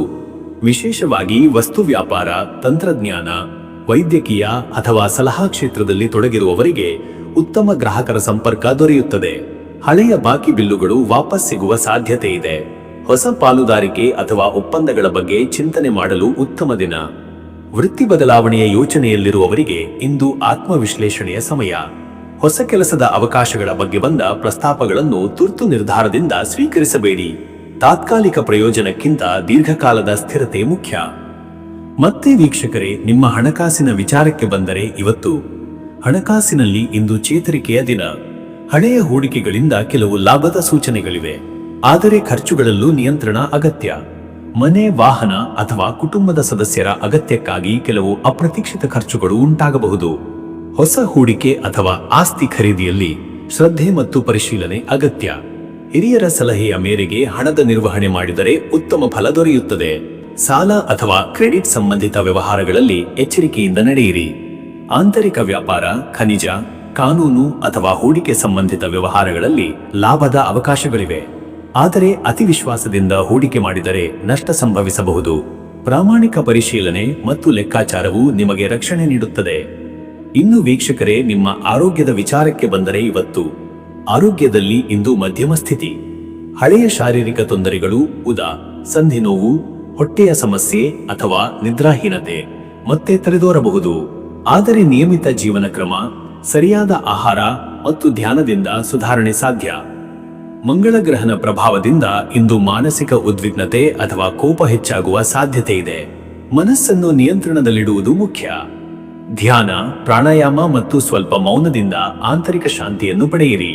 ವಿಶೇಷವಾಗಿ ವಸ್ತು ವ್ಯಾಪಾರ, ತಂತ್ರಜ್ಞಾನ, ವೈದ್ಯಕೀಯ ಅಥವಾ ಸಲಹಾ ಕ್ಷೇತ್ರದಲ್ಲಿ ತೊಡಗಿರುವವರಿಗೆ ಉತ್ತಮ ಗ್ರಾಹಕರ ಸಂಪರ್ಕ ದೊರೆಯುತ್ತದೆ. ಹಳೆಯ ಬಾಕಿ ಬಿಲ್ಲುಗಳು ವಾಪಸ್ ಸಿಗುವ ಸಾಧ್ಯತೆ ಇದೆ. ಹೊಸ ಪಾಲುದಾರಿಕೆ ಅಥವಾ ಒಪ್ಪಂದಗಳ ಬಗ್ಗೆ ಚಿಂತನೆ ಮಾಡಲು ಉತ್ತಮ ದಿನ. ವೃತ್ತಿ ಬದಲಾವಣೆಯ ಯೋಚನೆಯಲ್ಲಿರುವವರಿಗೆ ಇಂದು ಆತ್ಮವಿಶ್ಲೇಷಣೆಯ ಸಮಯ. ಹೊಸ ಕೆಲಸದ ಅವಕಾಶಗಳ ಬಗ್ಗೆ ಬಂದ ಪ್ರಸ್ತಾಪಗಳನ್ನು ತುರ್ತು ನಿರ್ಧಾರದಿಂದ ಸ್ವೀಕರಿಸಬೇಡಿ. ತಾತ್ಕಾಲಿಕ ಪ್ರಯೋಜನಕ್ಕಿಂತ ದೀರ್ಘಕಾಲದ ಸ್ಥಿರತೆ ಮುಖ್ಯ. ಮತ್ತೆ ವೀಕ್ಷಕರೇ, ನಿಮ್ಮ ಹಣಕಾಸಿನ ವಿಚಾರಕ್ಕೆ ಬಂದರೆ, ಇವತ್ತು ಹಣಕಾಸಿನಲ್ಲಿ ಇಂದು ಚೇತರಿಕೆಯ ದಿನ. ಹಳೆಯ ಹೂಡಿಕೆಗಳಿಂದ ಕೆಲವು ಲಾಭದ ಸೂಚನೆಗಳಿವೆ, ಆದರೆ ಖರ್ಚುಗಳಲ್ಲೂ ನಿಯಂತ್ರಣ ಅಗತ್ಯ. ಮನೆ, ವಾಹನ ಅಥವಾ ಕುಟುಂಬದ ಸದಸ್ಯರ ಅಗತ್ಯಕ್ಕಾಗಿ ಕೆಲವು ಅಪ್ರತೀಕ್ಷಿತ ಖರ್ಚುಗಳು ಉಂಟಾಗಬಹುದು. ಹೊಸ ಹೂಡಿಕೆ ಅಥವಾ ಆಸ್ತಿ ಖರೀದಿಯಲ್ಲಿ ಶ್ರದ್ಧೆ ಮತ್ತು ಪರಿಶೀಲನೆ ಅಗತ್ಯ. ಹಿರಿಯರ ಸಲಹೆಯ ಮೇರೆಗೆ ಹಣದ ನಿರ್ವಹಣೆ ಮಾಡಿದರೆ ಉತ್ತಮ ಫಲ ದೊರೆಯುತ್ತದೆ. ಸಾಲ ಅಥವಾ ಕ್ರೆಡಿಟ್ ಸಂಬಂಧಿತ ವ್ಯವಹಾರಗಳಲ್ಲಿ ಎಚ್ಚರಿಕೆಯಿಂದ ನಡೆಯಿರಿ. ಆಂತರಿಕ ವ್ಯಾಪಾರ, ಖನಿಜ, ಕಾನೂನು ಅಥವಾ ಹೂಡಿಕೆ ಸಂಬಂಧಿತ ವ್ಯವಹಾರಗಳಲ್ಲಿ ಲಾಭದ ಅವಕಾಶಗಳಿವೆ. ಆದರೆ ಅತಿ ವಿಶ್ವಾಸದಿಂದ ಹೂಡಿಕೆ ಮಾಡಿದರೆ ನಷ್ಟ ಸಂಭವಿಸಬಹುದು. ಪ್ರಾಮಾಣಿಕ ಪರಿಶೀಲನೆ ಮತ್ತು ಲೆಕ್ಕಾಚಾರವು ನಿಮಗೆ ರಕ್ಷಣೆ ನೀಡುತ್ತದೆ. ಇನ್ನು ವೀಕ್ಷಕರೇ, ನಿಮ್ಮ ಆರೋಗ್ಯದ ವಿಚಾರಕ್ಕೆ ಬಂದರೆ, ಇವತ್ತು ಆರೋಗ್ಯದಲ್ಲಿ ಇಂದು ಮಧ್ಯಮ ಸ್ಥಿತಿ. ಹಳೆಯ ಶಾರೀರಿಕ ತೊಂದರೆಗಳು, ಸಂಧಿ ನೋವು, ಹೊಟ್ಟೆಯ ಸಮಸ್ಯೆ ಅಥವಾ ನಿದ್ರಾಹೀನತೆ ಮತ್ತೆ ತಲೆದೋರಬಹುದು. ಆದರೆ ನಿಯಮಿತ ಜೀವನ ಕ್ರಮ, ಸರಿಯಾದ ಆಹಾರ ಮತ್ತು ಧ್ಯಾನದಿಂದ ಸುಧಾರಣೆ ಸಾಧ್ಯ. ಮಂಗಳ ಗ್ರಹನ ಪ್ರಭಾವದಿಂದ ಇಂದು ಮಾನಸಿಕ ಉದ್ವಿಗ್ನತೆ ಅಥವಾ ಕೋಪ ಹೆಚ್ಚಾಗುವ ಸಾಧ್ಯತೆ ಇದೆ. ಮನಸ್ಸನ್ನು ನಿಯಂತ್ರಣದಲ್ಲಿಡುವುದು ಮುಖ್ಯ. ಧ್ಯಾನ, ಪ್ರಾಣಾಯಾಮ ಮತ್ತು ಸ್ವಲ್ಪ ಮೌನದಿಂದ ಆಂತರಿಕ ಶಾಂತಿಯನ್ನು ಪಡೆಯಿರಿ.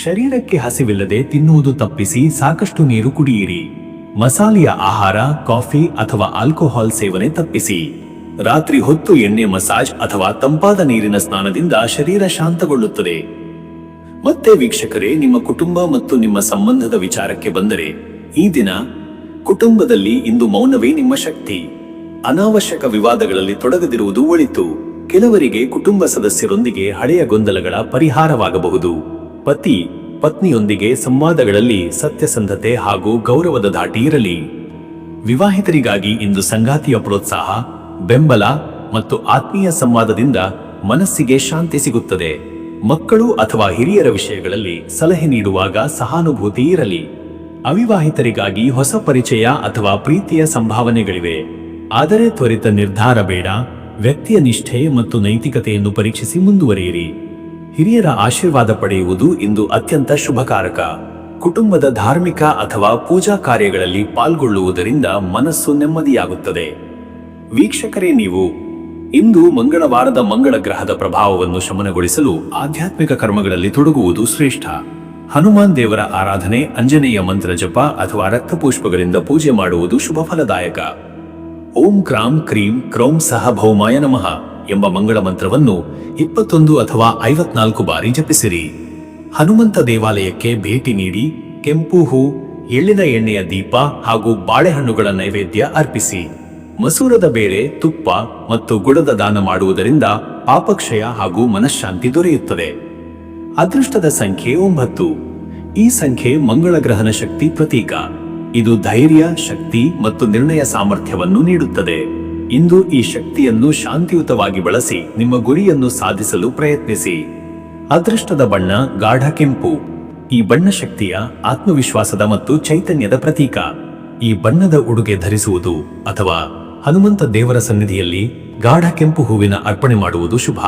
ಶರೀರಕ್ಕೆ ಹಸಿವಿಲ್ಲದೆ ತಿನ್ನುವುದು ತಪ್ಪಿಸಿ ಸಾಕಷ್ಟು ನೀರು ಕುಡಿಯಿರಿ. ಮಸಾಲೆಯ ಆಹಾರ, ಕಾಫಿ ಅಥವಾ ಆಲ್ಕೋಹಾಲ್ ಸೇವನೆ ತಪ್ಪಿಸಿ. ರಾತ್ರಿ ಹೊತ್ತು ಎಣ್ಣೆ ಮಸಾಜ್ ಅಥವಾ ತಂಪಾದ ನೀರಿನ ಸ್ನಾನದಿಂದ ಶರೀರ ಶಾಂತಗೊಳ್ಳುತ್ತದೆ. ಮತ್ತೆ ವೀಕ್ಷಕರೇ, ನಿಮ್ಮ ಕುಟುಂಬ ಮತ್ತು ನಿಮ್ಮ ಸಂಬಂಧದ ವಿಚಾರಕ್ಕೆ ಬಂದರೆ, ಈ ದಿನ ಕುಟುಂಬದಲ್ಲಿ ಇಂದು ಮೌನವೇ ನಿಮ್ಮ ಶಕ್ತಿ. ಅನಾವಶ್ಯಕ ವಿವಾದಗಳಲ್ಲಿ ತೊಡಗದಿರುವುದು ಒಳಿತು. ಕೆಲವರಿಗೆ ಕುಟುಂಬ ಸದಸ್ಯರೊಂದಿಗೆ ಹಳೆಯ ಗೊಂದಲಗಳ ಪರಿಹಾರವಾಗಬಹುದು. ಪತಿ ಪತ್ನಿಯೊಂದಿಗೆ ಸಂವಾದಗಳಲ್ಲಿ ಸತ್ಯಸಂಧತೆ ಹಾಗೂ ಗೌರವದ ಧಾಟಿ ಇರಲಿ. ವಿವಾಹಿತರಿಗಾಗಿ ಇಂದು ಸಂಗಾತಿಯ ಪ್ರೋತ್ಸಾಹ, ಬೆಂಬಲ ಮತ್ತು ಆತ್ಮೀಯ ಸಂವಾದದಿಂದ ಮನಸ್ಸಿಗೆ ಶಾಂತಿ ಸಿಗುತ್ತದೆ. ಮಕ್ಕಳು ಅಥವಾ ಹಿರಿಯರ ವಿಷಯಗಳಲ್ಲಿ ಸಲಹೆ ನೀಡುವಾಗ ಸಹಾನುಭೂತಿ ಇರಲಿ. ಅವಿವಾಹಿತರಿಗಾಗಿ ಹೊಸ ಪರಿಚಯ ಅಥವಾ ಪ್ರೀತಿಯ ಸಂಭಾವನೆಗಳಿವೆ, ಆದರೆ ತ್ವರಿತ ನಿರ್ಧಾರ ಬೇಡ. ವ್ಯಕ್ತಿಯ ನಿಷ್ಠೆ ಮತ್ತು ನೈತಿಕತೆಯನ್ನು ಪರೀಕ್ಷಿಸಿ ಮುಂದುವರಿಯಿರಿ. ಹಿರಿಯರ ಆಶೀರ್ವಾದ ಪಡೆಯುವುದು ಇಂದು ಅತ್ಯಂತ ಶುಭಕಾರಕ. ಕುಟುಂಬದ ಧಾರ್ಮಿಕ ಅಥವಾ ಪೂಜಾ ಕಾರ್ಯಗಳಲ್ಲಿ ಪಾಲ್ಗೊಳ್ಳುವುದರಿಂದ ಮನಸ್ಸು ನೆಮ್ಮದಿಯಾಗುತ್ತದೆ. ವೀಕ್ಷಕರೇ, ನೀವು ಇಂದು ಮಂಗಳವಾರದ ಮಂಗಳ ಗ್ರಹದ ಪ್ರಭಾವವನ್ನು ಶಮನಗೊಳಿಸಲು ಆಧ್ಯಾತ್ಮಿಕ ಕರ್ಮಗಳಲ್ಲಿ ತೊಡಗುವುದು ಶ್ರೇಷ್ಠ. ಹನುಮಾನ್ ದೇವರ ಆರಾಧನೆ, ಆಂಜನೇಯ ಮಂತ್ರ ಜಪ ಅಥವಾ ರಕ್ತಪುಷ್ಪಗಳಿಂದ ಪೂಜೆ ಮಾಡುವುದು ಶುಭ ಫಲದಾಯಕ. ಓಂ ಕ್ರಾಂ ಕ್ರೀಂ ಕ್ರೌಂ ಸಹ ಭೌಮಾಯ ನಮಃ ಎಂಬ ಮಂಗಳ ಮಂತ್ರವನ್ನು 21 ಅಥವಾ 54 ಬಾರಿ ಜಪಿಸಿರಿ. ಹನುಮಂತ ದೇವಾಲಯಕ್ಕೆ ಭೇಟಿ ನೀಡಿ ಕೆಂಪು ಹೂ, ಎಳ್ಳಿನ ಎಣ್ಣೆಯ ದೀಪ ಹಾಗೂ ಬಾಳೆಹಣ್ಣುಗಳ ನೈವೇದ್ಯ ಅರ್ಪಿಸಿ. ಮಸೂರದ ಬೇಳೆ, ತುಪ್ಪ ಮತ್ತು ಗುಡದ ದಾನ ಮಾಡುವುದರಿಂದ ಪಾಪಕ್ಷಯ ಹಾಗೂ ಮನಃಶಾಂತಿ ದೊರೆಯುತ್ತದೆ. ಅದೃಷ್ಟದ ಸಂಖ್ಯೆ 9. ಈ ಸಂಖ್ಯೆ ಮಂಗಳ ಗ್ರಹನ ಶಕ್ತಿ ಪ್ರತೀಕ. ಇದು ಧೈರ್ಯ, ಶಕ್ತಿ ಮತ್ತು ನಿರ್ಣಯ ಸಾಮರ್ಥ್ಯವನ್ನು ನೀಡುತ್ತದೆ. ಇಂದು ಈ ಶಕ್ತಿಯನ್ನು ಶಾಂತಿಯುತವಾಗಿ ಬಳಸಿ ನಿಮ್ಮ ಗುರಿಯನ್ನು ಸಾಧಿಸಲು ಪ್ರಯತ್ನಿಸಿ. ಅದೃಷ್ಟದ ಬಣ್ಣ ಗಾಢ ಕೆಂಪು. ಈ ಬಣ್ಣ ಶಕ್ತಿಯ, ಆತ್ಮವಿಶ್ವಾಸದ ಮತ್ತು ಚೈತನ್ಯದ ಪ್ರತೀಕ. ಈ ಬಣ್ಣದ ಉಡುಗೆ ಧರಿಸುವುದು ಅಥವಾ ಹನುಮಂತ ದೇವರ ಸನ್ನಿಧಿಯಲ್ಲಿ ಗಾಢ ಕೆಂಪು ಹೂವಿನ ಅರ್ಪಣೆ ಮಾಡುವುದು ಶುಭ.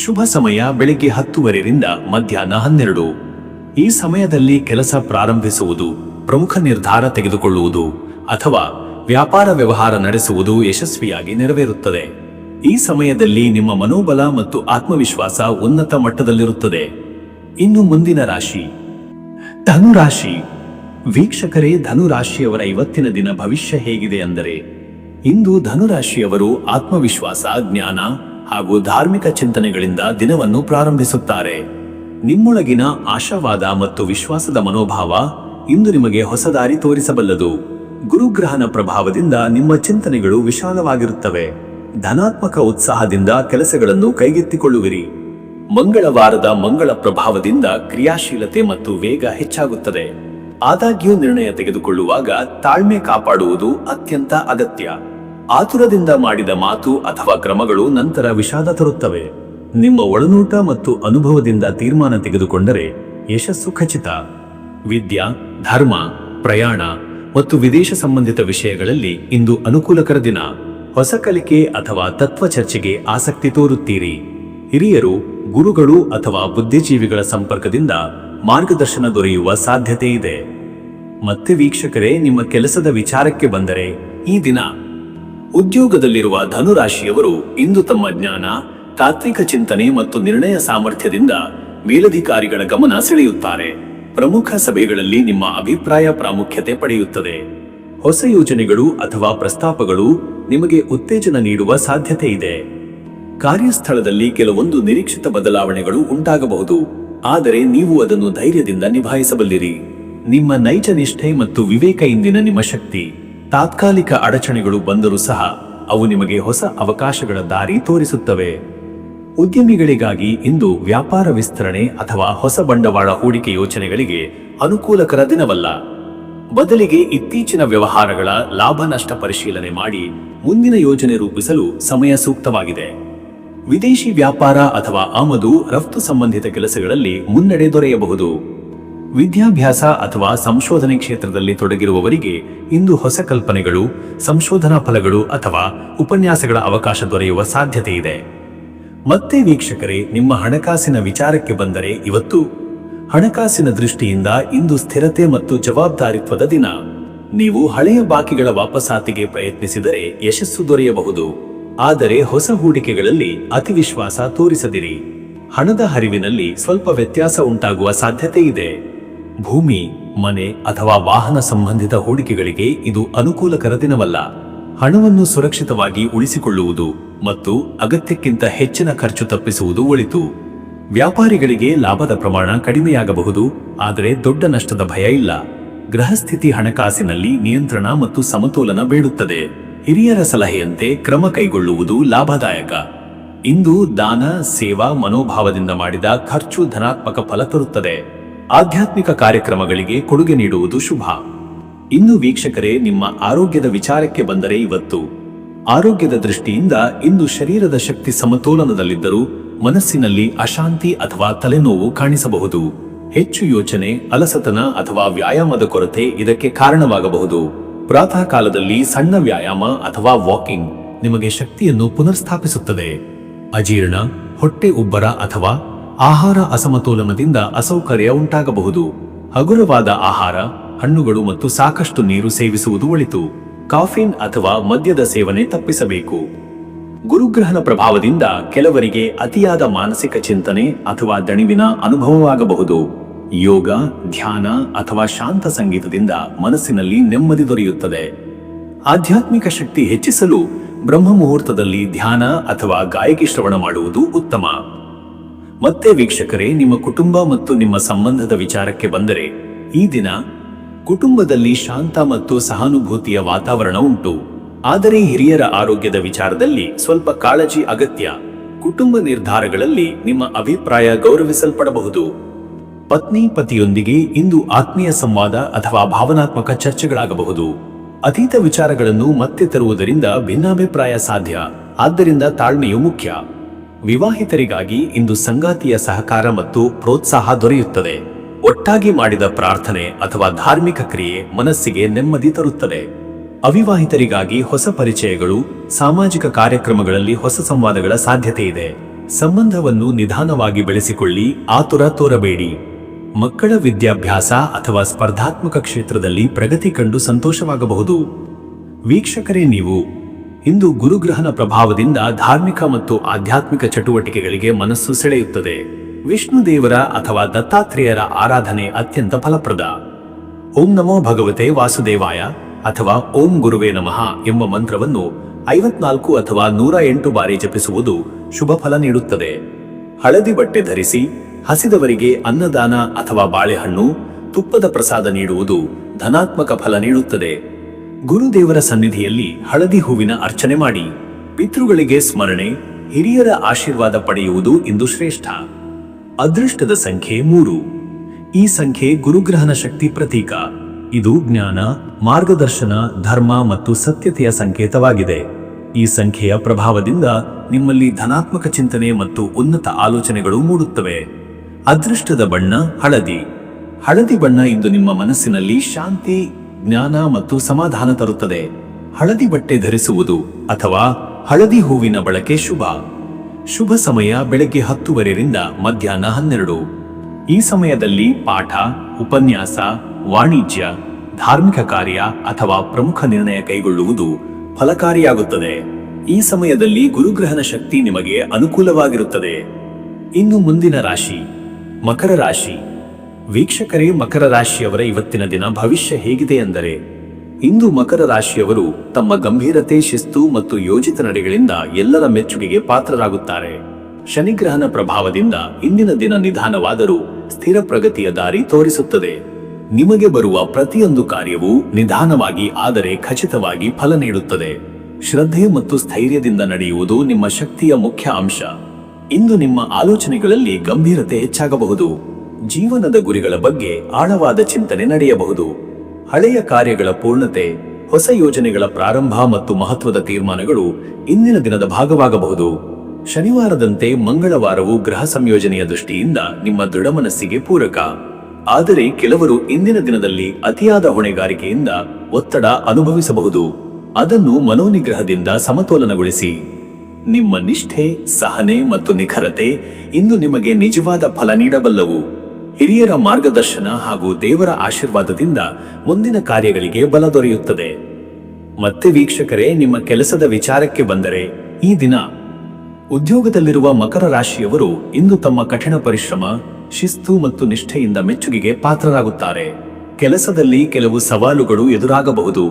ಶುಭ ಸಮಯ ಬೆಳಿಗ್ಗೆ 10:30 ರಿಂದ ಮಧ್ಯಾಹ್ನ 12. ಈ ಸಮಯದಲ್ಲಿ ಕೆಲಸ ಪ್ರಾರಂಭಿಸುವುದು, ಪ್ರಮುಖ ನಿರ್ಧಾರ ತೆಗೆದುಕೊಳ್ಳುವುದು ಅಥವಾ ವ್ಯಾಪಾರ ವ್ಯವಹಾರ ನಡೆಸುವುದು ಯಶಸ್ವಿಯಾಗಿ ನೆರವೇರುತ್ತದೆ. ಈ ಸಮಯದಲ್ಲಿ ನಿಮ್ಮ ಮನೋಬಲ ಮತ್ತು ಆತ್ಮವಿಶ್ವಾಸ ಉನ್ನತ ಮಟ್ಟದಲ್ಲಿರುತ್ತದೆ. ಇನ್ನು ಮುಂದಿನ ರಾಶಿ ಧನುರಾಶಿ. ವೀಕ್ಷಕರೇ, ಧನುರಾಶಿಯವರ ಇವತ್ತಿನ ದಿನ ಭವಿಷ್ಯ ಹೇಗಿದೆ ಅಂದರೆ, ಇಂದು ಧನುರಾಶಿಯವರು ಆತ್ಮವಿಶ್ವಾಸ, ಜ್ಞಾನ ಹಾಗೂ ಧಾರ್ಮಿಕ ಚಿಂತನೆಗಳಿಂದ ದಿನವನ್ನು ಪ್ರಾರಂಭಿಸುತ್ತಾರೆ. ನಿಮ್ಮೊಳಗಿನ ಆಶಾವಾದ ಮತ್ತು ವಿಶ್ವಾಸದ ಮನೋಭಾವ ಇಂದು ನಿಮಗೆ ಹೊಸ ದಾರಿ ತೋರಿಸಬಲ್ಲದು. ಗುರುಗ್ರಹನ ಪ್ರಭಾವದಿಂದ ನಿಮ್ಮ ಚಿಂತನೆಗಳು ವಿಶಾಲವಾಗಿರುತ್ತವೆ. ಧನಾತ್ಮಕ ಉತ್ಸಾಹದಿಂದ ಕೆಲಸಗಳನ್ನು ಕೈಗೆತ್ತಿಕೊಳ್ಳುವಿರಿ. ಮಂಗಳವಾರದ ಮಂಗಳ ಪ್ರಭಾವದಿಂದ ಕ್ರಿಯಾಶೀಲತೆ ಮತ್ತು ವೇಗ ಹೆಚ್ಚಾಗುತ್ತದೆ. ಆದಾಗ್ಯೂ ನಿರ್ಣಯ ತೆಗೆದುಕೊಳ್ಳುವಾಗ ತಾಳ್ಮೆ ಕಾಪಾಡುವುದು ಅತ್ಯಂತ ಅಗತ್ಯ. ಆತುರದಿಂದ ಮಾಡಿದ ಮಾತು ಅಥವಾ ಕ್ರಮಗಳು ನಂತರ ವಿಷಾದ ತರುತ್ತವೆ. ನಿಮ್ಮ ಒಳನೋಟ ಮತ್ತು ಅನುಭವದಿಂದ ತೀರ್ಮಾನ ತೆಗೆದುಕೊಂಡರೆ ಯಶಸ್ಸು ಖಚಿತ. ವಿದ್ಯಾ, ಧರ್ಮ, ಪ್ರಯಾಣ ಮತ್ತು ವಿದೇಶ ಸಂಬಂಧಿತ ವಿಷಯಗಳಲ್ಲಿ ಇಂದು ಅನುಕೂಲಕರ ದಿನ. ಹೊಸ ಕಲಿಕೆ ಅಥವಾ ತತ್ವ ಚರ್ಚೆಗೆ ಆಸಕ್ತಿ ತೋರುತ್ತೀರಿ. ಹಿರಿಯರು, ಗುರುಗಳು ಅಥವಾ ಬುದ್ಧಿಜೀವಿಗಳ ಸಂಪರ್ಕದಿಂದ ಮಾರ್ಗದರ್ಶನ ದೊರೆಯುವ ಸಾಧ್ಯತೆ ಇದೆ. ಮತ್ತೆ ವೀಕ್ಷಕರೇ, ನಿಮ್ಮ ಕೆಲಸದ ವಿಚಾರಕ್ಕೆ ಬಂದರೆ, ಈ ದಿನ ಉದ್ಯೋಗದಲ್ಲಿರುವ ಧನುರಾಶಿಯವರು ಇಂದು ತಮ್ಮ ಜ್ಞಾನ, ತಾತ್ವಿಕ ಚಿಂತನೆ ಮತ್ತು ನಿರ್ಣಯ ಸಾಮರ್ಥ್ಯದಿಂದ ಮೇಲಧಿಕಾರಿಗಳ ಗಮನ ಸೆಳೆಯುತ್ತಾರೆ. ಪ್ರಮುಖ ಸಭೆಗಳಲ್ಲಿ ನಿಮ್ಮ ಅಭಿಪ್ರಾಯ ಪ್ರಾಮುಖ್ಯತೆ ಪಡೆಯುತ್ತದೆ. ಹೊಸ ಯೋಜನೆಗಳು ಅಥವಾ ಪ್ರಸ್ತಾಪಗಳು ನಿಮಗೆ ಉತ್ತೇಜನ ನೀಡುವ ಸಾಧ್ಯತೆ ಇದೆ. ಕಾರ್ಯಸ್ಥಳದಲ್ಲಿ ಕೆಲವೊಂದು ನಿರೀಕ್ಷಿತ ಬದಲಾವಣೆಗಳು ಉಂಟಾಗಬಹುದು, ಆದರೆ ನೀವು ಅದನ್ನು ಧೈರ್ಯದಿಂದ ನಿಭಾಯಿಸಬಲ್ಲಿರಿ. ನಿಮ್ಮ ನೈಜ ನಿಷ್ಠೆ ಮತ್ತು ವಿವೇಕ ಇಂದಿನ ನಿಮ್ಮ ಶಕ್ತಿ. ತಾತ್ಕಾಲಿಕ ಅಡಚಣೆಗಳು ಬಂದರೂ ಸಹ ಅವು ನಿಮಗೆ ಹೊಸ ಅವಕಾಶಗಳ ದಾರಿ ತೋರಿಸುತ್ತವೆ. ಉದ್ಯಮಿಗಳಿಗಾಗಿ ಇಂದು ವ್ಯಾಪಾರ ವಿಸ್ತರಣೆ ಅಥವಾ ಹೊಸ ಬಂಡವಾಳ ಹೂಡಿಕೆ ಯೋಜನೆಗಳಿಗೆ ಅನುಕೂಲಕರ ದಿನವಲ್ಲ. ಬದಲಿಗೆ ಇತ್ತೀಚಿನ ವ್ಯವಹಾರಗಳ ಲಾಭ ನಷ್ಟ ಪರಿಶೀಲನೆ ಮಾಡಿ ಮುಂದಿನ ಯೋಜನೆ ರೂಪಿಸಲು ಸಮಯ ಸೂಕ್ತವಾಗಿದೆ. ವಿದೇಶಿ ವ್ಯಾಪಾರ ಅಥವಾ ಆಮದು ರಫ್ತು ಸಂಬಂಧಿತ ಕೆಲಸಗಳಲ್ಲಿ ಮುನ್ನಡೆ ದೊರೆಯಬಹುದು. ವಿದ್ಯಾಭ್ಯಾಸ ಅಥವಾ ಸಂಶೋಧನೆ ಕ್ಷೇತ್ರದಲ್ಲಿ ತೊಡಗಿರುವವರಿಗೆ ಇಂದು ಹೊಸ ಕಲ್ಪನೆಗಳು, ಸಂಶೋಧನಾ ಫಲಗಳು ಅಥವಾ ಉಪನ್ಯಾಸಗಳ ಅವಕಾಶ ದೊರೆಯುವ ಸಾಧ್ಯತೆ ಇದೆ. ಮತ್ತೆ ವೀಕ್ಷಕರೇ, ನಿಮ್ಮ ಹಣಕಾಸಿನ ವಿಚಾರಕ್ಕೆ ಬಂದರೆ, ಇವತ್ತು ಹಣಕಾಸಿನ ದೃಷ್ಟಿಯಿಂದ ಇಂದು ಸ್ಥಿರತೆ ಮತ್ತು ಜವಾಬ್ದಾರಿತ್ವದ ದಿನ. ನೀವು ಹಳೆಯ ಬಾಕಿಗಳ ವಾಪಸಾತಿಗೆ ಪ್ರಯತ್ನಿಸಿದರೆ ಯಶಸ್ಸು ದೊರೆಯಬಹುದು, ಆದರೆ ಹೊಸ ಹೂಡಿಕೆಗಳಲ್ಲಿ ಅತಿವಿಶ್ವಾಸ ತೋರಿಸದಿರಿ. ಹಣದ ಹರಿವಿನಲ್ಲಿ ಸ್ವಲ್ಪ ವ್ಯತ್ಯಾಸ ಉಂಟಾಗುವ ಸಾಧ್ಯತೆ ಇದೆ. ಭೂಮಿ, ಮನೆ ಅಥವಾ ವಾಹನ ಸಂಬಂಧಿತ ಹೂಡಿಕೆಗಳಿಗೆ ಇದು ಅನುಕೂಲಕರ ದಿನವಲ್ಲ. ಹಣವನ್ನು ಸುರಕ್ಷಿತವಾಗಿ ಉಳಿಸಿಕೊಳ್ಳುವುದು ಮತ್ತು ಅಗತ್ಯಕ್ಕಿಂತ ಹೆಚ್ಚಿನ ಖರ್ಚು ತಪ್ಪಿಸುವುದು ಒಳಿತು. ವ್ಯಾಪಾರಿಗಳಿಗೆ ಲಾಭದ ಪ್ರಮಾಣ ಕಡಿಮೆಯಾಗಬಹುದು, ಆದರೆ ದೊಡ್ಡ ನಷ್ಟದ ಭಯ ಇಲ್ಲ. ಗೃಹಸ್ಥಿತಿ ಹಣಕಾಸಿನಲ್ಲಿ ನಿಯಂತ್ರಣ ಮತ್ತು ಸಮತೋಲನ ಬೇಡುತ್ತದೆ. ಹಿರಿಯರ ಸಲಹೆಯಂತೆ ಕ್ರಮ ಕೈಗೊಳ್ಳುವುದು ಲಾಭದಾಯಕ. ಇಂದು ದಾನ, ಸೇವಾ ಮನೋಭಾವದಿಂದ ಮಾಡಿದ ಖರ್ಚು ಧನಾತ್ಮಕ ಫಲ ತರುತ್ತದೆ. ಆಧ್ಯಾತ್ಮಿಕ ಕಾರ್ಯಕ್ರಮಗಳಿಗೆ ಕೊಡುಗೆ ನೀಡುವುದು ಶುಭ. ಇನ್ನು ವೀಕ್ಷಕರೇ, ನಿಮ್ಮ ಆರೋಗ್ಯದ ವಿಚಾರಕ್ಕೆ ಬಂದರೆ, ಇವತ್ತು ಆರೋಗ್ಯದ ದೃಷ್ಟಿಯಿಂದ ಇಂದು ಶರೀರದ ಶಕ್ತಿ ಸಮತೋಲನದಲ್ಲಿದ್ದರೂ ಮನಸ್ಸಿನಲ್ಲಿ ಅಶಾಂತಿ ಅಥವಾ ತಲೆನೋವು ಕಾಣಿಸಬಹುದು. ಹೆಚ್ಚು ಯೋಚನೆ, ಅಲಸತನ ಅಥವಾ ವ್ಯಾಯಾಮದ ಕೊರತೆ ಇದಕ್ಕೆ ಕಾರಣವಾಗಬಹುದು. ಪ್ರಾತಃ ಕಾಲದಲ್ಲಿ ಸಣ್ಣ ವ್ಯಾಯಾಮ ಅಥವಾ ವಾಕಿಂಗ್ ನಿಮಗೆ ಶಕ್ತಿಯನ್ನು ಪುನರ್ಸ್ಥಾಪಿಸುತ್ತದೆ. ಅಜೀರ್ಣ, ಹೊಟ್ಟೆ ಉಬ್ಬರ ಅಥವಾ ಆಹಾರ ಅಸಮತೋಲನದಿಂದ ಅಸೌಕರ್ಯ ಉಂಟಾಗಬಹುದು. ಹಗುರವಾದ ಆಹಾರ, ಹಣ್ಣುಗಳು ಮತ್ತು ಸಾಕಷ್ಟು ನೀರು ಸೇವಿಸುವುದು ಒಳಿತು. ಕಾಫಿನ್ ಅಥವಾ ಮದ್ಯದ ಸೇವನೆ ತಪ್ಪಿಸಬೇಕು. ಗುರುಗ್ರಹನ ಪ್ರಭಾವದಿಂದ ಕೆಲವರಿಗೆ ಅತಿಯಾದ ಮಾನಸಿಕ ಚಿಂತನೆ ಅಥವಾ ದಣಿವಿನ ಅನುಭವವಾಗಬಹುದು. ಯೋಗ, ಧ್ಯಾನ ಅಥವಾ ಶಾಂತ ಸಂಗೀತದಿಂದ ಮನಸ್ಸಿನಲ್ಲಿ ನೆಮ್ಮದಿ ದೊರೆಯುತ್ತದೆ. ಆಧ್ಯಾತ್ಮಿಕ ಶಕ್ತಿ ಹೆಚ್ಚಿಸಲು ಬ್ರಹ್ಮ ಮುಹೂರ್ತದಲ್ಲಿ ಧ್ಯಾನ ಅಥವಾ ಗಾಯಕಿ ಶ್ರವಣ ಮಾಡುವುದು ಉತ್ತಮ. ಮತ್ತೆ ವೀಕ್ಷಕರೇ, ನಿಮ್ಮ ಕುಟುಂಬ ಮತ್ತು ನಿಮ್ಮ ಸಂಬಂಧದ ವಿಚಾರಕ್ಕೆ ಬಂದರೆ, ಈ ದಿನ ಕುಟುಂಬದಲ್ಲಿ ಶಾಂತ ಮತ್ತು ಸಹಾನುಭೂತಿಯ ವಾತಾವರಣ ಉಂಟು. ಆದರೆ ಹಿರಿಯರ ಆರೋಗ್ಯದ ವಿಚಾರದಲ್ಲಿ ಸ್ವಲ್ಪ ಕಾಳಜಿ ಅಗತ್ಯ. ಕುಟುಂಬ ನಿರ್ಧಾರಗಳಲ್ಲಿ ನಿಮ್ಮ ಅಭಿಪ್ರಾಯ ಗೌರವಿಸಲ್ಪಡಬಹುದು. ಪತ್ನಿ ಪತಿಯೊಂದಿಗೆ ಇಂದು ಆತ್ಮೀಯ ಸಂವಾದ ಅಥವಾ ಭಾವನಾತ್ಮಕ ಚರ್ಚೆಗಳಾಗಬಹುದು. ಅತೀತ ವಿಚಾರಗಳನ್ನು ಮತ್ತೆ ತರುವುದರಿಂದ ಭಿನ್ನಾಭಿಪ್ರಾಯ ಸಾಧ್ಯ. ಆದ್ದರಿಂದ ತಾಳ್ಮೆಯು ಮುಖ್ಯ. ವಿವಾಹಿತರಿಗಾಗಿ ಇಂದು ಸಂಗಾತಿಯ ಸಹಕಾರ ಮತ್ತು ಪ್ರೋತ್ಸಾಹ ದೊರೆಯುತ್ತದೆ. ಒಟ್ಟಾಗಿ ಮಾಡಿದ ಪ್ರಾರ್ಥನೆ ಅಥವಾ ಧಾರ್ಮಿಕ ಕ್ರಿಯೆ ಮನಸ್ಸಿಗೆ ನೆಮ್ಮದಿ ತರುತ್ತದೆ. ಅವಿವಾಹಿತರಿಗಾಗಿ ಹೊಸ ಪರಿಚಯಗಳು, ಸಾಮಾಜಿಕ ಕಾರ್ಯಕ್ರಮಗಳಲ್ಲಿ ಹೊಸ ಸಂವಾದಗಳ ಸಾಧ್ಯತೆ ಇದೆ. ಸಂಬಂಧವನ್ನು ನಿಧಾನವಾಗಿ ಬೆಳೆಸಿಕೊಳ್ಳಿ, ಆತುರ ತೋರಬೇಡಿ. ಮಕ್ಕಳ ವಿದ್ಯಾಭ್ಯಾಸ ಅಥವಾ ಸ್ಪರ್ಧಾತ್ಮಕ ಕ್ಷೇತ್ರದಲ್ಲಿ ಪ್ರಗತಿ ಕಂಡು ಸಂತೋಷವಾಗಬಹುದು. ವೀಕ್ಷಕರೇ, ನೀವು ಇಂದು ಗುರುಗ್ರಹನ ಪ್ರಭಾವದಿಂದ ಧಾರ್ಮಿಕ ಮತ್ತು ಆಧ್ಯಾತ್ಮಿಕ ಚಟುವಟಿಕೆಗಳಿಗೆ ಮನಸ್ಸು ಸೆಳೆಯುತ್ತದೆ. ವಿಷ್ಣು ದೇವರ ಅಥವಾ ದತ್ತಾತ್ರೇಯರ ಆರಾಧನೆ ಅತ್ಯಂತ ಫಲಪ್ರದ. ಓಂ ನಮೋ ಭಗವತೆ ವಾಸುದೇವಾಯ ಅಥವಾ ಓಂ ಗುರುವೇ ನಮಃ ಎಂಬ ಮಂತ್ರವನ್ನು 54 ಅಥವಾ 108 ಬಾರಿ ಜಪಿಸುವುದು ಶುಭ ಫಲ ನೀಡುತ್ತದೆ. ಹಳದಿ ಬಟ್ಟೆ ಧರಿಸಿ ಹಸಿದವರಿಗೆ ಅನ್ನದಾನ ಅಥವಾ ಬಾಳೆಹಣ್ಣು, ತುಪ್ಪದ ಪ್ರಸಾದ ನೀಡುವುದು ಧನಾತ್ಮಕ ಫಲ ನೀಡುತ್ತದೆ. ಗುರುದೇವರ ಸನ್ನಿಧಿಯಲ್ಲಿ ಹಳದಿ ಹೂವಿನ ಅರ್ಚನೆ ಮಾಡಿ. ಪಿತೃಗಳಿಗೆ ಸ್ಮರಣೆ, ಹಿರಿಯರ ಆಶೀರ್ವಾದ ಪಡೆಯುವುದು ಇಂದು ಶ್ರೇಷ್ಠ. ಅದೃಷ್ಟದ ಸಂಖ್ಯೆ 3. ಈ ಸಂಖ್ಯೆ ಗುರುಗ್ರಹನ ಶಕ್ತಿ ಪ್ರತೀಕ. ಇದು ಜ್ಞಾನ, ಮಾರ್ಗದರ್ಶನ, ಧರ್ಮ ಮತ್ತು ಸತ್ಯತೆಯ ಸಂಕೇತವಾಗಿದೆ. ಈ ಸಂಖ್ಯೆಯ ಪ್ರಭಾವದಿಂದ ನಿಮ್ಮಲ್ಲಿ ಧನಾತ್ಮಕ ಚಿಂತನೆ ಮತ್ತು ಉನ್ನತ ಆಲೋಚನೆಗಳು ಮೂಡುತ್ತವೆ. ಅದೃಷ್ಟದ ಬಣ್ಣ ಹಳದಿ. ಹಳದಿ ಬಣ್ಣ ಇಂದು ನಿಮ್ಮ ಮನಸ್ಸಿನಲ್ಲಿ ಶಾಂತಿ, ಜ್ಞಾನ ಮತ್ತು ಸಮಾಧಾನ ತರುತ್ತದೆ. ಹಳದಿ ಬಟ್ಟೆ ಧರಿಸುವುದು ಅಥವಾ ಹಳದಿ ಹೂವಿನ ಬಳಕೆ ಶುಭ. ಶುಭ ಸಮಯ ಬೆಳಗ್ಗೆ 10:30 ಮಧ್ಯಾಹ್ನ 12. ಈ ಸಮಯದಲ್ಲಿ ಪಾಠ, ಉಪನ್ಯಾಸ, ವಾಣಿಜ್ಯ, ಧಾರ್ಮಿಕ ಕಾರ್ಯ ಅಥವಾ ಪ್ರಮುಖ ನಿರ್ಣಯ ಕೈಗೊಳ್ಳುವುದು ಫಲಕಾರಿಯಾಗುತ್ತದೆ. ಈ ಸಮಯದಲ್ಲಿ ಗುರುಗ್ರಹನ ಶಕ್ತಿ ನಿಮಗೆ ಅನುಕೂಲವಾಗಿರುತ್ತದೆ. ಇನ್ನು ಮುಂದಿನ ರಾಶಿ ಮಕರ ರಾಶಿ. ವೀಕ್ಷಕರೇ, ಮಕರ ರಾಶಿಯವರ ಇವತ್ತಿನ ದಿನ ಭವಿಷ್ಯ ಹೇಗಿದೆ ಎಂದರೆ, ಇಂದು ಮಕರ ರಾಶಿಯವರು ತಮ್ಮ ಗಂಭೀರತೆ, ಶಿಸ್ತು ಮತ್ತು ಯೋಜಿತ ನಡೆಗಳಿಂದ ಎಲ್ಲರ ಮೆಚ್ಚುಗೆಗೆ ಪಾತ್ರರಾಗುತ್ತಾರೆ. ಶನಿಗ್ರಹನ ಪ್ರಭಾವದಿಂದ ಇಂದಿನ ದಿನ ನಿಧಾನವಾದರೂ ಸ್ಥಿರ ಪ್ರಗತಿಯ ದಾರಿ ತೋರಿಸುತ್ತದೆ. ನಿಮಗೆ ಬರುವ ಪ್ರತಿಯೊಂದು ಕಾರ್ಯವೂ ನಿಧಾನವಾಗಿ ಆದರೆ ಖಚಿತವಾಗಿ ಫಲ ನೀಡುತ್ತದೆ. ಶ್ರದ್ಧೆ ಮತ್ತು ಸ್ಥೈರ್ಯದಿಂದ ನಡೆಯುವುದು ನಿಮ್ಮ ಶಕ್ತಿಯ ಮುಖ್ಯ ಅಂಶ. ಇಂದು ನಿಮ್ಮ ಆಲೋಚನೆಗಳಲ್ಲಿ ಗಂಭೀರತೆ ಹೆಚ್ಚಾಗಬಹುದು. ಜೀವನದ ಗುರಿಗಳ ಬಗ್ಗೆ ಆಳವಾದ ಚಿಂತನೆ ನಡೆಯಬಹುದು. ಹಳೆಯ ಕಾರ್ಯಗಳ ಪೂರ್ಣತೆ, ಹೊಸ ಯೋಜನೆಗಳ ಪ್ರಾರಂಭ ಮತ್ತು ಮಹತ್ವದ ತೀರ್ಮಾನಗಳು ಇಂದಿನ ದಿನದ ಭಾಗವಾಗಬಹುದು. ಶನಿವಾರದಂತೆ ಮಂಗಳವಾರವು ಗ್ರಹ ಸಂಯೋಜನೆಯ ದೃಷ್ಟಿಯಿಂದ ನಿಮ್ಮ ದೃಢ ಮನಸ್ಸಿಗೆ ಪೂರಕ. ಆದರೆ ಕೆಲವರು ಇಂದಿನ ದಿನದಲ್ಲಿ ಅತಿಯಾದ ಹೊಣೆಗಾರಿಕೆಯಿಂದ ಒತ್ತಡ ಅನುಭವಿಸಬಹುದು. ಅದನ್ನು ಮನೋನಿಗ್ರಹದಿಂದ ಸಮತೋಲನಗೊಳಿಸಿ. ನಿಮ್ಮ ನಿಷ್ಠೆ, ಸಹನೆ ಮತ್ತು ನಿಖರತೆ ಇಂದು ನಿಮಗೆ ನಿಜವಾದ ಫಲ ನೀಡಬಲ್ಲವು. ಹಿರಿಯರ ಮಾರ್ಗದರ್ಶನ ಹಾಗೂ ದೇವರ ಆಶೀರ್ವಾದದಿಂದ ಮುಂದಿನ ಕಾರ್ಯಗಳಿಗೆ ಬಲ ದೊರೆಯುತ್ತದೆ. ಮತ್ತೆ ವೀಕ್ಷಕರೇ, ನಿಮ್ಮ ಕೆಲಸದ ವಿಚಾರಕ್ಕೆ ಬಂದರೆ, ಈ ದಿನ ಉದ್ಯೋಗದಲ್ಲಿರುವ ಮಕರ ರಾಶಿಯವರು ಇಂದು ತಮ್ಮ ಕಠಿಣ ಪರಿಶ್ರಮ, ಶಿಸ್ತು ಮತ್ತು ನಿಷ್ಠೆಯಿಂದ ಮೆಚ್ಚುಗೆಗೆ ಪಾತ್ರರಾಗುತ್ತಾರೆ. ಕೆಲಸದಲ್ಲಿ ಕೆಲವು ಸವಾಲುಗಳು ಎದುರಾಗಬಹುದು,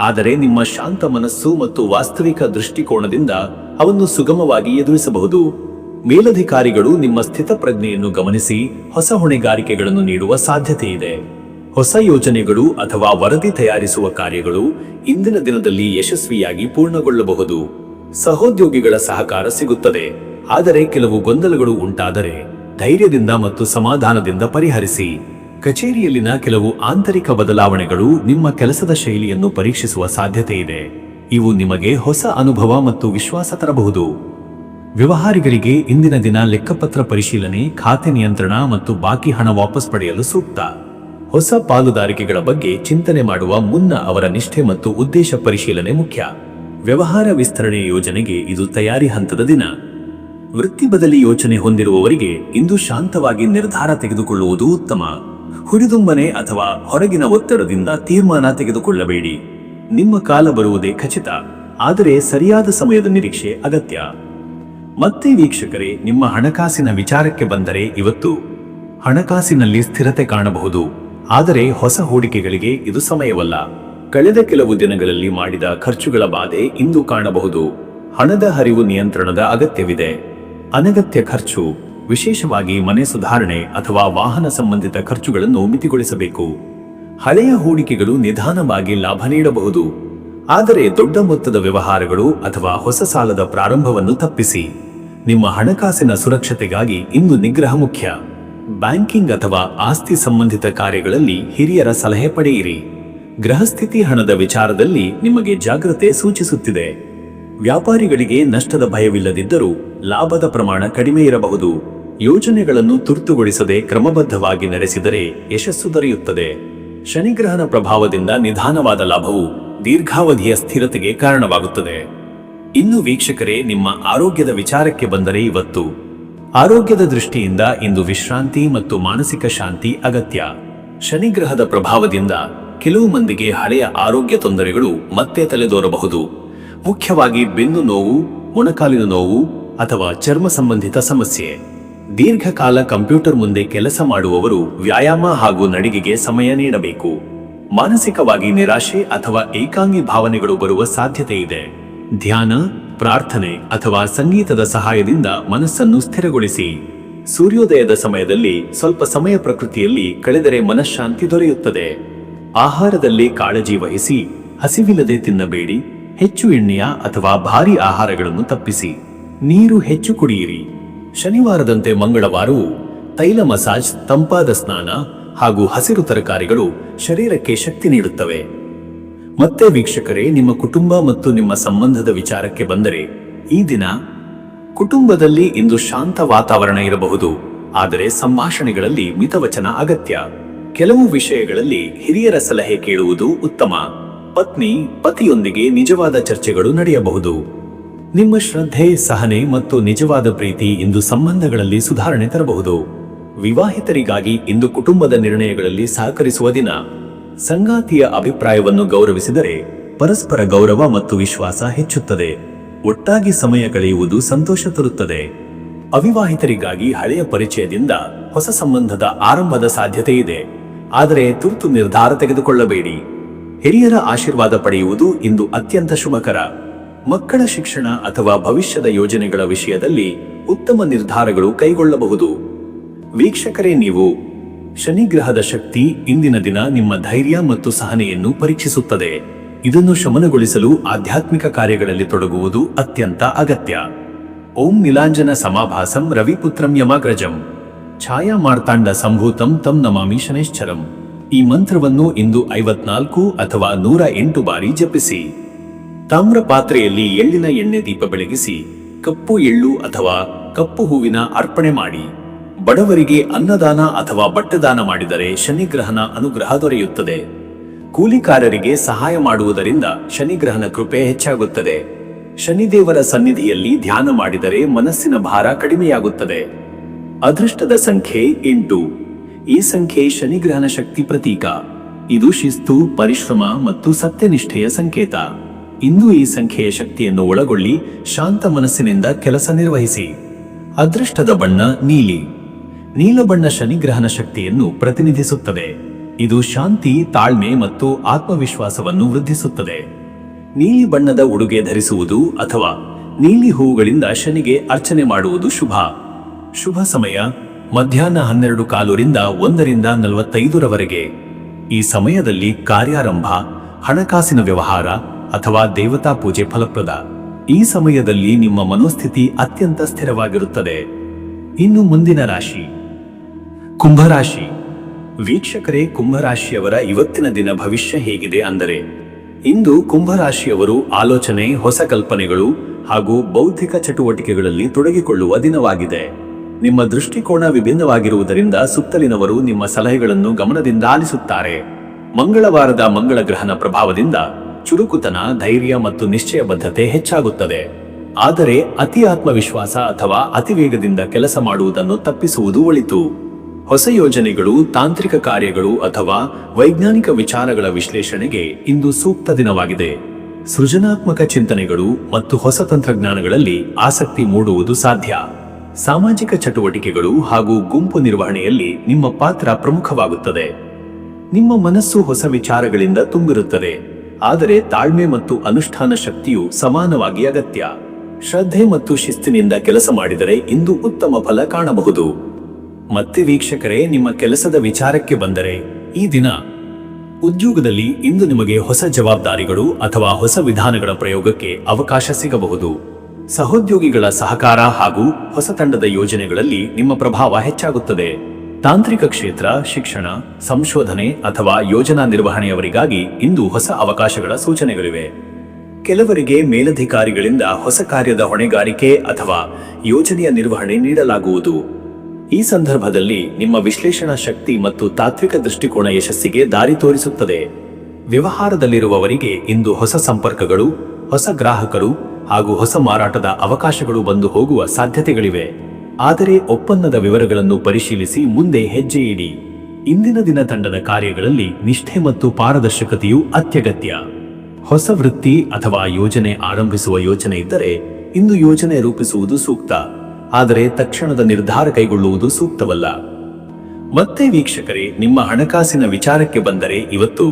ಆದರೆ ನಿಮ್ಮ ಶಾಂತ ಮನಸ್ಸು ಮತ್ತು ವಾಸ್ತವಿಕ ದೃಷ್ಟಿಕೋನದಿಂದ ಅವನ್ನು ಸುಗಮವಾಗಿ ಎದುರಿಸಬಹುದು. ಮೇಲಧಿಕಾರಿಗಳು ನಿಮ್ಮ ಸ್ಥಿತಪ್ರಜ್ಞೆಯನ್ನು ಗಮನಿಸಿ ಹೊಸ ಹೊಣೆಗಾರಿಕೆಗಳನ್ನು ನೀಡುವ ಸಾಧ್ಯತೆ ಇದೆ. ಹೊಸ ಯೋಜನೆಗಳು ಅಥವಾ ವರದಿ ತಯಾರಿಸುವ ಕಾರ್ಯಗಳು ಇಂದಿನ ದಿನದಲ್ಲಿ ಯಶಸ್ವಿಯಾಗಿ ಪೂರ್ಣಗೊಳ್ಳಬಹುದು. ಸಹೋದ್ಯೋಗಿಗಳ ಸಹಕಾರ ಸಿಗುತ್ತದೆ, ಆದರೆ ಕೆಲವು ಗೊಂದಲಗಳು ಉಂಟಾದರೆ ಧೈರ್ಯದಿಂದ ಮತ್ತು ಸಮಾಧಾನದಿಂದ ಪರಿಹರಿಸಿ. ಕಚೇರಿಯಲ್ಲಿನ ಕೆಲವು ಆಂತರಿಕ ಬದಲಾವಣೆಗಳು ನಿಮ್ಮ ಕೆಲಸದ ಶೈಲಿಯನ್ನು ಪರೀಕ್ಷಿಸುವ ಸಾಧ್ಯತೆ ಇದೆ. ಇವು ನಿಮಗೆ ಹೊಸ ಅನುಭವ ಮತ್ತು ವಿಶ್ವಾಸ ತರಬಹುದು. ವ್ಯವಹಾರಿಗರಿಗೆ ಇಂದಿನ ದಿನ ಲೆಕ್ಕಪತ್ರ ಪರಿಶೀಲನೆ, ಖಾತೆ ನಿಯಂತ್ರಣ ಮತ್ತು ಬಾಕಿ ಹಣ ವಾಪಸ್ ಪಡೆಯಲು ಸೂಕ್ತ. ಹೊಸ ಪಾಲುದಾರಿಕೆಗಳ ಬಗ್ಗೆ ಚಿಂತನೆ ಮಾಡುವ ಮುನ್ನ ಅವರ ನಿಷ್ಠೆ ಮತ್ತು ಉದ್ದೇಶ ಪರಿಶೀಲನೆ ಮುಖ್ಯ. ವ್ಯವಹಾರ ವಿಸ್ತರಣೆ ಯೋಜನೆಗೆ ಇದು ತಯಾರಿ ಹಂತದ ದಿನ. ವೃತ್ತಿ ಬದಲಿ ಯೋಚನೆ ಹೊಂದಿರುವವರಿಗೆ ಇಂದು ಶಾಂತವಾಗಿ ನಿರ್ಧಾರ ತೆಗೆದುಕೊಳ್ಳುವುದು ಉತ್ತಮ. ಹುರಿದುಂಬನೆ ಅಥವಾ ಹೊರಗಿನ ಒತ್ತಡದಿಂದ ತೀರ್ಮಾನ ತೆಗೆದುಕೊಳ್ಳಬೇಡಿ. ನಿಮ್ಮ ಕಾಲ ಬರುವುದೇ ಖಚಿತ, ಆದರೆ ಸರಿಯಾದ ಸಮಯದ ನಿರೀಕ್ಷೆ ಅಗತ್ಯ. ಮತ್ತೆ ವೀಕ್ಷಕರೇ, ನಿಮ್ಮ ಹಣಕಾಸಿನ ವಿಚಾರಕ್ಕೆ ಬಂದರೆ ಇವತ್ತು ಹಣಕಾಸಿನಲ್ಲಿ ಸ್ಥಿರತೆ ಕಾಣಬಹುದು, ಆದರೆ ಹೊಸ ಹೂಡಿಕೆಗಳಿಗೆ ಇದು ಸಮಯವಲ್ಲ. ಕಳೆದ ಕೆಲವು ದಿನಗಳಲ್ಲಿ ಮಾಡಿದ ಖರ್ಚುಗಳ ಬಾಧೆ ಇಂದು ಕಾಣಬಹುದು. ಹಣದ ಹರಿವು ನಿಯಂತ್ರಣದ ಅಗತ್ಯವಿದೆ. ಅನಗತ್ಯ ಖರ್ಚು, ವಿಶೇಷವಾಗಿ ಮನೆ ಸುಧಾರಣೆ ಅಥವಾ ವಾಹನ ಸಂಬಂಧಿತ ಖರ್ಚುಗಳನ್ನು ಮಿತಿಗೊಳಿಸಬೇಕು. ಹಳೆಯ ಹೂಡಿಕೆಗಳು ನಿಧಾನವಾಗಿ ಲಾಭ ನೀಡಬಹುದು, ಆದರೆ ದೊಡ್ಡ ಮೊತ್ತದ ವ್ಯವಹಾರಗಳು ಅಥವಾ ಹೊಸ ಸಾಲದ ಪ್ರಾರಂಭವನ್ನು ತಪ್ಪಿಸಿ. ನಿಮ್ಮ ಹಣಕಾಸಿನ ಸುರಕ್ಷತೆಗಾಗಿ ಇಂದು ನಿಗ್ರಹ ಮುಖ್ಯ. ಬ್ಯಾಂಕಿಂಗ್ ಅಥವಾ ಆಸ್ತಿ ಸಂಬಂಧಿತ ಕಾರ್ಯಗಳಲ್ಲಿ ಹಿರಿಯರ ಸಲಹೆ ಪಡೆಯಿರಿ. ಗೃಹಸ್ಥಿತಿ ಹಣದ ವಿಚಾರದಲ್ಲಿ ನಿಮಗೆ ಜಾಗ್ರತೆ ಸೂಚಿಸುತ್ತಿದೆ. ವ್ಯಾಪಾರಿಗಳಿಗೆ ನಷ್ಟದ ಭಯವಿಲ್ಲದಿದ್ದರೂ ಲಾಭದ ಪ್ರಮಾಣ ಕಡಿಮೆ ಇರಬಹುದು. ಯೋಜನೆಗಳನ್ನು ತುರ್ತುಗೊಳಿಸದೆ ಕ್ರಮಬದ್ಧವಾಗಿ ನಡೆಸಿದರೆ ಯಶಸ್ಸು ದೊರೆಯುತ್ತದೆ. ಶನಿಗ್ರಹನ ಪ್ರಭಾವದಿಂದ ನಿಧಾನವಾದ ಲಾಭವು ದೀರ್ಘಾವಧಿಯ ಸ್ಥಿರತೆಗೆ ಕಾರಣವಾಗುತ್ತದೆ. ಇನ್ನು ವೀಕ್ಷಕರೇ, ನಿಮ್ಮ ಆರೋಗ್ಯದ ವಿಚಾರಕ್ಕೆ ಬಂದರೆ ಇವತ್ತು ಆರೋಗ್ಯದ ದೃಷ್ಟಿಯಿಂದ ಇಂದು ವಿಶ್ರಾಂತಿ ಮತ್ತು ಮಾನಸಿಕ ಶಾಂತಿ ಅಗತ್ಯ. ಶನಿಗ್ರಹದ ಪ್ರಭಾವದಿಂದ ಕೆಲವು ಮಂದಿಗೆ ಹಳೆಯ ಆರೋಗ್ಯ ತೊಂದರೆಗಳು ಮತ್ತೆ ತಲೆದೋರಬಹುದು. ಮುಖ್ಯವಾಗಿ ಬೆನ್ನು ನೋವು, ಮೊಣಕಾಲಿನ ನೋವು ಅಥವಾ ಚರ್ಮ ಸಂಬಂಧಿತ ಸಮಸ್ಯೆ. ದೀರ್ಘಕಾಲ ಕಂಪ್ಯೂಟರ್ ಮುಂದೆ ಕೆಲಸ ಮಾಡುವವರು ವ್ಯಾಯಾಮ ಹಾಗೂ ನಡಿಗೆಗೆ ಸಮಯ ನೀಡಬೇಕು. ಮಾನಸಿಕವಾಗಿ ನಿರಾಶೆ ಅಥವಾ ಏಕಾಂಗಿ ಭಾವನೆಗಳು ಬರುವ ಸಾಧ್ಯತೆ ಇದೆ. ಧ್ಯಾನ, ಪ್ರಾರ್ಥನೆ ಅಥವಾ ಸಂಗೀತದ ಸಹಾಯದಿಂದ ಮನಸ್ಸನ್ನು ಸ್ಥಿರಗೊಳಿಸಿ. ಸೂರ್ಯೋದಯದ ಸಮಯದಲ್ಲಿ ಸ್ವಲ್ಪ ಸಮಯ ಪ್ರಕೃತಿಯಲ್ಲಿ ಕಳೆದರೆ ಮನಃಶಾಂತಿ ದೊರೆಯುತ್ತದೆ. ಆಹಾರದಲ್ಲಿ ಕಾಳಜಿ ವಹಿಸಿ. ಹಸಿವಿಲ್ಲದೆ ತಿನ್ನಬೇಡಿ. ಹೆಚ್ಚು ಎಣ್ಣೆಯ ಅಥವಾ ಭಾರೀ ಆಹಾರಗಳನ್ನು ತಪ್ಪಿಸಿ. ನೀರು ಹೆಚ್ಚು ಕುಡಿಯಿರಿ. ಶನಿವಾರದಂತೆ ಮಂಗಳವಾರವು ತೈಲ ಮಸಾಜ್, ತಂಪಾದ ಸ್ನಾನ ಹಾಗೂ ಹಸಿರು ತರಕಾರಿಗಳು ಶರೀರಕ್ಕೆ ಶಕ್ತಿ ನೀಡುತ್ತವೆ. ಮತ್ತೆ ವೀಕ್ಷಕರೇ, ನಿಮ್ಮ ಕುಟುಂಬ ಮತ್ತು ನಿಮ್ಮ ಸಂಬಂಧದ ವಿಚಾರಕ್ಕೆ ಬಂದರೆ ಈ ದಿನ ಕುಟುಂಬದಲ್ಲಿ ಇಂದು ಶಾಂತ ವಾತಾವರಣ ಇರಬಹುದು, ಆದರೆ ಸಂಭಾಷಣೆಗಳಲ್ಲಿ ಮಿತವಚನ ಅಗತ್ಯ. ಕೆಲವು ವಿಷಯಗಳಲ್ಲಿ ಹಿರಿಯರ ಸಲಹೆ ಕೇಳುವುದು ಉತ್ತಮ. ಪತ್ನಿ, ಪತಿಯೊಂದಿಗೆ ನಿಜವಾದ ಚರ್ಚೆಗಳು ನಡೆಯಬಹುದು. ನಿಮ್ಮ ಶ್ರದ್ಧೆ, ಸಹನೆ ಮತ್ತು ನಿಜವಾದ ಪ್ರೀತಿ ಇಂದು ಸಂಬಂಧಗಳಲ್ಲಿ ಸುಧಾರಣೆ ತರಬಹುದು. ವಿವಾಹಿತರಿಗಾಗಿ ಇಂದು ಕುಟುಂಬದ ನಿರ್ಣಯಗಳಲ್ಲಿ ಸಹಕರಿಸುವ ದಿನ. ಸಂಗಾತಿಯ ಅಭಿಪ್ರಾಯವನ್ನು ಗೌರವಿಸಿದರೆ ಪರಸ್ಪರ ಗೌರವ ಮತ್ತು ವಿಶ್ವಾಸ ಹೆಚ್ಚುತ್ತದೆ. ಒಟ್ಟಾಗಿ ಸಮಯ ಕಳೆಯುವುದು ಸಂತೋಷ ತರುತ್ತದೆ. ಅವಿವಾಹಿತರಿಗಾಗಿ ಹಳೆಯ ಪರಿಚಯದಿಂದ ಹೊಸ ಸಂಬಂಧದ ಆರಂಭದ ಸಾಧ್ಯತೆ ಇದೆ, ಆದರೆ ತುರ್ತು ನಿರ್ಧಾರ ತೆಗೆದುಕೊಳ್ಳಬೇಡಿ. ಹಿರಿಯರ ಆಶೀರ್ವಾದ ಪಡೆಯುವುದು ಇಂದು ಅತ್ಯಂತ ಶುಭಕರ. ಮಕ್ಕಳ ಶಿಕ್ಷಣ ಅಥವಾ ಭವಿಷ್ಯದ ಯೋಜನೆಗಳ ವಿಷಯದಲ್ಲಿ ಉತ್ತಮ ನಿರ್ಧಾರಗಳು ಕೈಗೊಳ್ಳಬಹುದು. ವೀಕ್ಷಕರೇ, ನೀವು ಶನಿಗ್ರಹದ ಶಕ್ತಿ ಇಂದಿನ ದಿನ ನಿಮ್ಮ ಧೈರ್ಯ ಮತ್ತು ಸಹನೆಯನ್ನು ಪರೀಕ್ಷಿಸುತ್ತದೆ. ಇದನ್ನು ಶಮನಗೊಳಿಸಲು ಆಧ್ಯಾತ್ಮಿಕ ಕಾರ್ಯಗಳಲ್ಲಿ ತೊಡಗುವುದು ಅತ್ಯಂತ ಅಗತ್ಯ. ಓಂ ನೀಲಾಂಜನ ಸಮಾಭಾಸಂ ರವಿಪುತ್ರಂ ಯಮಾಗ್ರಜಂ ಛಾಯಾ ಮಾರ್ತಾಂಡ ಸಂಭೂತಂ ತಂ ನಮಾಮಿ ಶನೈಶ್ಚರಂ. ಈ ಮಂತ್ರವನ್ನು ಇಂದು 54 ಅಥವಾ 108 ಬಾರಿ ಜಪಿಸಿ. ತಾಮ್ರ ಪಾತ್ರೆಯಲ್ಲಿ ಎಳ್ಳಿನ ಎಣ್ಣೆ ದೀಪ ಬೆಳಗಿಸಿ ಕಪ್ಪು ಎಳ್ಳು ಅಥವಾ ಕಪ್ಪು ಹೂವಿನ ಅರ್ಪಣೆ ಮಾಡಿ. ಬಡವರಿಗೆ ಅನ್ನದಾನ ಅಥವಾ ಬಟ್ಟೆದಾನ ಮಾಡಿದರೆ ಶನಿಗ್ರಹನ ಅನುಗ್ರಹ ದೊರೆಯುತ್ತದೆ. ಕೂಲಿಕಾರರಿಗೆ ಸಹಾಯ ಮಾಡುವುದರಿಂದ ಶನಿಗ್ರಹನ ಕೃಪೆ ಹೆಚ್ಚಾಗುತ್ತದೆ. ಶನಿದೇವರ ಸನ್ನಿಧಿಯಲ್ಲಿ ಧ್ಯಾನ ಮಾಡಿದರೆ ಮನಸ್ಸಿನ ಭಾರ ಕಡಿಮೆಯಾಗುತ್ತದೆ. ಅದೃಷ್ಟದ ಸಂಖ್ಯೆ 8. ಈ ಸಂಖ್ಯೆ ಶನಿಗ್ರಹನ ಶಕ್ತಿ ಪ್ರತೀಕ. ಇದು ಶಿಸ್ತು, ಪರಿಶ್ರಮ ಮತ್ತು ಸತ್ಯನಿಷ್ಠೆಯ ಸಂಕೇತ. ಇಂದು ಈ ಸಂಖ್ಯೆಯ ಶಕ್ತಿಯನ್ನು ಒಳಗೊಳ್ಳಿ ಶಾಂತ ಮನಸ್ಸಿನಿಂದ ಕೆಲಸ ನಿರ್ವಹಿಸಿ. ಅದೃಷ್ಟದ ಬಣ್ಣ ನೀಲಿ. ನೀಲಬಣ್ಣ ಶನಿಗ್ರಹನ ಶಕ್ತಿಯನ್ನು ಪ್ರತಿನಿಧಿಸುತ್ತದೆ. ಇದು ಶಾಂತಿ, ತಾಳ್ಮೆ ಮತ್ತು ಆತ್ಮವಿಶ್ವಾಸವನ್ನು ವೃದ್ಧಿಸುತ್ತದೆ. ನೀಲಿ ಬಣ್ಣದ ಉಡುಗೆ ಧರಿಸುವುದು ಅಥವಾ ನೀಲಿ ಹೂವುಗಳಿಂದ ಶನಿಗೆ ಅರ್ಚನೆ ಮಾಡುವುದು ಶುಭ. ಶುಭ ಸಮಯ ಮಧ್ಯಾಹ್ನ 12:15 ರಿಂದ 1:45 ಈ ಸಮಯದಲ್ಲಿ ಕಾರ್ಯಾರಂಭ, ಹಣಕಾಸಿನ ವ್ಯವಹಾರ ಅಥವಾ ದೇವತಾ ಪೂಜೆ ಫಲಪ್ರದ. ಈ ಸಮಯದಲ್ಲಿ ನಿಮ್ಮ ಮನೋಸ್ಥಿತಿ ಅತ್ಯಂತ ಸ್ಥಿರವಾಗಿರುತ್ತದೆ. ಇನ್ನು ಮುಂದಿನ ರಾಶಿ ಕುಂಭರಾಶಿ. ವೀಕ್ಷಕರೇ, ಕುಂಭರಾಶಿಯವರ ಇವತ್ತಿನ ದಿನ ಭವಿಷ್ಯ ಹೇಗಿದೆ ಅಂದರೆ, ಇಂದು ಕುಂಭರಾಶಿಯವರು ಆಲೋಚನೆ, ಹೊಸ ಕಲ್ಪನೆಗಳು ಹಾಗೂ ಬೌದ್ಧಿಕ ಚಟುವಟಿಕೆಗಳಲ್ಲಿ ತೊಡಗಿಕೊಳ್ಳುವ ದಿನವಾಗಿದೆ. ನಿಮ್ಮ ದೃಷ್ಟಿಕೋನ ವಿಭಿನ್ನವಾಗಿರುವುದರಿಂದ ಸುತ್ತಲಿನವರು ನಿಮ್ಮ ಸಲಹೆಗಳನ್ನು ಗಮನದಿಂದ ಆಲಿಸುತ್ತಾರೆ. ಮಂಗಳವಾರದ ಮಂಗಳ ಗ್ರಹನ ಪ್ರಭಾವದಿಂದ ಚುರುಕುತನ, ಧೈರ್ಯ ಮತ್ತು ನಿಶ್ಚಯಬದ್ಧತೆ ಹೆಚ್ಚಾಗುತ್ತದೆ. ಆದರೆ ಅತಿ ಆತ್ಮವಿಶ್ವಾಸ ಅಥವಾ ಅತಿವೇಗದಿಂದ ಕೆಲಸ ಮಾಡುವುದನ್ನು ತಪ್ಪಿಸುವುದು ಒಳಿತು. ಹೊಸ ಯೋಜನೆಗಳು, ತಾಂತ್ರಿಕ ಕಾರ್ಯಗಳು ಅಥವಾ ವೈಜ್ಞಾನಿಕ ವಿಚಾರಗಳ ವಿಶ್ಲೇಷಣೆಗೆ ಇಂದು ಸೂಕ್ತ ದಿನವಾಗಿದೆ. ಸೃಜನಾತ್ಮಕ ಚಿಂತನೆಗಳು ಮತ್ತು ಹೊಸ ತಂತ್ರಜ್ಞಾನಗಳಲ್ಲಿ ಆಸಕ್ತಿ ಮೂಡುವುದು ಸಾಧ್ಯ. ಸಾಮಾಜಿಕ ಚಟುವಟಿಕೆಗಳು ಹಾಗೂ ಗುಂಪು ನಿರ್ವಹಣೆಯಲ್ಲಿ ನಿಮ್ಮ ಪಾತ್ರ ಪ್ರಮುಖವಾಗುತ್ತದೆ. ನಿಮ್ಮ ಮನಸ್ಸು ಹೊಸ ವಿಚಾರಗಳಿಂದ ತುಂಬಿರುತ್ತದೆ, ಆದರೆ ತಾಳ್ಮೆ ಮತ್ತು ಅನುಷ್ಠಾನ ಶಕ್ತಿಯು ಸಮಾನವಾಗಿ ಅಗತ್ಯ. ಶ್ರದ್ಧೆ ಮತ್ತು ಶಿಸ್ತಿನಿಂದ ಕೆಲಸ ಮಾಡಿದರೆ ಇಂದು ಉತ್ತಮ ಫಲ ಕಾಣಬಹುದು. ಮತ್ತೆ ವೀಕ್ಷಕರೇ, ನಿಮ್ಮ ಕೆಲಸದ ವಿಚಾರಕ್ಕೆ ಬಂದರೆ ಈ ದಿನ ಉದ್ಯೋಗದಲ್ಲಿ ಇಂದು ನಿಮಗೆ ಹೊಸ ಜವಾಬ್ದಾರಿಗಳು ಅಥವಾ ಹೊಸ ವಿಧಾನಗಳ ಪ್ರಯೋಗಕ್ಕೆ ಅವಕಾಶ ಸಿಗಬಹುದು. ಸಹೋದ್ಯೋಗಿಗಳ ಸಹಕಾರ ಹಾಗೂ ಹೊಸ ತಂಡದ ಯೋಜನೆಗಳಲ್ಲಿ ನಿಮ್ಮ ಪ್ರಭಾವ ಹೆಚ್ಚಾಗುತ್ತದೆ. ತಾಂತ್ರಿಕ ಕ್ಷೇತ್ರ, ಶಿಕ್ಷಣ, ಸಂಶೋಧನೆ ಅಥವಾ ಯೋಜನಾ ನಿರ್ವಹಣೆಯವರಿಗಾಗಿ ಇಂದು ಹೊಸ ಅವಕಾಶಗಳ ಸೂಚನೆಗಳಿವೆ. ಕೆಲವರಿಗೆ ಮೇಲಧಿಕಾರಿಗಳಿಂದ ಹೊಸ ಕಾರ್ಯದ ಹೊಣೆಗಾರಿಕೆ ಅಥವಾ ಯೋಜನೆಯ ನಿರ್ವಹಣೆ ನೀಡಲಾಗುವುದು. ಈ ಸಂದರ್ಭದಲ್ಲಿ ನಿಮ್ಮ ವಿಶ್ಲೇಷಣಾ ಶಕ್ತಿ ಮತ್ತು ತಾತ್ವಿಕ ದೃಷ್ಟಿಕೋನ ಯಶಸ್ಸಿಗೆ ದಾರಿ ತೋರಿಸುತ್ತದೆ. ವ್ಯವಹಾರದಲ್ಲಿರುವವರಿಗೆ ಇಂದು ಹೊಸ ಸಂಪರ್ಕಗಳು, ಹೊಸ ಗ್ರಾಹಕರು ಹಾಗೂ ಹೊಸ ಮಾರಾಟದ ಅವಕಾಶಗಳು ಬಂದು ಹೋಗುವ ಸಾಧ್ಯತೆಗಳಿವೆ. ಆದರೆ ಒಪ್ಪಂದದ ವಿವರಗಳನ್ನು ಪರಿಶೀಲಿಸಿ ಮುಂದೆ ಹೆಜ್ಜೆ ಇಡಿ. ಇಂದಿನ ದಿನ ತಂಡದ ಕಾರ್ಯಗಳಲ್ಲಿ ನಿಷ್ಠೆ ಮತ್ತು ಪಾರದರ್ಶಕತೆಯು ಅತ್ಯಗತ್ಯ. ಹೊಸ ವೃತ್ತಿ ಅಥವಾ ಯೋಜನೆ ಆರಂಭಿಸುವ ಯೋಚನೆ ಇದ್ದರೆ ಇಂದು ಯೋಜನೆ ರೂಪಿಸುವುದು ಸೂಕ್ತ, ಆದರೆ ತಕ್ಷಣದ ನಿರ್ಧಾರ ಕೈಗೊಳ್ಳುವುದು ಸೂಕ್ತವಲ್ಲ. ಮತ್ತೆ ವೀಕ್ಷಕರೇ, ನಿಮ್ಮ ಹಣಕಾಸಿನ ವಿಚಾರಕ್ಕೆ ಬಂದರೆ ಇವತ್ತು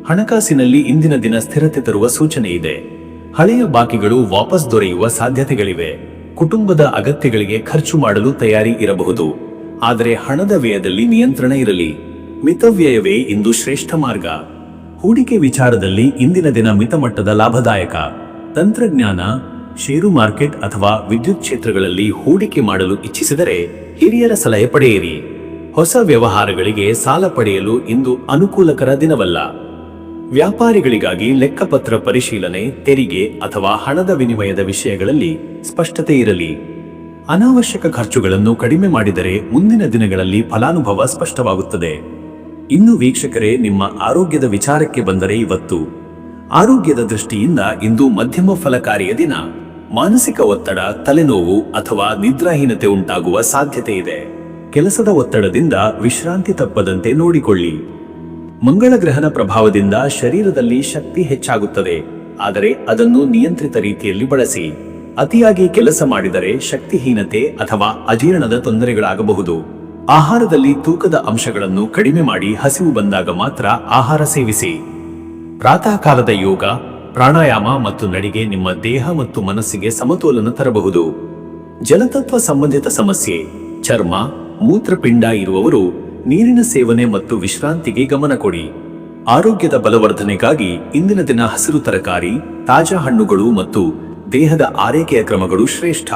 ಹಣಕಾಸಿನಲ್ಲಿ ಇಂದಿನ ದಿನ ಸ್ಥಿರತೆ ತರುವ ಸೂಚನೆ ಇದೆ. ಹಳೆಯ ಬಾಕಿಗಳು ವಾಪಸ್ ದೊರೆಯುವ ಸಾಧ್ಯತೆಗಳಿವೆ. ಕುಟುಂಬದ ಅಗತ್ಯಗಳಿಗೆ ಖರ್ಚು ಮಾಡಲು ತಯಾರಿ ಇರಬಹುದು, ಆದರೆ ಹಣದ ವ್ಯಯದಲ್ಲಿ ನಿಯಂತ್ರಣ ಇರಲಿ. ಮಿತವ್ಯಯವೇ ಇಂದು ಶ್ರೇಷ್ಠ ಮಾರ್ಗ. ಹೂಡಿಕೆ ವಿಚಾರದಲ್ಲಿ ಇಂದಿನ ದಿನ ಮಿತಮಟ್ಟದ ಲಾಭದಾಯಕ. ತಂತ್ರಜ್ಞಾನ, ಷೇರು ಮಾರ್ಕೆಟ್ ಅಥವಾ ವಿದ್ಯುತ್ ಕ್ಷೇತ್ರಗಳಲ್ಲಿ ಹೂಡಿಕೆ ಮಾಡಲು ಇಚ್ಛಿಸಿದರೆ ಹಿರಿಯರ ಸಲಹೆ ಪಡೆಯಿರಿ. ಹೊಸ ವ್ಯವಹಾರಗಳಿಗೆ ಸಾಲ ಪಡೆಯಲು ಇಂದು ಅನುಕೂಲಕರ ದಿನವಲ್ಲ. ವ್ಯಾಪಾರಿಗಳಿಗಾಗಿ ಲೆಕ್ಕಪತ್ರ ಪರಿಶೀಲನೆ, ತೆರಿಗೆ ಅಥವಾ ಹಣದ ವಿನಿಮಯದ ವಿಷಯಗಳಲ್ಲಿ ಸ್ಪಷ್ಟತೆ ಇರಲಿ. ಅನಾವಶ್ಯಕ ಖರ್ಚುಗಳನ್ನು ಕಡಿಮೆ ಮಾಡಿದರೆ ಮುಂದಿನ ದಿನಗಳಲ್ಲಿ ಫಲಾನುಭವ ಸ್ಪಷ್ಟವಾಗುತ್ತದೆ. ಇನ್ನು ವೀಕ್ಷಕರೇ, ನಿಮ್ಮ ಆರೋಗ್ಯದ ವಿಚಾರಕ್ಕೆ ಬಂದರೆ ಇವತ್ತು ಆರೋಗ್ಯದ ದೃಷ್ಟಿಯಿಂದ ಇಂದು ಮಧ್ಯಮ ಫಲಕಾರಿಯ ದಿನ. ಮಾನಸಿಕ ಒತ್ತಡ, ತಲೆನೋವು ಅಥವಾ ನಿದ್ರಾಹೀನತೆ ಉಂಟಾಗುವ ಸಾಧ್ಯತೆ ಇದೆ. ಕೆಲಸದ ಒತ್ತಡದಿಂದ ವಿಶ್ರಾಂತಿ ತಪ್ಪದಂತೆ ನೋಡಿಕೊಳ್ಳಿ. ಮಂಗಳ ಗ್ರಹನ ಪ್ರಭಾವದಿಂದ ಶರೀರದಲ್ಲಿ ಶಕ್ತಿ ಹೆಚ್ಚಾಗುತ್ತದೆ, ಆದರೆ ಅದನ್ನು ನಿಯಂತ್ರಿತ ರೀತಿಯಲ್ಲಿ ಬಳಸಿ. ಅತಿಯಾಗಿ ಕೆಲಸ ಮಾಡಿದರೆ ಶಕ್ತಿಹೀನತೆ ಅಥವಾ ಅಜೀರ್ಣದ ತೊಂದರೆಗಳಾಗಬಹುದು. ಆಹಾರದಲ್ಲಿ ತೂಕದ ಅಂಶಗಳನ್ನು ಕಡಿಮೆ ಮಾಡಿ ಹಸಿವು ಬಂದಾಗ ಮಾತ್ರ ಆಹಾರ ಸೇವಿಸಿ. ಪ್ರಾತಃ ಕಾಲದ ಯೋಗ, ಪ್ರಾಣಾಯಾಮ ಮತ್ತು ನಡಿಗೆ ನಿಮ್ಮ ದೇಹ ಮತ್ತು ಮನಸ್ಸಿಗೆ ಸಮತೋಲನ ತರಬಹುದು. ಜಲತತ್ವ ಸಂಬಂಧಿತ ಸಮಸ್ಯೆ, ಚರ್ಮ, ಮೂತ್ರಪಿಂಡ ಇರುವವರು ನೀರಿನ ಸೇವನೆ ಮತ್ತು ವಿಶ್ರಾಂತಿಗೆ ಗಮನ ಕೊಡಿ. ಆರೋಗ್ಯದ ಬಲವರ್ಧನೆಗಾಗಿ ಇಂದಿನ ದಿನ ಹಸಿರು ತರಕಾರಿ, ತಾಜಾ ಹಣ್ಣುಗಳು ಮತ್ತು ದೇಹದ ಆರೈಕೆಯ ಕ್ರಮಗಳು ಶ್ರೇಷ್ಠ.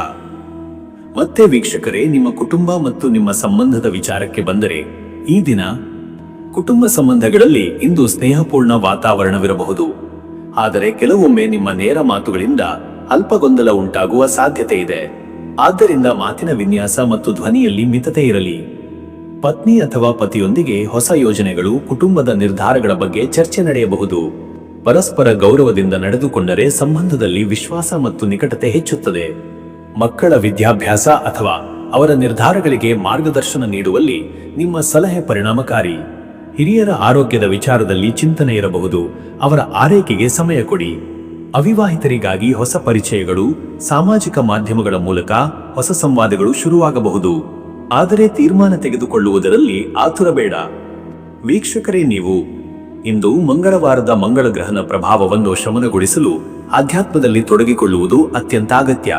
ಮತ್ತೆ ವೀಕ್ಷಕರೇ, ನಿಮ್ಮ ಕುಟುಂಬ ಮತ್ತು ನಿಮ್ಮ ಸಂಬಂಧದ ವಿಚಾರಕ್ಕೆ ಬಂದರೆ ಈ ದಿನ ಕುಟುಂಬ ಸಂಬಂಧಗಳಲ್ಲಿ ಇಂದು ಸ್ನೇಹಪೂರ್ಣ ವಾತಾವರಣವಿರಬಹುದು, ಆದರೆ ಕೆಲವೊಮ್ಮೆ ನಿಮ್ಮ ನೇರ ಮಾತುಗಳಿಂದ ಅಲ್ಪ ಗೊಂದಲ ಉಂಟಾಗುವ ಸಾಧ್ಯತೆ ಇದೆ. ಆದ್ದರಿಂದ ಮಾತಿನ ವಿನ್ಯಾಸ ಮತ್ತು ಧ್ವನಿಯಲ್ಲಿ ಮಿತತೆ ಇರಲಿ. ಪತ್ನಿ ಅಥವಾ ಪತಿಯೊಂದಿಗೆ ಹೊಸ ಯೋಜನೆಗಳು, ಕುಟುಂಬದ ನಿರ್ಧಾರಗಳ ಬಗ್ಗೆ ಚರ್ಚೆ ನಡೆಯಬಹುದು. ಪರಸ್ಪರ ಗೌರವದಿಂದ ನಡೆದುಕೊಂಡರೆ ಸಂಬಂಧದಲ್ಲಿ ವಿಶ್ವಾಸ ಮತ್ತು ನಿಕಟತೆ ಹೆಚ್ಚುತ್ತದೆ. ಮಕ್ಕಳ ವಿದ್ಯಾಭ್ಯಾಸ ಅಥವಾ ಅವರ ನಿರ್ಧಾರಗಳಿಗೆ ಮಾರ್ಗದರ್ಶನ ನೀಡುವಲ್ಲಿ ನಿಮ್ಮ ಸಲಹೆ ಪರಿಣಾಮಕಾರಿ. ಹಿರಿಯರ ಆರೋಗ್ಯದ ವಿಚಾರದಲ್ಲಿ ಚಿಂತನೆ ಇರಬಹುದು, ಅವರ ಆರೈಕೆಗೆ ಸಮಯ ಕೊಡಿ. ಅವಿವಾಹಿತರಿಗಾಗಿ ಹೊಸ ಪರಿಚಯಗಳು, ಸಾಮಾಜಿಕ ಮಾಧ್ಯಮಗಳ ಮೂಲಕ ಹೊಸ ಸಂವಾದಗಳು ಶುರುವಾಗಬಹುದು, ಆದರೆ ತೀರ್ಮಾನ ತೆಗೆದುಕೊಳ್ಳುವುದರಲ್ಲಿ ಆತುರ ಬೇಡ. ವೀಕ್ಷಕರೇ, ನೀವು ಇಂದು ಮಂಗಳವಾರದ ಮಂಗಳ ಗ್ರಹನ ಪ್ರಭಾವವನ್ನು ಶಮನಗೊಳಿಸಲು ಆಧ್ಯಾತ್ಮದಲ್ಲಿ ತೊಡಗಿಕೊಳ್ಳುವುದು ಅತ್ಯಂತ ಅಗತ್ಯ.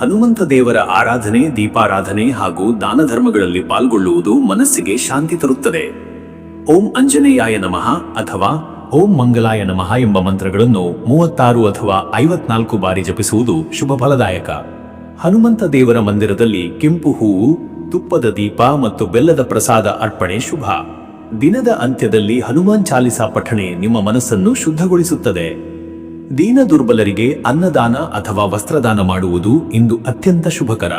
ಹನುಮಂತ ದೇವರ ಆರಾಧನೆ, ದೀಪಾರಾಧನೆ ಹಾಗೂ ದಾನ ಧರ್ಮಗಳಲ್ಲಿ ಪಾಲ್ಗೊಳ್ಳುವುದು ಮನಸ್ಸಿಗೆ ಶಾಂತಿ ತರುತ್ತದೆ. ಓಂ ಅಂಜನೇಯಾಯ ನಮಃ ಅಥವಾ ಓಂ ಮಂಗಲಾಯ ನಮಃ ಎಂಬ ಮಂತ್ರಗಳನ್ನು 36 ಅಥವಾ 54 ಬಾರಿ ಜಪಿಸುವುದು ಶುಭ ಫಲದಾಯಕ. ಹನುಮಂತ ದೇವರ ಮಂದಿರದಲ್ಲಿ ಕೆಂಪು ಹೂವು, ತುಪ್ಪದ ದೀಪ ಮತ್ತು ಬೆಲ್ಲದ ಪ್ರಸಾದ ಅರ್ಪಣೆ ಶುಭ. ದಿನದ ಅಂತ್ಯದಲ್ಲಿ ಹನುಮಾನ್ ಚಾಲಿಸಾ ಪಠಣೆ ನಿಮ್ಮ ಮನಸ್ಸನ್ನು ಶುದ್ಧಗೊಳಿಸುತ್ತದೆ. ದೀನ ದುರ್ಬಲರಿಗೆ ಅನ್ನದಾನ ಅಥವಾ ವಸ್ತ್ರದಾನ ಮಾಡುವುದು ಇಂದು ಅತ್ಯಂತ ಶುಭಕರ.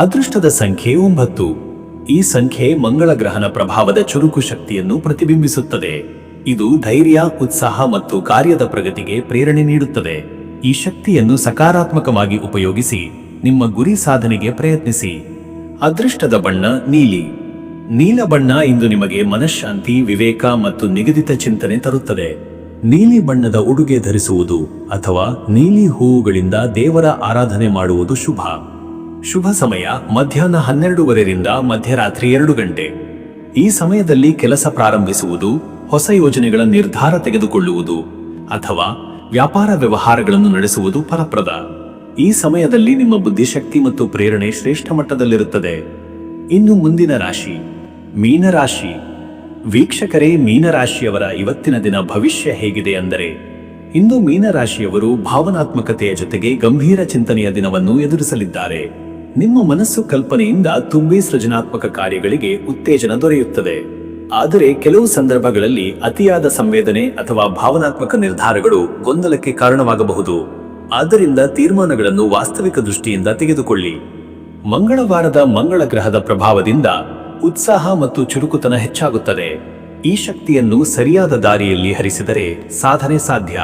ಅದೃಷ್ಟದ ಸಂಖ್ಯೆ 9. ಈ ಸಂಖ್ಯೆ ಮಂಗಳ ಗ್ರಹನ ಪ್ರಭಾವದ ಚುರುಕು ಶಕ್ತಿಯನ್ನು ಪ್ರತಿಬಿಂಬಿಸುತ್ತದೆ. ಇದು ಧೈರ್ಯ, ಉತ್ಸಾಹ ಮತ್ತು ಕಾರ್ಯದ ಪ್ರಗತಿಗೆ ಪ್ರೇರಣೆ ನೀಡುತ್ತದೆ. ಈ ಶಕ್ತಿಯನ್ನು ಸಕಾರಾತ್ಮಕವಾಗಿ ಉಪಯೋಗಿಸಿ ನಿಮ್ಮ ಗುರಿ ಸಾಧನೆಗೆ ಪ್ರಯತ್ನಿಸಿ. ಅದೃಷ್ಟದ ಬಣ್ಣ ನೀಲಿ. ನೀಲ ಬಣ್ಣ ಇಂದು ನಿಮಗೆ ಮನಃಶಾಂತಿ, ವಿವೇಕ ಮತ್ತು ನಿಗದಿತ ಚಿಂತನೆ ತರುತ್ತದೆ. ನೀಲಿ ಬಣ್ಣದ ಉಡುಗೆ ಧರಿಸುವುದು ಅಥವಾ ನೀಲಿ ಹೂವುಗಳಿಂದ ದೇವರ ಆರಾಧನೆ ಮಾಡುವುದು ಶುಭ. ಶುಭ ಸಮಯ ಮಧ್ಯಾಹ್ನ 12:30ರಿಂದ ಮಧ್ಯರಾತ್ರಿ 2 ಗಂಟೆ. ಈ ಸಮಯದಲ್ಲಿ ಕೆಲಸ ಪ್ರಾರಂಭಿಸುವುದು, ಹೊಸ ಯೋಜನೆಗಳ ನಿರ್ಧಾರ ತೆಗೆದುಕೊಳ್ಳುವುದು ಅಥವಾ ವ್ಯಾಪಾರ ವ್ಯವಹಾರಗಳನ್ನು ನಡೆಸುವುದು ಫಲಪ್ರದ. ಈ ಸಮಯದಲ್ಲಿ ನಿಮ್ಮ ಬುದ್ಧಿಶಕ್ತಿ ಮತ್ತು ಪ್ರೇರಣೆ ಶ್ರೇಷ್ಠ ಮಟ್ಟದಲ್ಲಿರುತ್ತದೆ. ಇನ್ನು ಮುಂದಿನ ರಾಶಿ ಮೀನರಾಶಿ. ವೀಕ್ಷಕರೇ, ಮೀನರಾಶಿಯವರ ಇವತ್ತಿನ ದಿನ ಭವಿಷ್ಯ ಹೇಗಿದೆ ಅಂದರೆ, ಇಂದು ಮೀನರಾಶಿಯವರು ಭಾವನಾತ್ಮಕತೆಯ ಜೊತೆಗೆ ಗಂಭೀರ ಚಿಂತನೆಯ ದಿನವನ್ನು ಎದುರಿಸಲಿದ್ದಾರೆ. ನಿಮ್ಮ ಮನಸ್ಸು ಕಲ್ಪನೆಯಿಂದ ತುಂಬಿ ಸೃಜನಾತ್ಮಕ ಕಾರ್ಯಗಳಿಗೆ ಉತ್ತೇಜನ ದೊರೆಯುತ್ತದೆ. ಆದರೆ ಕೆಲವು ಸಂದರ್ಭಗಳಲ್ಲಿ ಅತಿಯಾದ ಸಂವೇದನೆ ಅಥವಾ ಭಾವನಾತ್ಮಕ ನಿರ್ಧಾರಗಳು ಗೊಂದಲಕ್ಕೆ ಕಾರಣವಾಗಬಹುದು. ಆದ್ದರಿಂದ ತೀರ್ಮಾನಗಳನ್ನು ವಾಸ್ತವಿಕ ದೃಷ್ಟಿಯಿಂದ ತೆಗೆದುಕೊಳ್ಳಿ. ಮಂಗಳವಾರದ ಮಂಗಳ ಗ್ರಹದ ಪ್ರಭಾವದಿಂದ ಉತ್ಸಾಹ ಮತ್ತು ಚುರುಕುತನ ಹೆಚ್ಚಾಗುತ್ತದೆ. ಈ ಶಕ್ತಿಯನ್ನು ಸರಿಯಾದ ದಾರಿಯಲ್ಲಿ ಹರಿಸಿದರೆ ಸಾಧನೆ ಸಾಧ್ಯ.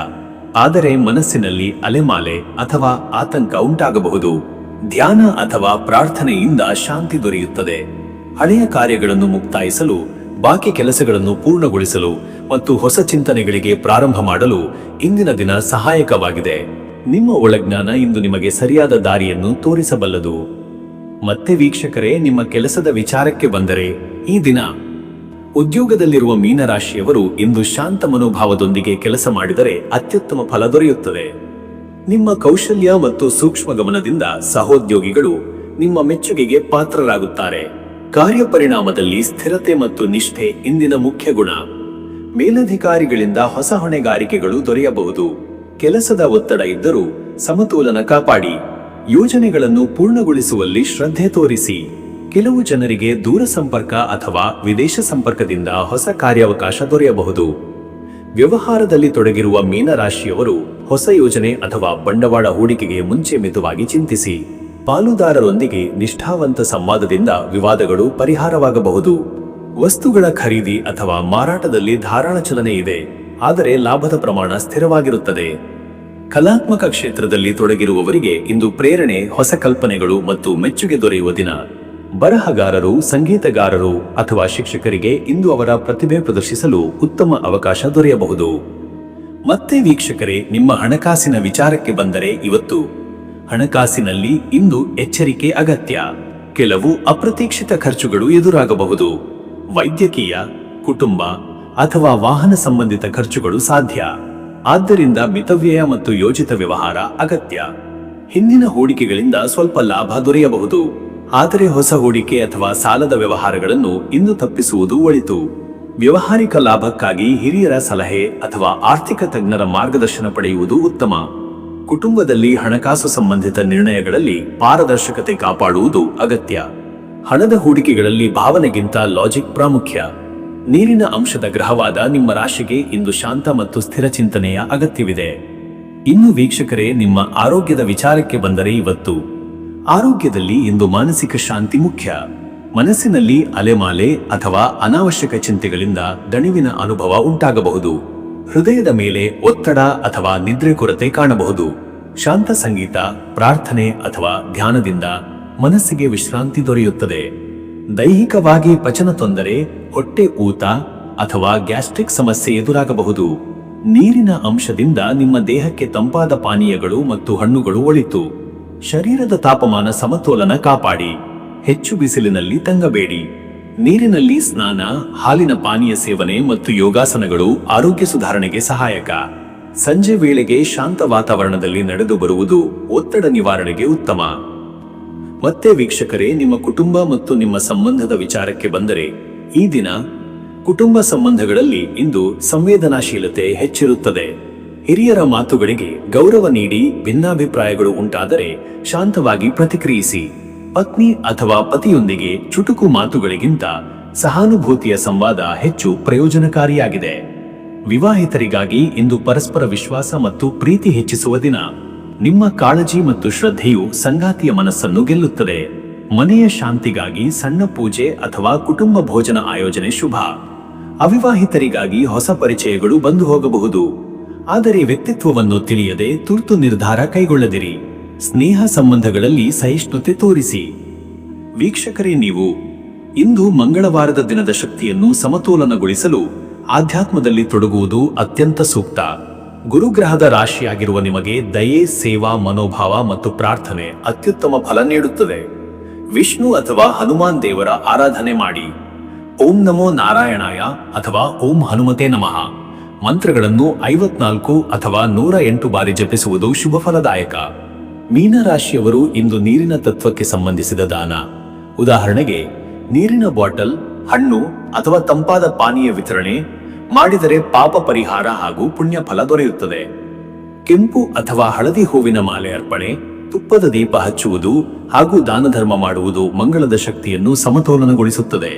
ಆದರೆ ಮನಸ್ಸಿನಲ್ಲಿ ಅಲೆಮಾಲೆ ಅಥವಾ ಆತಂಕ ಉಂಟಾಗಬಹುದು. ಧ್ಯಾನ ಅಥವಾ ಪ್ರಾರ್ಥನೆಯಿಂದ ಶಾಂತಿ ದೊರೆಯುತ್ತದೆ. ಹಳೆಯ ಕಾರ್ಯಗಳನ್ನು ಮುಕ್ತಾಯಿಸಲು, ಬಾಕಿ ಕೆಲಸಗಳನ್ನು ಪೂರ್ಣಗೊಳಿಸಲು ಮತ್ತು ಹೊಸ ಚಿಂತನೆಗಳಿಗೆ ಪ್ರಾರಂಭ ಮಾಡಲು ಇಂದಿನ ದಿನ ಸಹಾಯಕವಾಗಿದೆ. ನಿಮ್ಮ ಒಳಜ್ಞಾನ ಇಂದು ನಿಮಗೆ ಸರಿಯಾದ ದಾರಿಯನ್ನು ತೋರಿಸಬಲ್ಲದು. ಮತ್ತೆ ವೀಕ್ಷಕರೇ, ನಿಮ್ಮ ಕೆಲಸದ ವಿಚಾರಕ್ಕೆ ಬಂದರೆ, ಈ ದಿನ ಉದ್ಯೋಗದಲ್ಲಿರುವ ಮೀನರಾಶಿಯವರು ಇಂದು ಶಾಂತ ಮನೋಭಾವದೊಂದಿಗೆ ಕೆಲಸ ಮಾಡಿದರೆ ಅತ್ಯುತ್ತಮ ಫಲ ದೊರೆಯುತ್ತದೆ. ನಿಮ್ಮ ಕೌಶಲ್ಯ ಮತ್ತು ಸೂಕ್ಷ್ಮ ಗಮನದಿಂದ ಸಹೋದ್ಯೋಗಿಗಳು ನಿಮ್ಮ ಮೆಚ್ಚುಗೆಗೆ ಪಾತ್ರರಾಗುತ್ತಾರೆ. ಕಾರ್ಯಪರಿಣಾಮದಲ್ಲಿ ಸ್ಥಿರತೆ ಮತ್ತು ನಿಷ್ಠೆ ಇಂದಿನ ಮುಖ್ಯ ಗುಣ. ಮೇಲಧಿಕಾರಿಗಳಿಂದ ಹೊಸ ಹೊಣೆಗಾರಿಕೆಗಳು ದೊರೆಯಬಹುದು. ಕೆಲಸದ ಒತ್ತಡ ಇದ್ದರೂ ಸಮತೋಲನ ಕಾಪಾಡಿ. ಯೋಜನೆಗಳನ್ನು ಪೂರ್ಣಗೊಳಿಸುವಲ್ಲಿ ಶ್ರದ್ಧೆ ತೋರಿಸಿ. ಕೆಲವು ಜನರಿಗೆ ದೂರ ಸಂಪರ್ಕ ಅಥವಾ ವಿದೇಶ ಸಂಪರ್ಕದಿಂದ ಹೊಸ ಕಾರ್ಯಾವಕಾಶ ದೊರೆಯಬಹುದು. ವ್ಯವಹಾರದಲ್ಲಿ ತೊಡಗಿರುವ ಮೀನರಾಶಿಯವರು ಹೊಸ ಯೋಜನೆ ಅಥವಾ ಬಂಡವಾಳ ಹೂಡಿಕೆಗೆ ಮುಂಚೆ ಮಿತವಾಗಿ ಚಿಂತಿಸಿ. ಪಾಲುದಾರರೊಂದಿಗೆ ನಿಷ್ಠಾವಂತ ಸಂವಾದದಿಂದ ವಿವಾದಗಳು ಪರಿಹಾರವಾಗಬಹುದು. ವಸ್ತುಗಳ ಖರೀದಿ ಅಥವಾ ಮಾರಾಟದಲ್ಲಿ ಧಾರಾಳ ಚಲನೆ ಇದೆ, ಆದರೆ ಲಾಭದ ಪ್ರಮಾಣ ಸ್ಥಿರವಾಗಿರುತ್ತದೆ. ಕಲಾತ್ಮಕ ಕ್ಷೇತ್ರದಲ್ಲಿ ತೊಡಗಿರುವವರಿಗೆ ಇಂದು ಪ್ರೇರಣೆ, ಹೊಸ ಕಲ್ಪನೆಗಳು ಮತ್ತು ಮೆಚ್ಚುಗೆ ದೊರೆಯುವ ದಿನ. ಬರಹಗಾರರು, ಸಂಗೀತಗಾರರು ಅಥವಾ ಶಿಕ್ಷಕರಿಗೆ ಇಂದು ಅವರ ಪ್ರತಿಭೆ ಪ್ರದರ್ಶಿಸಲು ಉತ್ತಮ ಅವಕಾಶ ದೊರೆಯಬಹುದು. ಮತ್ತೆ ವೀಕ್ಷಕರೇ, ನಿಮ್ಮ ಹಣಕಾಸಿನ ವಿಚಾರಕ್ಕೆ ಬಂದರೆ, ಇವತ್ತು ಹಣಕಾಸಿನಲ್ಲಿ ಇಂದು ಎಚ್ಚರಿಕೆ ಅಗತ್ಯ. ಕೆಲವು ಅಪ್ರತೀಕ್ಷಿತ ಖರ್ಚುಗಳು ಎದುರಾಗಬಹುದು. ವೈದ್ಯಕೀಯ, ಕುಟುಂಬ ಅಥವಾ ವಾಹನ ಸಂಬಂಧಿತ ಖರ್ಚುಗಳು ಸಾಧ್ಯ. ಆದ್ದರಿಂದ ಮಿತವ್ಯಯ ಮತ್ತು ಯೋಜಿತ ವ್ಯವಹಾರ ಅಗತ್ಯ. ಹಿಂದಿನ ಹೂಡಿಕೆಗಳಿಂದ ಸ್ವಲ್ಪ ಲಾಭ ದೊರೆಯಬಹುದು, ಆದರೆ ಹೊಸ ಹೂಡಿಕೆ ಅಥವಾ ಸಾಲದ ವ್ಯವಹಾರಗಳನ್ನು ಇಂದು ತಪ್ಪಿಸುವುದು ಒಳಿತು. ವ್ಯವಹಾರಿಕ ಲಾಭಕ್ಕಾಗಿ ಹಿರಿಯರ ಸಲಹೆ ಅಥವಾ ಆರ್ಥಿಕ ತಜ್ಞರ ಮಾರ್ಗದರ್ಶನ ಪಡೆಯುವುದು ಉತ್ತಮ. ಕುಟುಂಬದಲ್ಲಿ ಹಣಕಾಸು ಸಂಬಂಧಿತ ನಿರ್ಣಯಗಳಲ್ಲಿ ಪಾರದರ್ಶಕತೆ ಕಾಪಾಡುವುದು ಅಗತ್ಯ. ಹಣದ ಹೂಡಿಕೆಗಳಲ್ಲಿ ಭಾವನೆಗಿಂತ ಲಾಜಿಕ್ ಪ್ರಾಮುಖ್ಯ. ನೀರಿನ ಅಂಶದ ಗ್ರಹವಾದ ನಿಮ್ಮ ರಾಶಿಗೆ ಇಂದು ಶಾಂತ ಮತ್ತು ಸ್ಥಿರ ಚಿಂತನೆಯ ಅಗತ್ಯವಿದೆ. ಇನ್ನು ವೀಕ್ಷಕರೇ, ನಿಮ್ಮ ಆರೋಗ್ಯದ ವಿಚಾರಕ್ಕೆ ಬಂದರೆ, ಇವತ್ತು ಆರೋಗ್ಯದಲ್ಲಿ ಇಂದು ಮಾನಸಿಕ ಶಾಂತಿ ಮುಖ್ಯ. ಮನಸ್ಸಿನಲ್ಲಿ ಅಲೆಮಾಲೆ ಅಥವಾ ಅನಾವಶ್ಯಕ ಚಿಂತೆಗಳಿಂದ ದಣಿವಿನ ಅನುಭವ ಉಂಟಾಗಬಹುದು. ಹೃದಯದ ಮೇಲೆ ಒತ್ತಡ ಅಥವಾ ನಿದ್ರೆ ಕೊರತೆ ಕಾಣಬಹುದು. ಶಾಂತ ಸಂಗೀತ, ಪ್ರಾರ್ಥನೆ ಅಥವಾ ಧ್ಯಾನದಿಂದ ಮನಸ್ಸಿಗೆ ವಿಶ್ರಾಂತಿ ದೊರೆಯುತ್ತದೆ. ದೈಹಿಕವಾಗಿ ಪಚನ ತೊಂದರೆ, ಹೊಟ್ಟೆ ಊತ ಅಥವಾ ಗ್ಯಾಸ್ಟ್ರಿಕ್ ಸಮಸ್ಯೆ ಎದುರಾಗಬಹುದು. ನೀರಿನ ಅಂಶದಿಂದ ನಿಮ್ಮ ದೇಹಕ್ಕೆ ತಂಪಾದ ಪಾನೀಯಗಳು ಮತ್ತು ಹಣ್ಣುಗಳು ಒಳಿತು. ಶರೀರದ ತಾಪಮಾನ ಸಮತೋಲನ ಕಾಪಾಡಿ. ಹೆಚ್ಚು ಬಿಸಿಲಿನಲ್ಲಿ ತಂಗಬೇಡಿ. ನೀರಿನಲ್ಲಿ ಸ್ನಾನ, ಹಾಲಿನ ಪಾನೀಯ ಸೇವನೆ ಮತ್ತು ಯೋಗಾಸನಗಳು ಆರೋಗ್ಯ ಸುಧಾರಣೆಗೆ ಸಹಾಯಕ. ಸಂಜೆ ವೇಳೆಗೆ ಶಾಂತ ವಾತಾವರಣದಲ್ಲಿ ನಡೆದು ಬರುವುದು ಒತ್ತಡ ನಿವಾರಣೆಗೆ ಉತ್ತಮ. ಮತ್ತೆ ವೀಕ್ಷಕರೇ, ನಿಮ್ಮ ಕುಟುಂಬ ಮತ್ತು ನಿಮ್ಮ ಸಂಬಂಧದ ವಿಚಾರಕ್ಕೆ ಬಂದರೆ, ಈ ದಿನ ಕುಟುಂಬ ಸಂಬಂಧಗಳಲ್ಲಿ ಇಂದು ಸಂವೇದನಾಶೀಲತೆ ಹೆಚ್ಚಿರುತ್ತದೆ. ಹಿರಿಯರ ಮಾತುಗಳಿಗೆ ಗೌರವ ನೀಡಿ. ಭಿನ್ನಾಭಿಪ್ರಾಯಗಳು ಉಂಟಾದರೆ ಶಾಂತವಾಗಿ ಪ್ರತಿಕ್ರಿಯಿಸಿ. ಪತ್ನಿ ಅಥವಾ ಪತಿಯೊಂದಿಗೆ ಚುಟುಕು ಮಾತುಗಳಿಗಿಂತ ಸಹಾನುಭೂತಿಯ ಸಂವಾದ ಹೆಚ್ಚು ಪ್ರಯೋಜನಕಾರಿಯಾಗಿದೆ. ವಿವಾಹಿತರಿಗಾಗಿ ಇಂದು ಪರಸ್ಪರ ವಿಶ್ವಾಸ ಮತ್ತು ಪ್ರೀತಿ ಹೆಚ್ಚಿಸುವ ದಿನ. ನಿಮ್ಮ ಕಾಳಜಿ ಮತ್ತು ಶ್ರದ್ಧೆಯು ಸಂಗಾತಿಯ ಮನಸ್ಸನ್ನು ಗೆಲ್ಲುತ್ತದೆ. ಮನೆಯ ಶಾಂತಿಗಾಗಿ ಸಣ್ಣ ಪೂಜೆ ಅಥವಾ ಕುಟುಂಬ ಭೋಜನ ಆಯೋಜನೆ ಶುಭ. ಅವಿವಾಹಿತರಿಗಾಗಿ ಹೊಸ ಪರಿಚಯಗಳು ಬಂದು ಹೋಗಬಹುದು, ಆದರೆ ವ್ಯಕ್ತಿತ್ವವನ್ನು ತಿಳಿಯದೆ ತುರ್ತು ನಿರ್ಧಾರ ಕೈಗೊಳ್ಳದಿರಿ. ಸ್ನೇಹ ಸಂಬಂಧಗಳಲ್ಲಿ ಸಹಿಷ್ಣುತೆ ತೋರಿಸಿ. ವೀಕ್ಷಕರೇ, ನೀವು ಇಂದು ಮಂಗಳವಾರದ ದಿನದ ಶಕ್ತಿಯನ್ನು ಸಮತೋಲನಗೊಳಿಸಲು ಆಧ್ಯಾತ್ಮದಲ್ಲಿ ತೊಡಗುವುದು ಅತ್ಯಂತ ಸೂಕ್ತ. ಗುರುಗ್ರಹದ ರಾಶಿಯಾಗಿರುವ ನಿಮಗೆ ದಯೆ, ಸೇವಾ ಮನೋಭಾವ ಮತ್ತು ಪ್ರಾರ್ಥನೆ ಅತ್ಯುತ್ತಮ ಫಲ ನೀಡುತ್ತದೆ. ವಿಷ್ಣು ಅಥವಾ ಹನುಮಾನ್ ದೇವರ ಆರಾಧನೆ ಮಾಡಿ. ಓಂ ನಮೋ ನಾರಾಯಣಾಯ ಅಥವಾ ಓಂ ಹನುಮತೆ ನಮಃ ಮಂತ್ರಗಳನ್ನು 54 ಅಥವಾ 108 ಬಾರಿ ಜಪಿಸುವುದು ಶುಭ ಫಲದಾಯಕ. ಮೀನರಾಶಿಯವರು ಇಂದು ನೀರಿನ ತತ್ವಕ್ಕೆ ಸಂಬಂಧಿಸಿದ ದಾನ, ಉದಾಹರಣೆಗೆ ನೀರಿನ ಬಾಟಲ್, ಹಣ್ಣು ಅಥವಾ ತಂಪಾದ ಪಾನೀಯ ವಿತರಣೆ ಮಾಡಿದರೆ ಪಾಪ ಪರಿಹಾರ ಹಾಗೂ ಪುಣ್ಯ ಫಲ ದೊರೆಯುತ್ತದೆ. ಕೆಂಪು ಅಥವಾ ಹಳದಿ ಹೂವಿನ ಮಾಲೆ ಅರ್ಪಣೆ, ತುಪ್ಪದ ದೀಪ ಹಚ್ಚುವುದು ಹಾಗೂ ದಾನ ಧರ್ಮ ಮಾಡುವುದು ಮಂಗಳದ ಶಕ್ತಿಯನ್ನು ಸಮತೋಲನಗೊಳಿಸುತ್ತದೆ.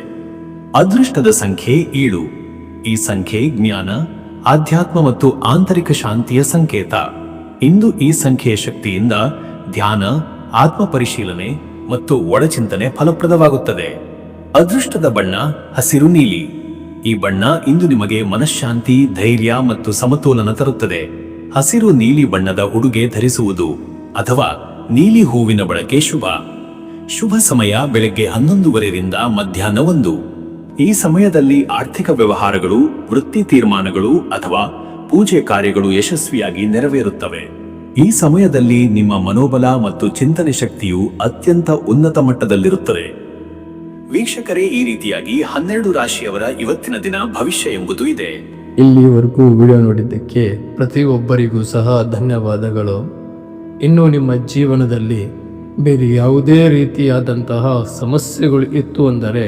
ಅದೃಷ್ಟದ ಸಂಖ್ಯೆ 7. ಈ ಸಂಖ್ಯೆ ಜ್ಞಾನ, ಆಧ್ಯಾತ್ಮ ಮತ್ತು ಆಂತರಿಕ ಶಾಂತಿಯ ಸಂಕೇತ. ಇಂದು ಈ ಸಂಖ್ಯೆಯ ಶಕ್ತಿಯಿಂದ ಧ್ಯಾನ, ಆತ್ಮ ಪರಿಶೀಲನೆ ಮತ್ತು ಒಳಚಿಂತನೆ ಫಲಪ್ರದವಾಗುತ್ತದೆ. ಅದೃಷ್ಟದ ಬಣ್ಣ ಹಸಿರು ನೀಲಿ. ಈ ಬಣ್ಣ ಇಂದು ನಿಮಗೆ ಮನಃಶಾಂತಿ, ಧೈರ್ಯ ಮತ್ತು ಸಮತೋಲನ ತರುತ್ತದೆ. ಹಸಿರು ನೀಲಿ ಬಣ್ಣದ ಉಡುಗೆ ಧರಿಸುವುದು ಅಥವಾ ನೀಲಿ ಹೂವಿನ ಬಳಕೆ ಶುಭ. ಶುಭ ಸಮಯ ಬೆಳಗ್ಗೆ 11:30ರಿಂದ ಮಧ್ಯಾಹ್ನ 1. ಈ ಸಮಯದಲ್ಲಿ ಆರ್ಥಿಕ ವ್ಯವಹಾರಗಳು, ವೃತ್ತಿ ತೀರ್ಮಾನಗಳು ಅಥವಾ ಪೂಜೆ ಕಾರ್ಯಗಳು ಯಶಸ್ವಿಯಾಗಿ ನೆರವೇರುತ್ತವೆ. ಈ ಸಮಯದಲ್ಲಿ ನಿಮ್ಮ ಮನೋಬಲ ಮತ್ತು ಚಿಂತನೆ ಶಕ್ತಿಯು ಅತ್ಯಂತ ಉನ್ನತ ಮಟ್ಟದಲ್ಲಿರುತ್ತದೆ. ವೀಕ್ಷಕರೇ, ಈ ರೀತಿಯಾಗಿ 12 ರಾಶಿಯವರ ಇವತ್ತಿನ ದಿನ ಭವಿಷ್ಯ ಎಂಬುದು ಇದೆ. ಇಲ್ಲಿವರೆಗೂ ವಿಡಿಯೋ ನೋಡಿದ್ದಕ್ಕೆ ಪ್ರತಿಯೊಬ್ಬರಿಗೂ ಸಹ ಧನ್ಯವಾದಗಳು. ಇನ್ನು ನಿಮ್ಮ ಜೀವನದಲ್ಲಿ ಬೇರೆ ಯಾವುದೇ ರೀತಿಯಾದಂತಹ ಸಮಸ್ಯೆಗಳು ಇತ್ತು ಅಂದರೆ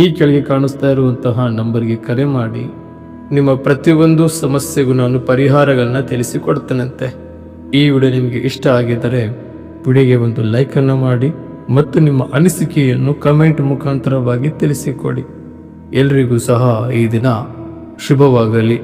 ಈ ಕೆಳಗೆ ಕಾಣಿಸ್ತಾ ಇರುವಂತಹ ನಂಬರ್ಗೆ ಕರೆ ಮಾಡಿ ನಿಮ್ಮ ಪ್ರತಿಯೊಂದು ಸಮಸ್ಯೆಗೂ ನಾನು ಪರಿಹಾರಗಳನ್ನ ತಿಳಿಸಿಕೊಡ್ತೇನಂತೆ. ಈ ವಿಡಿಯೋ ನಿಮಗೆ ಇಷ್ಟ ಆಗಿದ್ದರೆ ವಿಡಿಯೋಗೆ ಒಂದು ಲೈಕನ್ನು ಮಾಡಿ ಮತ್ತು ನಿಮ್ಮ ಅನಿಸಿಕೆಯನ್ನು ಕಮೆಂಟ್ ಮುಖಾಂತರವಾಗಿ ತಿಳಿಸಿಕೊಡಿ. ಎಲ್ರಿಗೂ ಸಹ ಈ ದಿನ ಶುಭವಾಗಲಿ.